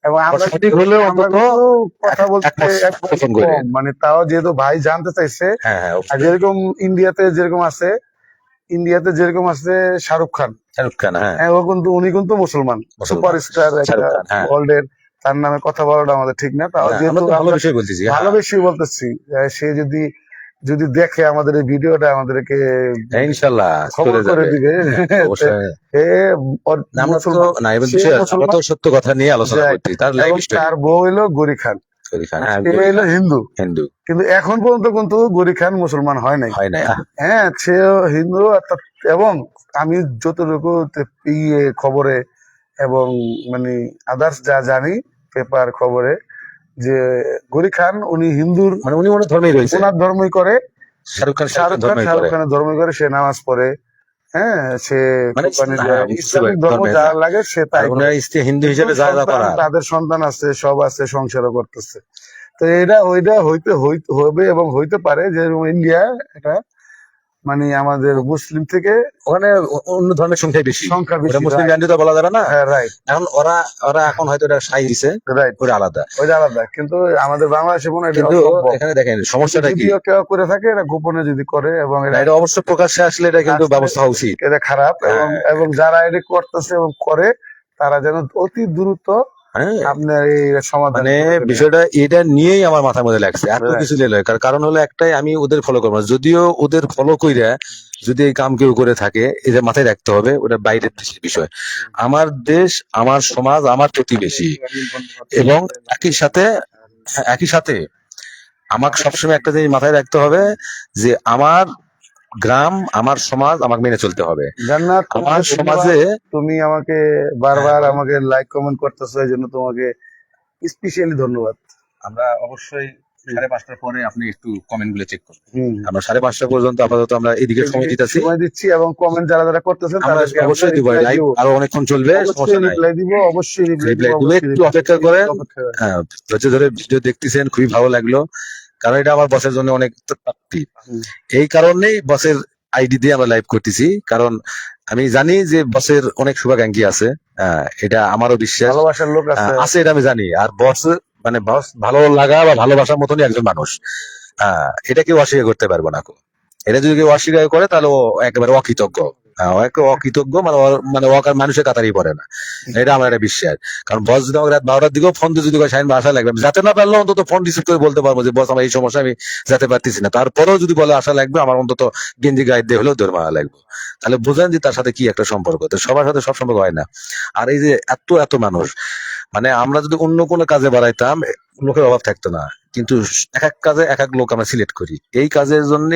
S2: এবং আমরা
S1: সঠিক হলেও
S2: আমরা
S1: অন্তত
S2: কিন্তু কথা বলতে
S1: একমত পোষণ করে।
S2: কম, মানে তাও যেহেতু ভাই জানতে চাইছে।
S1: হ্যাঁ, হ্যাঁ,
S2: আর
S1: অবশ্যই।
S2: যেরকম ইন্ডিয়াতে যেরকম আছে শাহরুখ খান,
S1: শাহরুখ খান, হ্যাঁ,
S2: হ্যাঁ, উনি কিন্তু মুসলমান,
S1: মুসলমান।
S2: সুপারস্টার একটা
S1: শাহরুখ খান, হ্যাঁ।
S2: ওয়ার্ল্ডের। তার নামে কথা বলাটা আমাদের ঠিক না, তাও
S1: না,
S2: যেহেতু
S1: আমরা তো ভালো
S2: আমরা
S1: বিষয় বলতেছি। হ্যাঁ,
S2: ভালোবেসে বলতেছি, সে যদি যদি দেখে আমাদের এই ভিডিওটা, আমাদেরকে
S1: হ্যাঁ, ইনশাল্লাহ
S2: খবর
S1: চলে
S2: করে
S1: যাবে।
S2: দিবে।
S1: অবশ্যই।
S2: এ ওর
S1: না, আমরা তো
S2: মুসলমান,
S1: না, এবং
S2: সে
S1: বিষয় আমরা
S2: মুসলমান,
S1: তো সত্য কথা নিয়ে আলোচনা
S2: যাই,
S1: করছি, তার লাইফ
S2: এবং
S1: স্টোরি।
S2: তার বউ হইলো গরি খান।
S1: গরি খান, হ্যাঁ,
S2: এ
S1: গরি
S2: হলো
S1: খান
S2: হিন্দু,
S1: হিন্দু
S2: কিন্তু এখন পর্যন্ত কিন্তু গরি খান মুসলমান হয় নাই।
S1: হয় না।
S2: হ্যাঁ, সে হিন্দু এবং আমি যতটুকু খবরে এবং মানে আদার্স যা জানি পেপার খবরে, যে গরি খান উনি হিন্দুর,
S1: মানে উনি ওনার ধর্মেই রয়েছে,
S2: ওনার ধর্মই করে।
S1: শাহরুখ খান
S2: শাহরুখ খান
S1: ধর্মই
S2: শাহরুখ
S1: করে,
S2: খানের ধর্মই করে, সে নামাজ পড়ে। হ্যাঁ, সে
S1: মানে
S2: কোরবানি
S1: হ্যাঁ
S2: দেয়,
S1: বুঝতে
S2: ইসলামিক
S1: পারি
S2: ধর্ম
S1: ধর্মে,
S2: যা লাগে সে
S1: আর
S2: তাই করে।
S1: ওনার স্ত্রী হিন্দু
S2: কিন্তু
S1: হিসেবে যা যা
S2: সন্তান,
S1: করার।
S2: তাদের সন্তান আছে, সব আছে, সংসারও করতেছে। তো এটা ওইটা হইতে হবে এবং হইতে পারে, যে ইন্ডিয়া এটা মানে আমাদের মুসলিম থেকে
S1: ওখানে অন্য ধর্মের সংখ্যাই বেশি,
S2: সংখ্যা
S1: ওটা
S2: বেশি।
S1: মুসলিম কান্ট্রি তো বলা যাবে না।
S2: হ্যাঁ, রাইট,
S1: এখন ওরা ওরা এখন হয়তো এটা সাই দিছে,
S2: রাইট,
S1: ওটা আলাদা।
S2: ওইটা আলাদা। কিন্তু আমাদের বাংলাদেশে মনে হয় এটা
S1: কিন্তু
S2: অসম্ভব।
S1: এখানে দেখেন
S2: কিন্তু
S1: সমস্যাটা কি,
S2: যদিও কেউ করে থাকে, এটা গোপনে যদি করে এবং
S1: না
S2: এটা
S1: এটা অবশ্য প্রকাশ্যে আসলে এটা কিন্তু
S2: আসলে
S1: ব্যবস্থা হওয়া উচিত।
S2: এটা খারাপ, এবং
S1: হ্যাঁ,
S2: এবং যারা এটা করতেছে এবং করে, তারা যেন অতি দ্রুত
S1: হ্যাঁ,
S2: আপনার এই সমাধান
S1: মানে
S2: করে ফেলে।
S1: বিষয়টা এটা নিয়েই আমার মাথার মধ্যে লাগছে, এত
S2: Right.
S1: কিছু নিয়ে লয়। কারণ হলো একটাই, আমি ওদের ফলো করবো না। যদিও ওদের ফলো কইরা যদি এই কাম কেউ করে থাকে, এটা মাথায় রাখতে হবে, ওটা বাইরের দেশের বিষয়। আমার দেশ, আমার সমাজ, আমার প্রতিবেশী, এবং একই সাথে আমাকে সবসময় একটা জিনিস মাথায় রাখতে হবে, যে আমার গ্রাম, আমার সমাজ আমাকে মেনে চলতে হবে।
S2: জান্নাত, তোমাকে
S1: আমার
S2: ধন্যবাদ।
S1: সমাজে
S2: তুমি আমাকে বারবার
S1: হ্যাঁ,
S2: আমাকে লাইক কমেন্ট করতেছো, এই জন্য তোমাকে স্পেশালি ধন্যবাদ।
S1: আমরা অবশ্যই 5:30টার পরে আপনি একটু কমেন্ট গুলো চেক করবেন।
S2: হুম,
S1: আমরা 5:30 পর্যন্ত আপাতত আমরা এদিকে সময় দিতেছি।
S2: সময় দিচ্ছি, এবং কমেন্ট যারা যারা করতেছেন
S1: আমরা
S2: তাদেরকে আমরা
S1: অবশ্যই দিব,
S2: reply
S1: লাইভ
S2: দিব।
S1: আরো অনেকক্ষণ চলবে, সমস্যা
S2: অবশ্যই
S1: নাই।
S2: রিপ্লাই দিব, অবশ্যই রিপ্লাই দিব,
S1: রিপ্লাই দিলে
S2: অবশ্যই
S1: একটু
S2: reply
S1: অপেক্ষা
S2: দিব,
S1: করেন।
S2: অপেক্ষা করেন।
S1: হ্যাঁ, ধৈর্য ধরে ভিডিও দেখতেছেন, খুবই ভালো লাগলো, কারণ এটা আমার বসের জন্য অনেক প্রাপ্তি।
S2: হুম।
S1: এই কারণেই বসের আইডি দিয়ে আমরা লাইভ করতেছি, কারণ আমি জানি যে বসের অনেক শুভাকাঙ্ক্ষী আছে। এটা আমারও বিশ্বাস
S2: ভালোবাসার লোক আছে।
S1: আছে, এটা আমি জানি। আর বস মানে বস ভালো লাগা বা ভালোবাসার মতনই একজন মানুষ। এটা কেউ অস্বীকার করতে পারবো না। এটা যদি কেউ অস্বীকার করে, তাহলে ও একেবারে অকৃতজ্ঞ। ও একেবারে অকৃতজ্ঞ, মানে মানে ও আর মানুষের কাতারই পড়ে না। এটা আমার একটা বিশ্বাস। কারণ বস যদি আমাকে রাত 12টার দিকেও ফোন দিয়ে যদি সাইন আসা লাগবে, আমি যেতে না পারলেও অন্তত ফোন রিসিভ করে বলতে পারবো যে বস আমার এই সমস্যা, আমি যেতে পারতেছি না। তারপরেও যদি বলে আসা লাগবে, আমার অন্তত গেঞ্জি গায়ে দিয়ে হলেও দৌড় মারা লাগবে। তাহলে বুঝেন যে তার সাথে কি একটা সম্পর্ক। তো সবার সাথে সব সম্পর্ক হয় না। আর এই যে এত এত মানুষ, মানে আমরা যদি অন্য কোনো কাজে বাড়াইতাম, লোকের অভাব থাকতো না। কিন্তু এক এক কাজে এক এক লোক আমরা সিলেক্ট করি, এই কাজের জন্য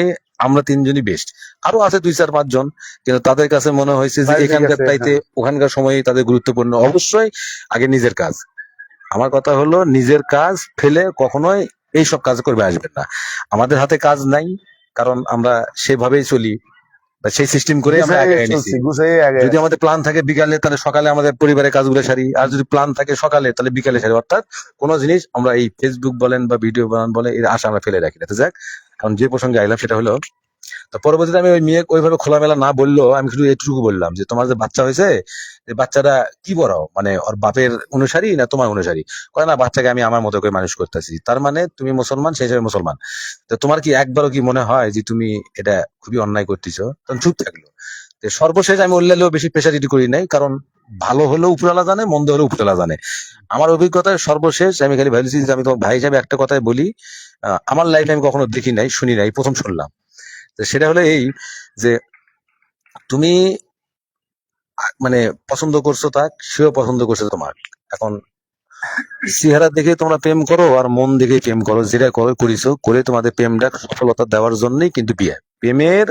S1: আমরা 3জনই বেস্ট। আরো আছে 2-4-5 জন, কিন্তু তাদের কাছে মনে হয়েছে যে
S2: বাইরে
S1: এখানকার
S2: গেছে,
S1: চাইতে
S2: হ্যাঁ।
S1: ওখানকার সময় তাদের গুরুত্বপূর্ণ। অবশ্যই আগে নিজের কাজ। আমার কথা হলো, নিজের কাজ ফেলে কখনোই এইসব কাজ করবে আসবেন না। আমাদের হাতে কাজ নাই, কারণ আমরা সেভাবেই চলি, বা সেই সিস্টেম করে আমরা
S2: গুছাইয়ে
S1: আগে এনেছি।
S2: চলছি, গুছাইয়ে আগে।
S1: যদি আমাদের প্ল্যান থাকে বিকালে, তাহলে সকালে আমাদের পরিবারের কাজগুলো সারি। আর যদি প্ল্যান থাকে সকালে, তাহলে বিকালে সারি। অর্থাৎ কোনো জিনিস আমরা এই ফেসবুক বলেন বা ভিডিও বানান বলে, এর আশা আমরা ফেলে রাখি না। তো যাক, এখন যে প্রসঙ্গে আইলাম সেটা হলো, তো পরবর্তীতে আমি ওই মেয়ে ওইভাবে খোলামেলা না বললো, আমি শুধু এটুকু বললাম যে তোমার যে বাচ্চা হয়েছে, এই বাচ্চাটা কি বড়াও, মানে ওর বাপের অনুসারী না তোমার অনুসারী? কয় না, বাচ্চাকে আমি আমার মতো করে মানুষ করতেছি। তার মানে তুমি মুসলমান, সেই হিসেবে মুসলমান। তো তোমার কি একবারও কি মনে হয় যে তুমি এটা খুবই অন্যায় করতেছো? তখন চুপ থাকলো। তো সর্বশেষ আমি উল্লেখেও বেশি প্রেশারিটি করি নাই, কারণ ভালো হলেও উপরওয়ালা জানে, মন্দ হলেও উপরওয়ালা জানে। আমার অভিজ্ঞতায় সর্বশেষ আমি খালি ভাবছি যে আমি তোমার ভাই হিসাবে একটা কথাই বলি, আমার লাইফে আমি কখনো দেখি নাই, শুনি নাই, প্রথম শুনলাম। তো সেটা হলো এই, যে তুমি মানে পছন্দ করছো তাক, সেও পছন্দ করছে তোমার। এখন চেহারা দেখে তোমরা প্রেম করো, আর মন দেখে প্রেম করো, যেটা করিছো করে তোমাদের প্রেমটা সফলতা দেওয়ার জন্যই কিন্তু বিয়ে। প্রেমের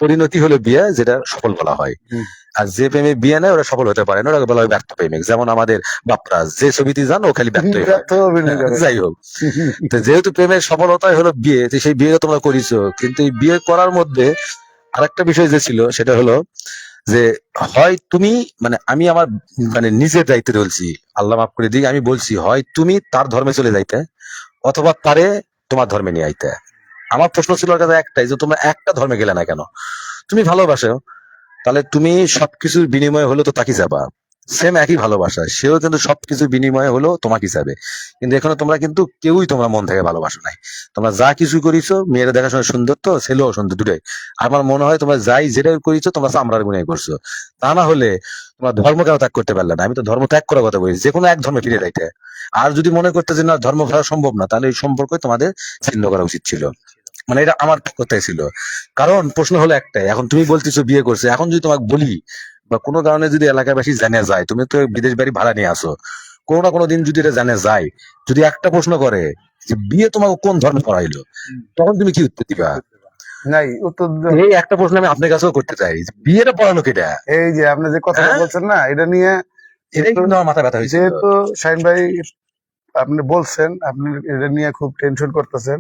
S1: পরিণতি হলো বিয়ে, যেটা সফল বলা হয়।
S2: হুম।
S1: আর যে প্রেমে বিয়ে নেয়, ওরা সফল হতে পারে না, ওরা বলা হয় ব্যর্থ প্রেমিক। যেমন আমাদের বাপরাজ যে ছবিতে যান, ও খালি ব্যর্থই হয়।
S2: ব্যর্থ অভিনয় করে।
S1: যাই হোক, তো যেহেতু প্রেমের সফলতাই হলো বিয়ে, তো সেই বিয়ে তোমরা করিছো। কিন্তু এই বিয়ে করার মধ্যে আরেকটা বিষয় যে ছিল, সেটা হলো যে হয় তুমি, মানে আমি আমার মানে নিজের দায়িত্বে বলছি, আল্লাহ মাফ করে দিই, আমি বলছি হয় তুমি তার ধর্মে চলে যাইতে, অথবা তারে তোমার ধর্মে নিয়ে আইতে। আমার প্রশ্ন ছিল ওর কাছে একটাই, যে তোমরা একটা ধর্মে গেলে না কেন? তুমি ভালোবাসো, তাহলে তুমি সবকিছুর বিনিময়ে হলো তো তাকে যাবা। সেম একই ভালোবাসা, সেও কিন্তু সবকিছুর বিনিময়ে হলো তোমাকে যাবে। কিন্তু এখানে তোমরা কিন্তু কেউই তোমরা মন থেকে ভালোবাসো নাই। তোমরা যা কিছু করিছো, মেয়েরা দেখাশোনা সুন্দর, তো ছেলেও সুন্দর, দুটাই। আমার মনে হয় তোমরা যাই যেটা করিছো, তোমরা চামড়ার গুণাই করছো। তা না হলে তোমরা ধর্ম কেন ত্যাগ করতে পারলে না? আমি তো ধর্ম ত্যাগ করার কথা বলছি, যে কোনো এক ধর্মে ফিরে যাইতে। আর যদি মনে করতে যে না, ধর্ম ফেরা সম্ভব না, তাহলে এই সম্পর্ক তোমাদের ছিন্ন করা উচিত ছিল। মানে এটা আমার কথাই ছিল। কারণ প্রশ্ন হলো একটাই, এখন তুমি বলতেছো বিয়ে করছে, এখন যদি তোমাকে বলি বা কোনো কারণে যদি এলাকাবাসী জানা যায় তুমি তো বিদেশ বাড়ি ভাড়া নিয়ে আসো, কোনো না কোনো দিন যদি এটা জানে যায়, যদি একটা প্রশ্ন করে যে বিয়ে তোমাকে কোন ধর্মে করাইলো, তখন তুমি কি উত্তর দিবা?
S2: নাই উত্তর
S1: এই একটা প্রশ্ন আমি আপনার কাছেও করতে চাই, যে বিয়েটা পড়ানো কেটা?
S2: এই যে আপনি যে কথাটা
S1: হ্যাঁ?
S2: বলছেন না, এটা নিয়ে
S1: এটাই কিন্তু আমার মাথা ব্যথা হয়েছিল।
S2: যেহেতু শাহিন ভাই আপনি বলছেন, আপনি এটা নিয়ে খুব টেনশন করতেছেন,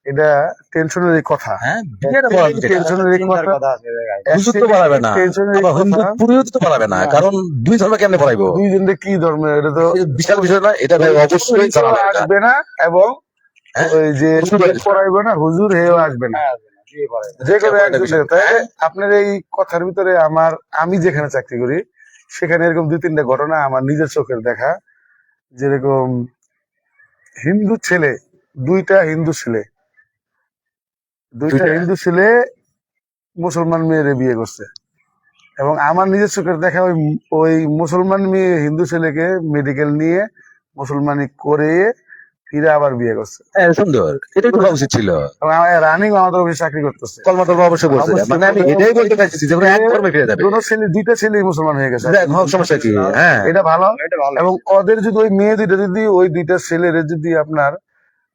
S2: এটা টেনশনেরই কথা।
S1: হ্যাঁ, বিয়েটা পড়ানো কেটা?
S2: টেনশনেরই
S3: চিন্তার
S2: কথা,
S3: কথা আছে এই জায়গায়।
S1: হুজুর তো পড়াবে না,
S2: টেনশনেরই
S1: আবার হিন্দু
S2: কথা।
S1: পুরোহিত তো পড়াবে না,
S2: না।
S1: কারণ দুই ধর্ম কেমনে পড়াইবো?
S2: দুইজনকে কি ধর্ম, এটা তো
S1: এটা বিশাল বিষয় না, এটা ভাই অবশ্যই
S2: হুজুরও
S1: জানা দরকার।
S2: আসবে না, এবং
S1: হ্যাঁ?
S2: ওই যে
S1: হুজুরও আসবে না।
S2: পড়াইবে না হুজুর, হেও আসবে না।
S3: বিয়ে পড়ায় না।
S2: যে কোনো
S1: কেমন একটা
S2: একজন
S1: বিষয়?
S2: তাই আপনার এই কথার ভিতরে আমি যেখানে চাকরি করি সেখানে এরকম দুই তিনটা ঘটনা আমার নিজের চোখের দেখা। যেরকম হিন্দু ছেলে, দুইটা হিন্দু ছেলে
S1: দুইটা?
S2: হিন্দু ছেলে মুসলমান মেয়েরে বিয়ে করছে, এবং আমার নিজের চোখের দেখা ওই ওই মুসলমান মেয়ে হিন্দু ছেলেকে মেডিকেল নিয়ে মুসলমানি করে ফিরে আবার বিয়ে করছে,
S1: হ্যাঁ, সুন্দর, এটাই তো হওয়া উচিত ছিল।
S2: এবং আমার রানিং আমাদের অফিসে চাকরি করতেছে।
S1: কলমা টলমা অবশ্যই বলছে,
S2: অবশ্যই।
S1: মানে আমি এটাই বলতে চাইছি যে ওরা এক ধর্মে ফিরে যাবে।
S2: দুইটা ছেলে মুসলমান হয়ে গেছে,
S1: দেখ, সমস্যা কি? হ্যাঁ,
S2: এটা ভালো।
S3: এটা ভালো।
S2: এবং ওদের যদি ওই মেয়ে দুইটা যদি ওই দুইটা ছেলের যদি আপনার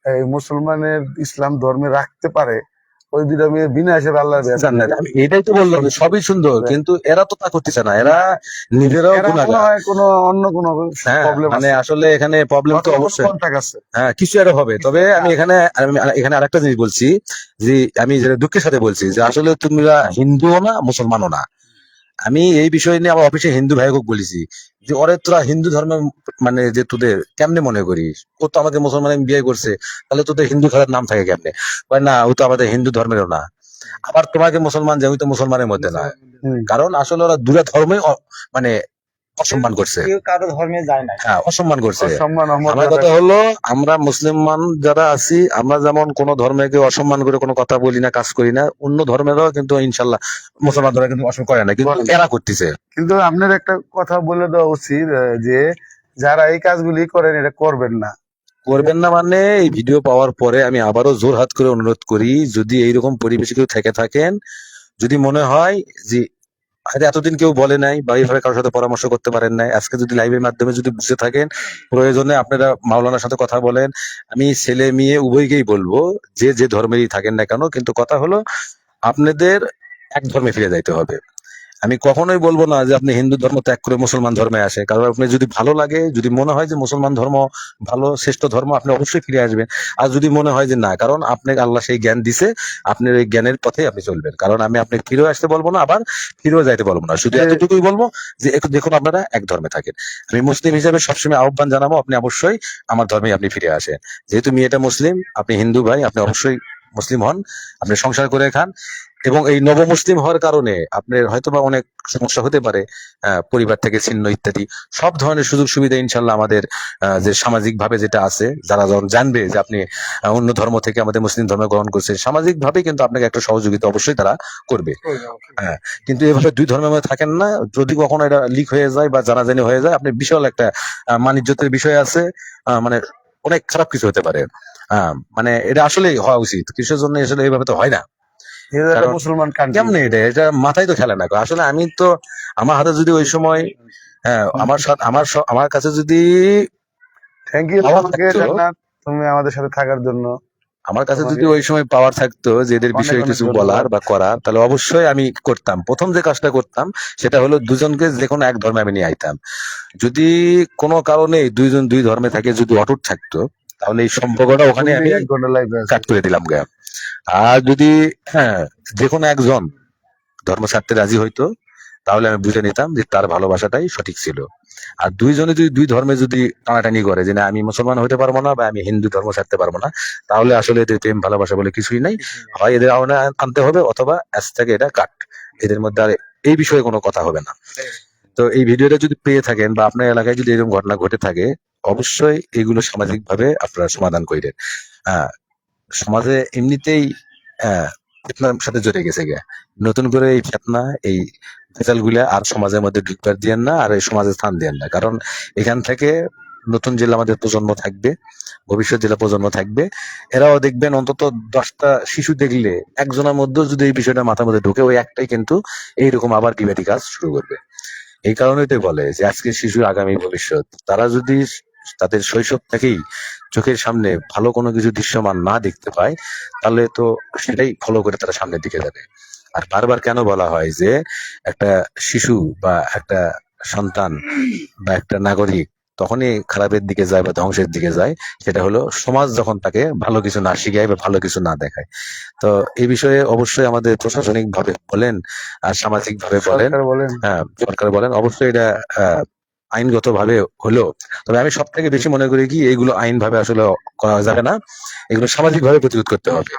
S2: এই মুসলমানের ইসলাম ধর্মে রাখতে পারে, ওই দুইটা মেয়ে বিনা হিসেবে আল্লাহ
S1: জান্নাত। আমি এটাই তো বললাম, সবই সুন্দর, কিন্তু এরা তো তা করতেছে না, এরা নিজেরাও
S2: এরা মনে
S1: গুনাহগার।
S2: হয় কোনো অন্য কোনো
S1: হ্যাঁ,
S2: প্রবলেম
S1: মানে
S2: আছে,
S1: আসলে এখানে প্রবলেম তো অবশ্যই,
S2: কন্টাক্ট আছে।
S1: হ্যাঁ, কিছু একটা হবে। তবে আমি এখানে আরেকটা জিনিস বলছি, যে আমি যেটা দুঃখের সাথে বলছি, যে আসলে তোমরা হিন্দুও না মুসলমানও না। আমি এই বিষয় নিয়ে আমার অফিসে হিন্দু ভাইকে বলেছি যে ওরে তোরা হিন্দু ধর্মে, মানে যে তোদের কেমনে মনে করিস, ও তো আমাদের মুসলমান বিয়ে করছে, তাহলে তোদের হিন্দু খেলার নাম থাকে কেমনে? কয় না, ও তো আমাদের হিন্দু ধর্মেরও না। আবার তোমাকে মুসলমান যে, ওই তো মুসলমানের মধ্যে না।
S2: হুম।
S1: কারণ আসলে ওরা দুটা ধর্মই মানে অসম্মান করছে।
S3: কেউ কারো ধর্মে যায় না।
S1: হ্যাঁ, অসম্মান করছে।
S2: সম্মান
S1: আমার কথা হলো, আমরা মুসলমান যারা আছি, আমরা যেমন কোন ধর্মকে অসম্মান করে কোনো কথা বলি না, কাজ করি না, অন্য ধর্মেরও কিন্তু ইনশাল্লাহ মুসলমান ধর্ম কিন্তু অসম্মান করে না, কিন্তু
S2: বলে না।
S1: এরা করতেছে।
S2: কিন্তু আপনার একটা কথা বলে দেওয়া উচিত, যে যারা এই কাজগুলি করেন এটা করবেন না।
S1: করবেন না মানে, এই ভিডিও পাওয়ার পরে আমি আবারও জোর হাত করে অনুরোধ করি, যদি এইরকম পরিবেশে কেউ থেকে থাকেন, যদি মনে হয় যে হয়তো এতদিন কেউ বলে নাই বা এইভাবে কারোর সাথে পরামর্শ করতে পারেন নাই, আজকে যদি লাইভের মাধ্যমে যদি বুঝে থাকেন, প্রয়োজনে আপনারা মাওলানার সাথে কথা বলেন। আমি ছেলে মেয়ে উভয়কেই বলবো, যে যে ধর্মেরই থাকেন না কেন, কিন্তু কথা হলো আপনাদের এক ধর্মে ফিরে যাইতে হবে। আমি কখনোই বলবো না যে আপনি হিন্দু ধর্ম ত্যাগ করে মুসলমান ধর্মে আসে, কারণ আপনি যদি ভালো লাগে, যদি মনে হয় যে মুসলমান ধর্ম ভালো শ্রেষ্ঠ ধর্ম, আপনি অবশ্যই ফিরে আসবেন। আর যদি মনে হয় যে না, কারণ আপনাকে আল্লাহ সেই জ্ঞান দিছে, আপনার ওই জ্ঞানের পথে আপনি চলবেন। কারণ আমি আপনাকে ফিরেও আসতে বলবো না, আবার ফিরেও যাইতে বলবো না, শুধু এতটুকুই বলবো যে দেখুন আপনারা এক ধর্মে থাকেন। আমি মুসলিম হিসেবে সবসময় আহ্বান জানাবো, আপনি অবশ্যই আমার ধর্মে আপনি ফিরে আসেন। যেহেতু মেয়েটা মুসলিম, আপনি হিন্দু ভাই, আপনি অবশ্যই মুসলিম হন, আপনি সংসার করে খান। এবং এই নবমুসলিম হওয়ার কারণে আপনার হয়তোবা অনেক সমস্যা হতে পারে, পরিবার থেকে ছিন্ন ইত্যাদি সব ধরনের সুযোগ সুবিধা ইনশাল্লাহ আমাদের যে সামাজিক ভাবে যেটা আছে, যারা যখন জানবে যে আপনি অন্য ধর্ম থেকে আমাদের মুসলিম ধর্ম গ্রহণ করছেন, সামাজিক ভাবে কিন্তু আপনাকে একটা সহযোগিতা অবশ্যই তারা করবে। হ্যাঁ, কিন্তু এভাবে দুই ধর্মের মধ্যে থাকেন না। যদি কখনো এটা লিক হয়ে যায় বা জানাজানি হয়ে যায়, আপনি বিশাল একটা মানিজ্যতের বিষয় আছে, মানে অনেক খারাপ কিছু হতে পারে। মানে এটা আসলে হওয়া উচিত, কিসের জন্য আসলে এইভাবে তো হয় না।
S2: যেহেতু একটা
S1: কারণ
S2: মুসলমান কান্ট্রি।
S1: কেমনে এটা মাথায় তো খেলে না। আসলে আমি তো, আমার হাতে যদি ওই সময়, আমার সাথে আমার কাছে যদি
S2: থ্যাংক ইউ
S1: পাওয়ার
S2: তোমাকে
S1: থাকতো,
S2: জান্নাত, তুমি আমাদের সাথে থাকার জন্য।
S1: আমার কাছে যদি
S2: তোমাকে
S1: ওই সময় পাওয়ার থাকতো যে এদের
S2: অনেক
S1: বিষয়ে
S2: অনেক
S1: কিছু
S2: ধন্যবাদ।
S1: বলার বা করার, তাহলে অবশ্যই আমি করতাম। প্রথম যে কাজটা করতাম সেটা হলো দুজনকে যে কোনো এক ধর্মে আমি নিয়ে আইতাম। যদি কোনো কারণে দুইজন দুই ধর্মে থাকে যদি অটুট থাকতো, তাহলে এই সম্পর্কটা ওখানে আমি
S2: 1 ঘন্টা লাইভে আছে।
S1: কাট করে দিলাম গা। আর যদি যে কোনো একজন ধর্ম ছাড়তে রাজি হইতো, তাহলে আমি বুঝে নিতাম যে তার ভালোবাসাটাই সঠিক ছিল। আর দুইজনে যদি দুই ধর্মে যদি টানাটানি করে যে না আমি মুসলমান হইতে পারবো না বা আমি হিন্দু ধর্ম ছাড়তে পারবো না, তাহলে আসলে এদের প্রেম ভালোবাসা বলে কিছুই নাই। হয় এদের আওনা আনতে হবে, অথবা আজ থেকে এটা কাট, এদের মধ্যে আর এই বিষয়ে কোনো কথা হবে না। তো এই ভিডিওটা যদি পেয়ে থাকেন বা আপনার এলাকায় যদি এরকম ঘটনা ঘটে থাকে, অবশ্যই এগুলো সামাজিক ভাবে আপনারা সমাধান করেন। আহ সমাজে এমনিতেই ফেতনার সাথে জড়ে গেছে গে, নতুন করে এই ফেতনা, এই ভেজাল গুলা আর সমাজের মধ্যে ঢুকবার দিয়েন না, আর এই সমাজে স্থান দিয়েন না। কারণ এখান থেকে নতুন জেলা আমাদের প্রজন্ম থাকবে, ভবিষ্যৎ জেলা প্রজন্ম থাকবে, এরাও দেখবেন অন্তত 10টা শিশু দেখলে একজনের মধ্যে যদি এই বিষয়টা মাথার মধ্যে ঢুকে, ওই একটাই কিন্তু এইরকম আবার বিবাদী কাজ শুরু করবে। এই কারণেই তো বলে যে আজকে শিশুর আগামী ভবিষ্যৎ। তারা যদি তাদের শৈশব থেকেই চোখের সামনে ভালো কোনো কিছু দৃশ্যমান না দেখতে পায়, তাহলে তো সেটাই ফলো করে তারা সামনের দিকে যাবে। আর বারবার কেন বলা হয় যে একটা শিশু বা একটা সন্তান বা একটা নাগরিক তখনই খারাপের দিকে যায় বা ধ্বংসের দিকে যায়, সেটা হলো সমাজ যখন তাকে ভালো কিছু না শিখায় বা ভালো কিছু না দেখায়। তো এই বিষয়ে অবশ্যই আমাদের প্রশাসনিক ভাবে বলেন আর সামাজিক ভাবে বলেন,
S2: সরকার বলেন।
S1: হ্যাঁ সরকার বলেন, অবশ্যই এটা আইনগত ভাবে হলো। তবে আমি সব থেকে বেশি মনে করি কি এইগুলো আইন ভাবে আসলে করা যাবে না, এগুলো সামাজিক ভাবে প্রতিরোধ করতে হবে।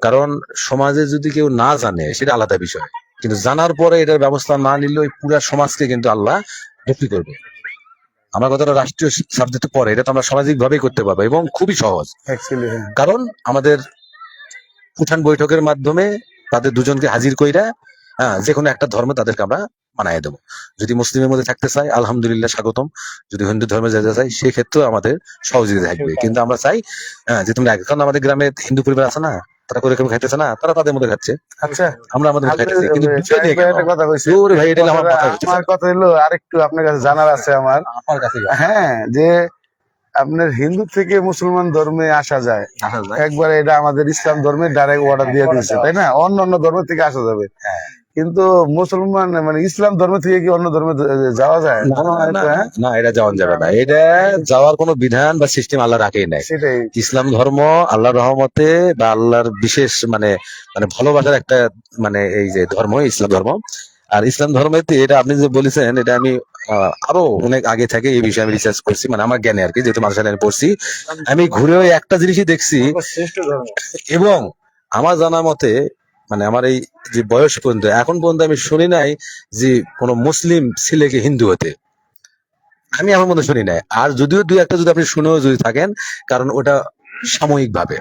S1: কারণ সমাজে যদি কেউ না জানে সেটা আলাদা বিষয়, কিন্তু জানার পরে এটার ব্যবস্থা না নিলে ওই পুরা সমাজকে কিন্তু আল্লাহ মুক্তি করবে। আমার কথাটা রাষ্ট্রীয় সাবজেক্টে পড়ে, এটা তো আমরা সামাজিক ভাবেই করতে পারবো এবং খুবই সহজ।
S2: অ্যাকচুয়ালি হ্যাঁ।
S1: কারণ আমাদের উঠান বৈঠকের মাধ্যমে তাদের দুজনকে হাজির কইরা যে কোনো একটা ধর্ম তাদেরকে আমরা মানায় দেবো। যদি মুসলিমের মধ্যে থাকতে চাই আলহামদুলিল্লাহ স্বাগতম, যদি হিন্দু ধর্মে যেতে চাই সেক্ষেত্রেও আমাদের সহযোগিতা থাকবে। কিন্তু আমরা চাই যে তোমরা এখন আমাদের গ্রামে হিন্দু পরিবার আছে না, তারা করে কেউ খাইতেছে না, তারা তাদের মধ্যে খাচ্ছে,
S2: আচ্ছা,
S1: আমরা আমাদের মধ্যে
S2: আপনি
S1: খাইতেছি, কিন্তু বিষয়
S2: শাহিদ
S1: নিয়ে
S2: ভাই
S1: কেন?
S2: একটা কথা কইছে।
S1: ওরে ভাই এটা হলো আমার কথা হইতেছে
S2: আমার
S1: না।
S2: কথা হলো আরেকটু আপনার কাছে জানার আছে আমার।
S1: আমার কাছে
S2: হ্যাঁ, যে আপনার হিন্দু থেকে মুসলমান ধর্মে আসা যায়,
S1: আসা যায়।
S2: একবারে এটা আমাদের ইসলাম ধর্মে ডাইরেক্ট অর্ডার দিয়ে দিয়েছে, তাই না? অন্য অন্য ধর্ম থেকে আসা যাবে,
S1: হ্যাঁ।
S2: কিন্তু মুসলমান মানে ইসলাম ধর্ম থেকে কি অন্য ধর্মে যাওয়া যায়?
S1: না,
S2: মনে হয়
S1: না,
S2: তো, হ্যাঁ
S1: না, এটা যাওয়া যাবে না, এটা যাওয়ার কোনো বিধান বা সিস্টেম আল্লাহ রাখেই নাই।
S2: সেটাই।
S1: ইসলাম ধর্ম আল্লাহর রহমতে বা আল্লাহর বিশেষ মানে মানে ভালোবাসার একটা মানে এই যে ধর্ম ইসলাম ধর্ম। আর ইসলাম ধর্মেতে এটা আপনি যে বলেছেন এটা আমি আরো অনেক আগে থেকে এই বিষয়ে আমি রিসার্চ করছি, মানে আমার জ্ঞানে আর কি, যেহেতু মাদ্রাসা লাইনে পড়ছি, আমি ঘুরেও একটা জিনিসই দেখছি।
S2: শ্রেষ্ঠ ধর্ম।
S1: এবং আমার জানা মতে মানে আমার এই যে বয়স পর্যন্ত এখন পর্যন্ত আমি শুনি নাই যে কোনো মুসলিম ছেলেকে হিন্দু হতে, আমি আমার মধ্যে শুনি নাই। আর যদিও দুই একটা যদি আপনি শুনেও যদি থাকেন, কারণ ওটা সাময়িক ভাবে,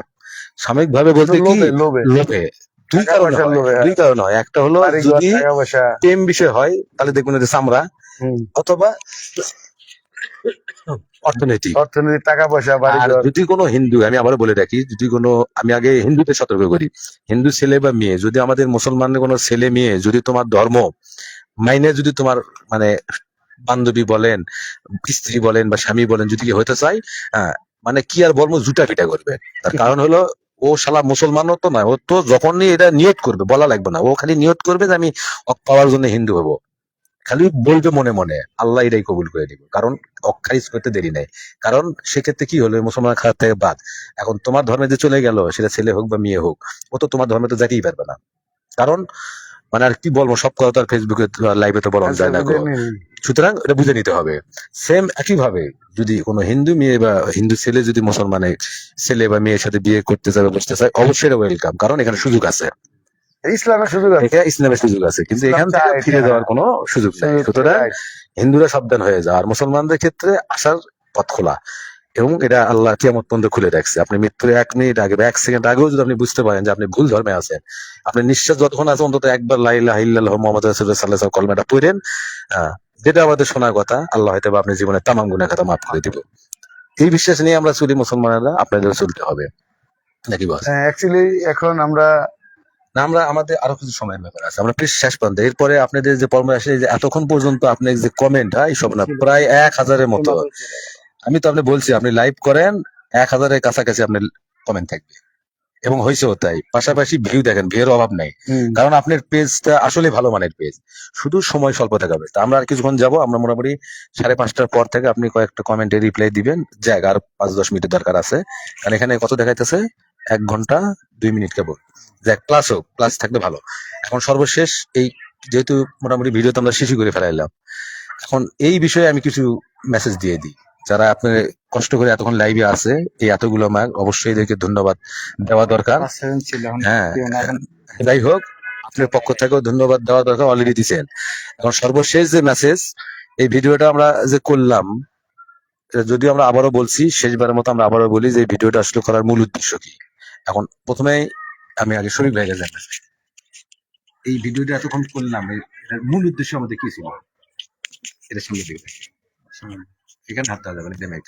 S1: সাময়িক ভাবে বলতে কি
S2: লোভে লোভে
S1: লোভে দুই
S2: টাকা
S1: কারণে
S2: পয়সার
S1: হয়,
S2: লোভে,
S1: দুই কারণে হয়। একটা হলো
S2: বাড়ি ঘর,
S1: যদি
S2: টাকা পয়সা।
S1: প্রেম বিষয় হয় তাহলে দেখবেন যে চামড়া,
S2: হুম।
S1: অথবা অর্থনীতি।
S2: অর্থনীতি, টাকা পয়সা, বাড়ি
S1: আর
S2: ঘর।
S1: যদি কোনো হিন্দু, আমি আবারও বলে রাখি, যদি কোনো, আমি আগে হিন্দুতে সতর্ক করি, হিন্দু ছেলে বা মেয়ে যদি আমাদের মুসলমানের কোনো ছেলে মেয়ে যদি তোমার ধর্ম মাইনে যদি তোমার মানে বান্ধবী বলেন, স্ত্রী বলেন বা স্বামী বলেন যদি কি হতে চাই, মানে কি আর বলবো, জুটা পিটা করবে। তার কারণ হলো ও শালা মুসলমানও তো নয়, ও তো যখনই এটা নিয়ত করবে, বলা লাগবে না, ও খালি নিয়ত করবে যে আমি পাওয়ার জন্য হিন্দু হবো, খালি বলবে মনে মনে, আল্লাহ এটাই কবুল করে দিব। কারণ অখারিজ করতে দেরি নাই। কারণ সেক্ষেত্রে কি হলো, মুসলমান খারাপ থেকে বাদ, এখন তোমার ধর্মে যে চলে গেল, সেটা ছেলে হোক বা মেয়ে হোক, ও তো তোমার ধর্মে তো যেতেই পারবে না। কারণ মানে আর কি বলবো, সব কথা তো আর ফেসবুকে লাইভে তো বলা যায় না গো। সুতরাং এটা বুঝে নিতে হবে। সেম একই ভাবে যদি কোনো হিন্দু মেয়ে বা হিন্দু ছেলে যদি মুসলমানের ছেলে বা মেয়ের সাথে বিয়ে করতে চায় বা বসতে চায়, অবশ্যই এটা ওয়েলকাম, কারণ এখানে সুযোগ আছে,
S2: ইসলামের সুযোগ আছে,
S1: এখানে ইসলামের সুযোগ আছে, কিন্তু
S2: ইসলাম
S1: এখান থেকে
S2: চায়,
S1: ফিরে
S2: হ্যাঁ,
S1: যাওয়ার কোনো সুযোগ নাই।
S2: সুযোগ
S1: সুতরাং
S2: right.
S1: হিন্দুরা সাবধান হয়ে যায়, আর মুসলমানদের ক্ষেত্রে আসার পথ খোলা, এবং এটা আল্লাহ কিয়ামত পর্যন্ত খুলে রাখছে। আপনি মৃত্যুর 1 মিনিট আগে বা 1 সেকেন্ড আগেও যদি আপনি বুঝতে পারেন যে আপনি ভুল ধর্মে আছেন, আপনি নিঃশ্বাস যতক্ষণ আছে অন্তত একবার লা ইলাহা ইল্লাল্লাহ মুহাম্মাদুর রাসূলুল্লাহ সাল্লাল্লাহু আলাইহি ওয়াসাল্লাম কলমাটা পড়েন, যেটা আমাদের শোনার কথা, আল্লাহ হয়তো বা আপনার জীবনে তামাম গুনাহ খাতা মাফ করে দিব। এই বিশ্বাস নিয়ে আমরা চলি মুসলমানেরা, আপনাদের চলতে হবে নাকি বস?
S2: অ্যাকচুয়ালি এখন আমরা
S1: না, আমরা আমাদের আরো কিছু সময়ের ব্যাপার আছে, আমরা প্লিজ শেষ পর্যন্ত, এরপরে আপনাদের যে পরামর্শ আসে যে এতক্ষণ পর্যন্ত আপনি যে কমেন্ট, এইসব না, প্রায় 1000-এর মতো, আমি তো আপনি বলছি আপনি লাইভ করেন, 1000-এর কাছাকাছি আপনার কমেন্ট থাকবে, এবং হয়েছেও তাই। পাশাপাশি ভিউ দেখেন, ভিউর অভাব নাই, কারণ আপনার পেজটা আসলে ভালো মানের পেজ, শুধু সময় স্বল্প থাকবে। তা আমরা আর কিছুক্ষণ যাবো, আমরা মোটামুটি 5:30টার পর থেকে আপনি কয়েকটা কমেন্টে রিপ্লাই দিবেন, জায়গা আর 5-10 মিনিটের দরকার আছে, কারণ এখানে কত দেখাইতেছে 1 ঘন্টা 2 মিনিট কেবল, যাক প্লাস হোক, প্লাস থাকলে ভালো। এখন সর্বশেষ এই যেহেতু মোটামুটি ভিডিও তো আমরা শেষই করে ফেলাইলাম, এখন এই বিষয়ে আমি কিছু মেসেজ দিয়ে দিই, যারা আপনার কষ্ট করে এতক্ষণ লাইভে আছে, এই এতগুলো মার্ক, অবশ্যই এদেরকে ধন্যবাদ দেওয়া দরকার। হ্যাঁ, যাই হোক, আপনার পক্ষ থেকেও ধন্যবাদ দেওয়া দরকার, অলরেডি দিচ্ছেন। এখন সর্বশেষ যে মেসেজ, এই ভিডিওটা আমরা যে করলাম, যদিও আমরা আবারও বলছি, শেষবারের মতো আমরা আবারও বলি যে এই ভিডিওটা আসলে করার মূল উদ্দেশ্য কি। এখন প্রথমেই আমি আগে শরীফ ভাইকে জানাই, এই ভিডিওটা এতক্ষণ করলাম, এটার মূল উদ্দেশ্য আমাদের কি ছিল, এটা সামনে দিকে এখানে হাতটা যাবে না, ড্যামেজ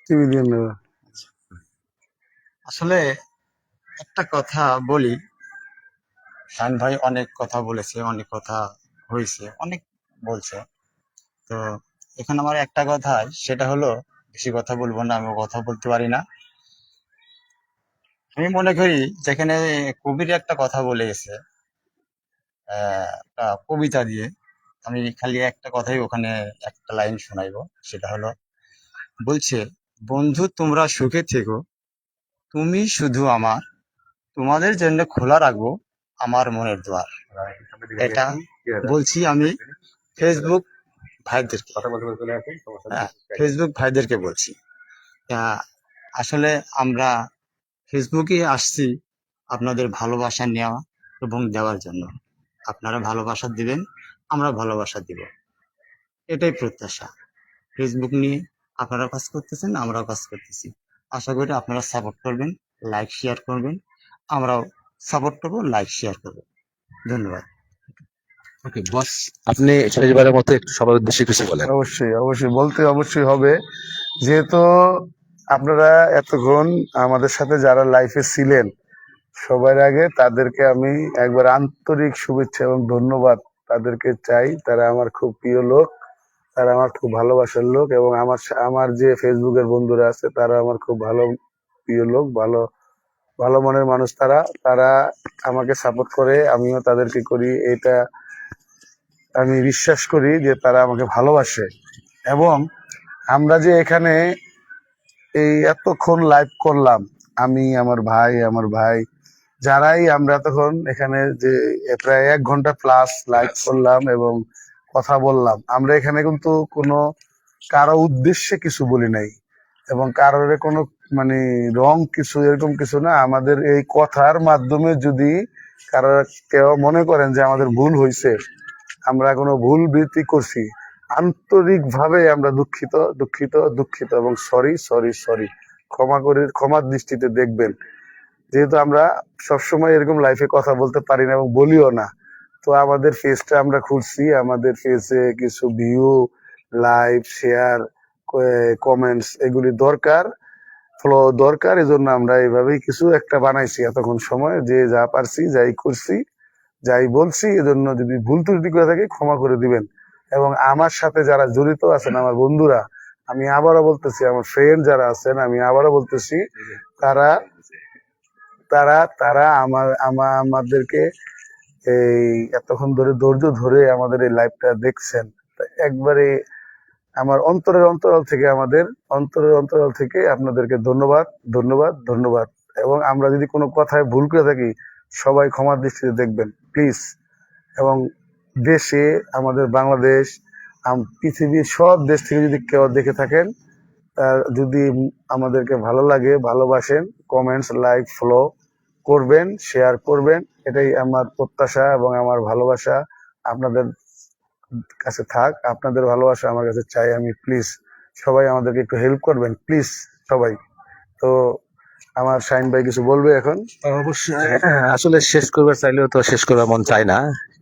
S2: টিভি দিয়ে নেবো।
S3: আসলে একটা কথা বলি, শাহিন ভাই অনেক কথা বলেছে, অনেক কথা হয়েছে, অনেক বলছে। তো এখানে আমার একটা কথাই, সেটা হলো, বেশি কথা বলবো না, আমি কথা বলতে পারি না। আমি মনে করি যেখানে কবির একটা কথা বলে গেছে, একটা কবিতা দিয়ে, আমি খালি একটা কথাই ওখানে একটা লাইন শোনাইবো। সেটা হলো, বলছে, বন্ধু তোমরা সুখে থেকো, তুমি শুধু আমার, তোমাদের জন্য খোলা রাখবো আমার মনের দ্বার। এটা বলছি আমি ফেসবুক ভাইদেরকে, হ্যাঁ, ফেসবুক ভাইদেরকে বলছি। আহ, আসলে আমরা ফেসবুকে আসছি আপনাদের ভালোবাসা নেওয়া এবং দেওয়ার জন্য। আপনারা ভালোবাসা দিবেন, আমরা ভালোবাসা দিব, এটাই প্রত্যাশা। ফেসবুক নিয়ে আপনারা কাজ করতেছেন, আমরাও কাজ করতেছি। আশা করি আপনারা সাপোর্ট করবেন, লাইক শেয়ার করবেন, আমরাও সাপোর্ট করবো, লাইক শেয়ার করবো। ধন্যবাদ।
S1: ওকে বস, আপনি শেষবারের মতো একটু সবার উদ্দেশ্যে কিছু বলেন।
S2: অবশ্যই অবশ্যই বলতে অবশ্যই হবে, যেহেতু আপনারা এতক্ষণ আমাদের সাথে যারা লাইফে ছিলেন, সবার আগে তাদেরকে আমি একবার আন্তরিক শুভেচ্ছা এবং ধন্যবাদ তাদেরকে চাই। তারা আমার খুব প্রিয় লোক, তারা আমার খুব ভালোবাসার লোক, এবং আমার যে ফেসবুকের বন্ধুরা আছে তারা আমার খুব ভালো প্রিয় লোক, ভালো ভালো মনের মানুষ। তারা তারা আমাকে সাপোর্ট করে, আমিও তাদেরকে করি। এটা আমি বিশ্বাস করি যে তারা আমাকে ভালোবাসে। এবং আমরা যে এখানে এই এতক্ষণ লাইভ করলাম, আমি, আমার ভাই যারাই আমরা তখন এখানে যে প্রায় 1 ঘন্টা প্লাস লাইভ করলাম এবং কথা বললাম, আমরা এখানে কিন্তু কোনো কারো উদ্দেশ্যে কিছু বলি নাই, এবং কারোর কোনো মানে রং কিছু এরকম কিছু না। আমাদের এই কথার মাধ্যমে যদি কারো কেউ মনে করেন যে আমাদের ভুল হয়েছে, আমরা কোনো ভুল বৃত্তি করছি, আন্তরিক ভাবে আমরা দুঃখিত দুঃখিত দুঃখিত এবং সরি সরি সরি, ক্ষমার দৃষ্টিতে দেখবেন। যেহেতু আমরা সবসময় এরকম লাইফে কথা বলতে পারি না এবং বলিও না, তো আমাদের ফেসটা আমরা খুলছি। আমাদের ফেসে কিছু ভিউ, লাইভ, শেয়ার, কমেন্টস এগুলি দরকার, ফলো দরকার। এই জন্য আমরা এইভাবেই কিছু একটা বানাইছি এতক্ষণ সময়, যে যা পারছি যাই করছি যাই বলছি। এজন্য যদি ভুল ত্রুটি করে থাকে ক্ষমা করে দিবেন। এবং আমার সাথে যারা জড়িত আছেন, আমার বন্ধুরা, আমি আবারও বলতেছি, আমার ফ্রেন্ড যারা আছেন, আমি আবারও বলতেছি, তারা তারা তারা আমাদেরকে এই এতক্ষণ ধরে ধৈর্য ধরে আমাদের এই লাইভটা দেখছেন, তা একবারে আমার অন্তরের অন্তরাল থেকে আপনাদেরকে ধন্যবাদ ধন্যবাদ ধন্যবাদ। এবং আমরা যদি কোনো কথায় ভুল করে থাকি, সবাই ক্ষমার দৃষ্টিতে দেখবেন প্লিজ। এবং দেশে, আমাদের বাংলাদেশ, পৃথিবীর সব দেশ থেকে যদি কেউ দেখে থাকেন, যদি আমাদেরকে ভালো লাগে, ভালোবাসেন, কমেন্টস, লাইক, ফলো করবেন, শেয়ার করবেন, এটাই আমার প্রত্যাশা এবং আমার ভালোবাসা আপনাদের কাছে থাক। আপনাদের ভালোবাসা আমার কাছে চাই আমি। প্লিজ সবাই আমাদেরকে একটু হেল্প করবেন প্লিজ সবাই। তো আমার শাহিন ভাই কিছু বলবে এখন?
S1: অবশ্যই, আসলে শেষ করবার চাইলেও তো শেষ করবার মন চায় না,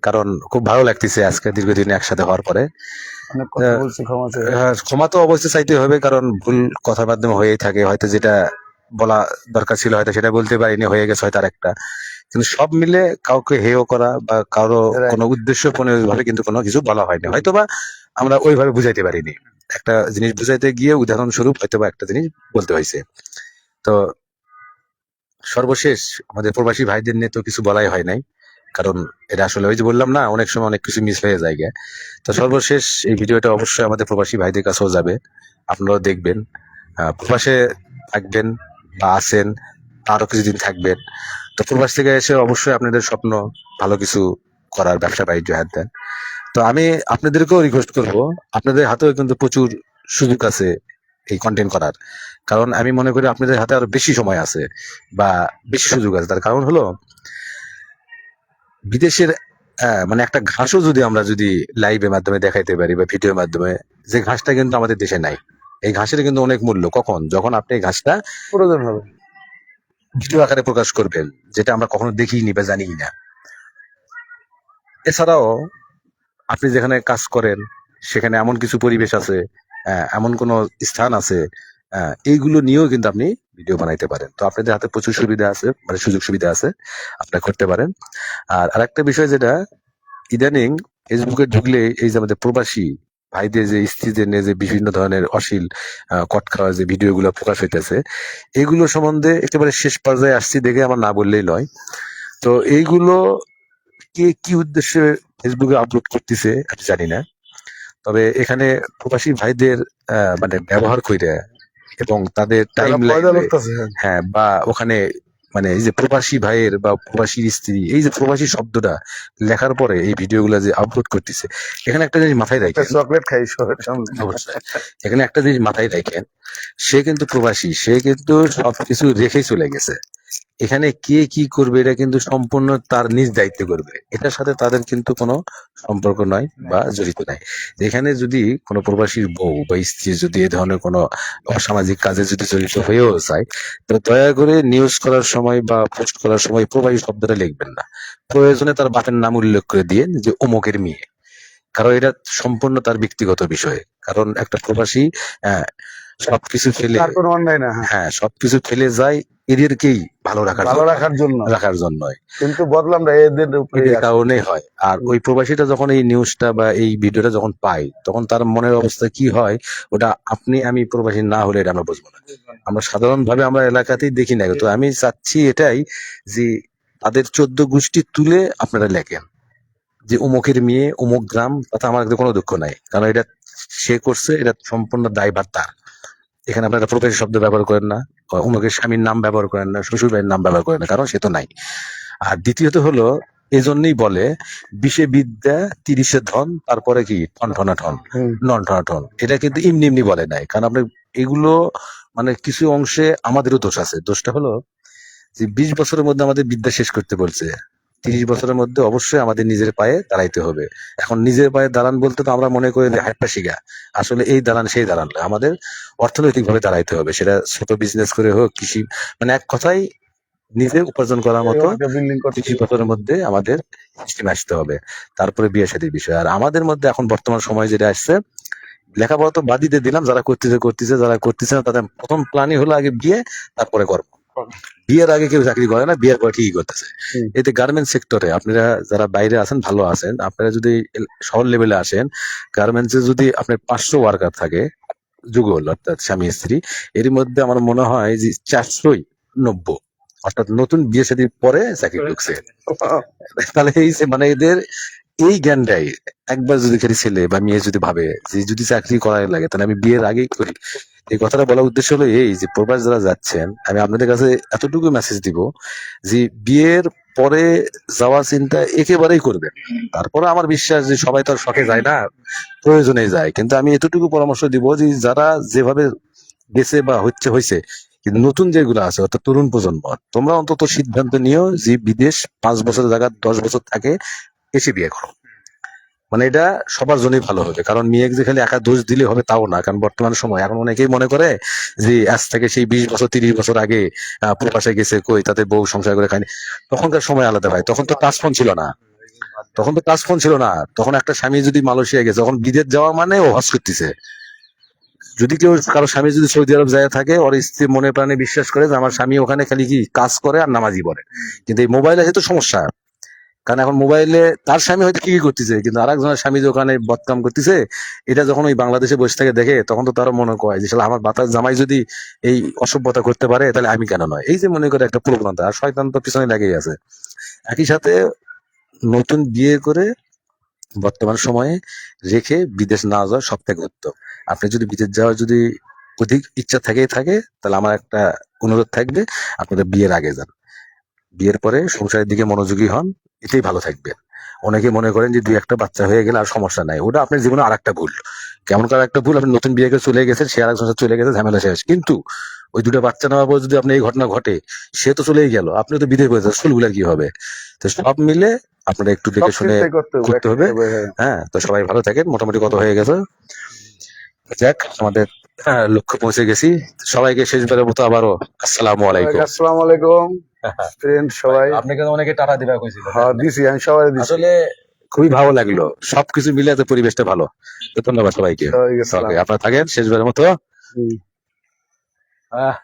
S1: কারণ খুব ভালো লাগতেছে আজকে দীর্ঘদিন একসাথে হওয়ার পরে।
S2: অনেক কথা বলছি, ক্ষমা চাই।
S1: ক্ষমা তো অবশ্যই চাইতে হবে, কারণ ভুল কথার মাধ্যমে হয়েই থাকে। হয়তো যেটা বলা দরকার ছিল হয়তো সেটা বলতে পারিনি, হয়ে গেছে হয়তো আর একটা। কিন্তু সব মিলে কাউকে হেয় করা বা কারো
S2: Right.
S1: কোনো উদ্দেশ্য ভাবে কিন্তু কোনো কিছু বলা হয়নি, হয়তোবা আমরা ওইভাবে বুঝাইতে পারিনি। একটা জিনিস বুঝাইতে গিয়ে উদাহরণস্বরূপ হয়তোবা একটা জিনিস বলতে হয়েছে। তো সর্বশেষ আমাদের প্রবাসী ভাইদের নিয়ে তো কিছু বলাই হয় নাই, কারণ এটা আসলে ওই যে বললাম না, অনেক সময় অনেক কিছু মিস হয়ে যায় গে। তো সর্বশেষ এই ভিডিওটা অবশ্যই আমাদের প্রবাসী ভাইদের কাছেও যাবে, আপনারাও দেখবেন। প্রবাসে থাকবেন বা আছেন, আরো কিছুদিন থাকবেন, তো প্রবাস থেকে এসে অবশ্যই আপনাদের স্বপ্ন ভালো কিছু করার, ব্যবসা বাণিজ্য হাত দেন। তো আমি আপনাদেরকেও রিকোয়েস্ট করব, আপনাদের হাতেও কিন্তু প্রচুর সুযোগ আছে এই কন্টেন্ট করার। কারণ আমি মনে করি আপনাদের হাতে আরো বেশি সময় আছে বা বেশি সুযোগ আছে। তার কারণ হলো, বিদেশের মানে একটা ঘাসও যদি আমরা লাইভের মাধ্যমে দেখাইতে পারি বা ভিডিওর মাধ্যমে, যে ঘাসটা কিন্তু আমাদের দেশে নাই, এই ঘাসের কিন্তু অনেক মূল্য। কখন? যখন আপনি এই ঘাসটা
S2: প্রয়োজন হবে।
S1: ভিডিও আকারে প্রকাশ করবেন, যেটা আমরা কখনো দেখিনি বা জানি না। এছাড়াও আপনি যেখানে কাজ করেন সেখানে এমন কিছু পরিবেশ আছে, এমন কোনো স্থান আছে, এইগুলো নিয়েও কিন্তু আপনি ভিডিও বানাইতে পারেন। তো আপনাদের হাতে প্রচুর সুবিধা আছে, মানে সুযোগ সুবিধা আছে, আপনারা করতে পারেন। আর আরেকটা বিষয় যেটা ইদানিং ফেসবুকে ঢুকলে এই যে আমাদের প্রবাসী ভাইদের যে স্ত্রীদের নিয়ে যে বিভিন্ন ধরনের অশ্লীল কট খাওয়ার যে ভিডিও গুলো প্রকাশ হইতেছে, এগুলো সম্বন্ধে একেবারে শেষ পর্যায়ে আসছি দেখে আমার না বললেই নয়। তো এইগুলো কে কি উদ্দেশ্যে ফেসবুকে আপলোড করতেছে আমি জানি না। তবে এখানে প্রবাসী ভাইদের মানে ব্যবহার কইরা এবং তাদের টাইম
S2: তারা পয়দা লড়তেছে।
S1: হ্যাঁ, বা ওখানে মানে এই যে প্রবাসী ভাইয়ের বা প্রবাসীর স্ত্রী, এই যে প্রবাসী শব্দটা লেখার পরে এই ভিডিওগুলো যে আপলোড করতেছে, এখানে একটা জিনিস মাথায় রাখেন।
S2: চকলেট খাই শহরের সামনে।
S1: অবশ্যই এখানে একটা জিনিস মাথায় রাখেন, সে কিন্তু প্রবাসী, সে কিন্তু সবকিছু রেখেই চলে গেছে। এখানে কে কি করবে এটা কিন্তু সম্পূর্ণ তার নিজ দায়িত্বে করবে, এটার সাথে তাদের কিন্তু কোনো সম্পর্ক নয় বা জড়িত নাই। এখানে যদি কোনো প্রবাসীর বউ বা স্ত্রী যদি এ ধরনের কোনো অসামাজিক কাজে যদি জড়িত হয়েও যায়, তো দয়া করে নিউজ করার সময় বা পোস্ট করার সময় প্রবাসী শব্দটা লিখবেন না। প্রয়োজনে তার বাপের নাম উল্লেখ করে দিয়ে যে অমুকের মেয়ে, কারণ এটা সম্পূর্ণ তার ব্যক্তিগত বিষয়। কারণ একটা প্রবাসী আহ, সবকিছু ফেলে,
S2: তার কোনো অন্যায় না, হ্যাঁ।
S1: হ্যাঁ সবকিছু ফেলে যায় এদেরকেই ভালো
S2: ভালো রাখার জন্য।
S1: রাখার জন্য।
S2: কিন্তু বদলামটা এদের উপরে
S1: এদের কারণে হয়। আর ওই প্রবাসীটা যখন এই নিউজটা বা এই ভিডিওটা যখন পায়, তখন তার মনের অবস্থা কি হয়, ওটা আপনি আমি প্রবাসী না হলে এটা আমরা বুঝবো না। আমরা সাধারণভাবে আমরা এলাকাতেই দেখি না। তো আমি চাচ্ছি এটাই যে তাদের 14 গোষ্ঠী তুলে আপনারা লেখেন যে অমুকের মেয়ে অমুক গ্রাম, তাতে আমার কোনো দুঃখ নাই, কারণ এটা সে করছে, এটা সম্পূর্ণ দায়ভার তার। এখানে আপনারা প্রবাসী শব্দ ব্যবহার করেন না, অমুকের স্বামীর নাম ব্যবহার করেন না, শ্বশুর ভাইয়ের নাম ব্যবহার করেন না, কারণ সে তো নাই। আর দ্বিতীয়ত হলো, এজন্যই বলে 20 বিদ্যা 30 ধন, তারপরে কি ঠন ঠনা ঠন, নন ঠনা ঠন। এটা কিন্তু এমনি এমনি বলে নাই, কারণ আপনি এগুলো মানে কিছু অংশে আমাদেরও দোষ আছে। দোষটা হলো যে 20 বছরের মধ্যে আমাদের বিদ্যা শেষ করতে বলছে, 30 বছরের মধ্যে অবশ্যই আমাদের নিজের পায়ে দাঁড়াইতে হবে। এখন নিজের পায়ে দাঁড়ান বলতে তো আমরা মনে করি যে হাঁটপা শিখা, আসলে এই দাঁড়ান সেই দাঁড়ান নয়, আমাদের অর্থনৈতিক ভাবে দাঁড়াইতে হবে। সেটা ছোট বিজনেস করে হোক, কৃষি, মানে এক কথায় নিজে উপার্জন করার মতো
S2: বিল্ডিং করতে
S1: 30 বছরের মধ্যে আমাদের সিস্টেমে আসতে হবে। তারপরে বিয়ে শাদীর বিষয়। আর আমাদের মধ্যে এখন বর্তমান সময় যেটা আসছে, লেখাপড়া তো বাদ দিতে দিলাম, যারা করতেছে করতেছে, যারা করতেছে না তাদের প্রথম প্ল্যানই হলো আগে বিয়ে, তারপরে কর্ম। বিয়ের আগে কেউ চাকরি করে না, বিয়ের পর ঠিকই করতেছে।
S2: হুম।
S1: এতে গার্মেন্টস সেক্টরে আপনারা যারা বাইরে আছেন, ভালো আছেন, আপনারা যদি শহর লেভেলে আসেন, গার্মেন্টসে যদি আপনার 500 ওয়ার্কার থাকে যুগল, অর্থাৎ স্বামী স্ত্রী, এর মধ্যে আমার মনে হয় যে 490, অর্থাৎ নতুন বিয়ে শাদীর পরে চাকরি ঢুকছে। তাহলে এই যে মানে এদের এই জ্ঞানটাই, একবার যদি খালি ছেলে বা মেয়ে যদি ভাবে যে যদি চাকরি করার লাগে তাহলে আমি বিয়ের আগেই করি। এই কথাটা বলার উদ্দেশ্য হলো এই যে প্রবাস যারা যাচ্ছেন, আমি আপনাদের কাছে এতটুকু মেসেজ দিব যে বিয়ের পরে যাওয়া চিন্তা একেবারেই করবেন। তারপরে আমার বিশ্বাস যে সবাই তো আর শখে যায় না, প্রয়োজনে যায়। কিন্তু আমি এতটুকু পরামর্শ দিব যে যারা যেভাবে গেছে বা হয়েছে, কিন্তু নতুন যেগুলো আছে অর্থাৎ তরুণ প্রজন্ম, তোমরা অন্তত সিদ্ধান্ত নিও যে বিদেশ 5 বছরের জায়গায় 10 বছর থাকে, এসে বিয়ে করো। মানে এটা সবার জন্যই ভালো হবে। কারণ মেয়ে যে খালি একা দোষ দিলে হবে তাও না। কারণ বর্তমান সময় এখন অনেকেই মনে করে যে আজ থেকে সেই 20 বছর 30 বছর আগে প্রবাসে গেছে, কই তাতে বউ সংসার করে খায়নি। তখনকার সময় আলাদা ভাই, তখন তো টাচ ফোন ছিল না। তখন একটা স্বামী যদি মালয়েশিয়া গেছে, তখন বিদেশ যাওয়া মানে ও হজ করতেছে। যদি কেউ কারো স্বামী যদি সৌদি আরব যায় থাকে, ওর স্ত্রী মনে প্রাণে বিশ্বাস করে যে আমার স্বামী ওখানে খালি কি কাজ করে আর নামাজি পড়ে। কিন্তু এই মোবাইল আছে তো সমস্যা, কারণ এখন মোবাইলে তার স্বামী হয়তো কি করতেছে, কিন্তু আরেকজনের স্বামী যে ওখানে বদকাম করতেছে, এটা যখন ওই বাংলাদেশে বসে থেকে দেখে, তখন তো তারও মনে কয় যে শালা আমার বাতাস জামাই যদি এই অসভ্যতা করতে পারে, তাহলে আমি কেন নয়। এই যে মনে করে একটা প্রবণতা, আর শয়তান তো পিছনে লেগেই আছে। একই সাথে নতুন বিয়ে করে বর্তমান সময়ে রেখে বিদেশ না যাওয়া সব থেকে উত্তম। আপনি যদি বিদেশ যাওয়ার যদি অধিক ইচ্ছা থেকেই থাকে, তাহলে আমার একটা অনুরোধ থাকবে, আপনারা বিয়ের আগে যান। বিয়ের পরে সংসারের দিকে মনোযোগী হন, এটাই ভালো থাকবে। অনেকে মনে করেন যে 2-1টা বাচ্চা হয়ে গেলে আর সমস্যা নাই, ওটা আপনার জীবনে আরেকটা ভুল। কেমন করে একটা ভুল, আপনি নতুন বিয়ে করে চলে গেছেন, সে আরেক সংসার চলে গেছে, ঝামেলা শেষ। কিন্তু ওই 2টা বাচ্চা নেওয়ার পর যদি আপনার এই ঘটনা ঘটে, সে তো চলেই গেল, আপনি তো বিদেশ হয়ে যান, চুলগুলা কি হবে? তো সব মিলে আপনারা একটু দেখে শুনে করতে হবে। হ্যাঁ, তো সবাই ভালো থাকেন। মোটামুটি কত হয়ে গেছে, যাক আমাদের লক্ষ্য পৌঁছে গেছি। সবাইকে শেষবারের মতো আবারও আসসালামু আলাইকুম।
S2: আসসালামু আলাইকুম ফ্রেন্ড সবাই।
S1: আপনাকে তো অনেকে টাকা দিবা কইছিল।
S2: হ্যাঁ দিছি, আমি সবাই দিছি।
S1: আসলে খুবই ভালো লাগলো, সবকিছু মিলে এত পরিবেশটা ভালো। তো ধন্যবাদ সবাইকে।
S2: সবাইকে সালাম।
S1: আপনারা থাকেন শেষবারের মতো।
S2: হুম।
S1: আহ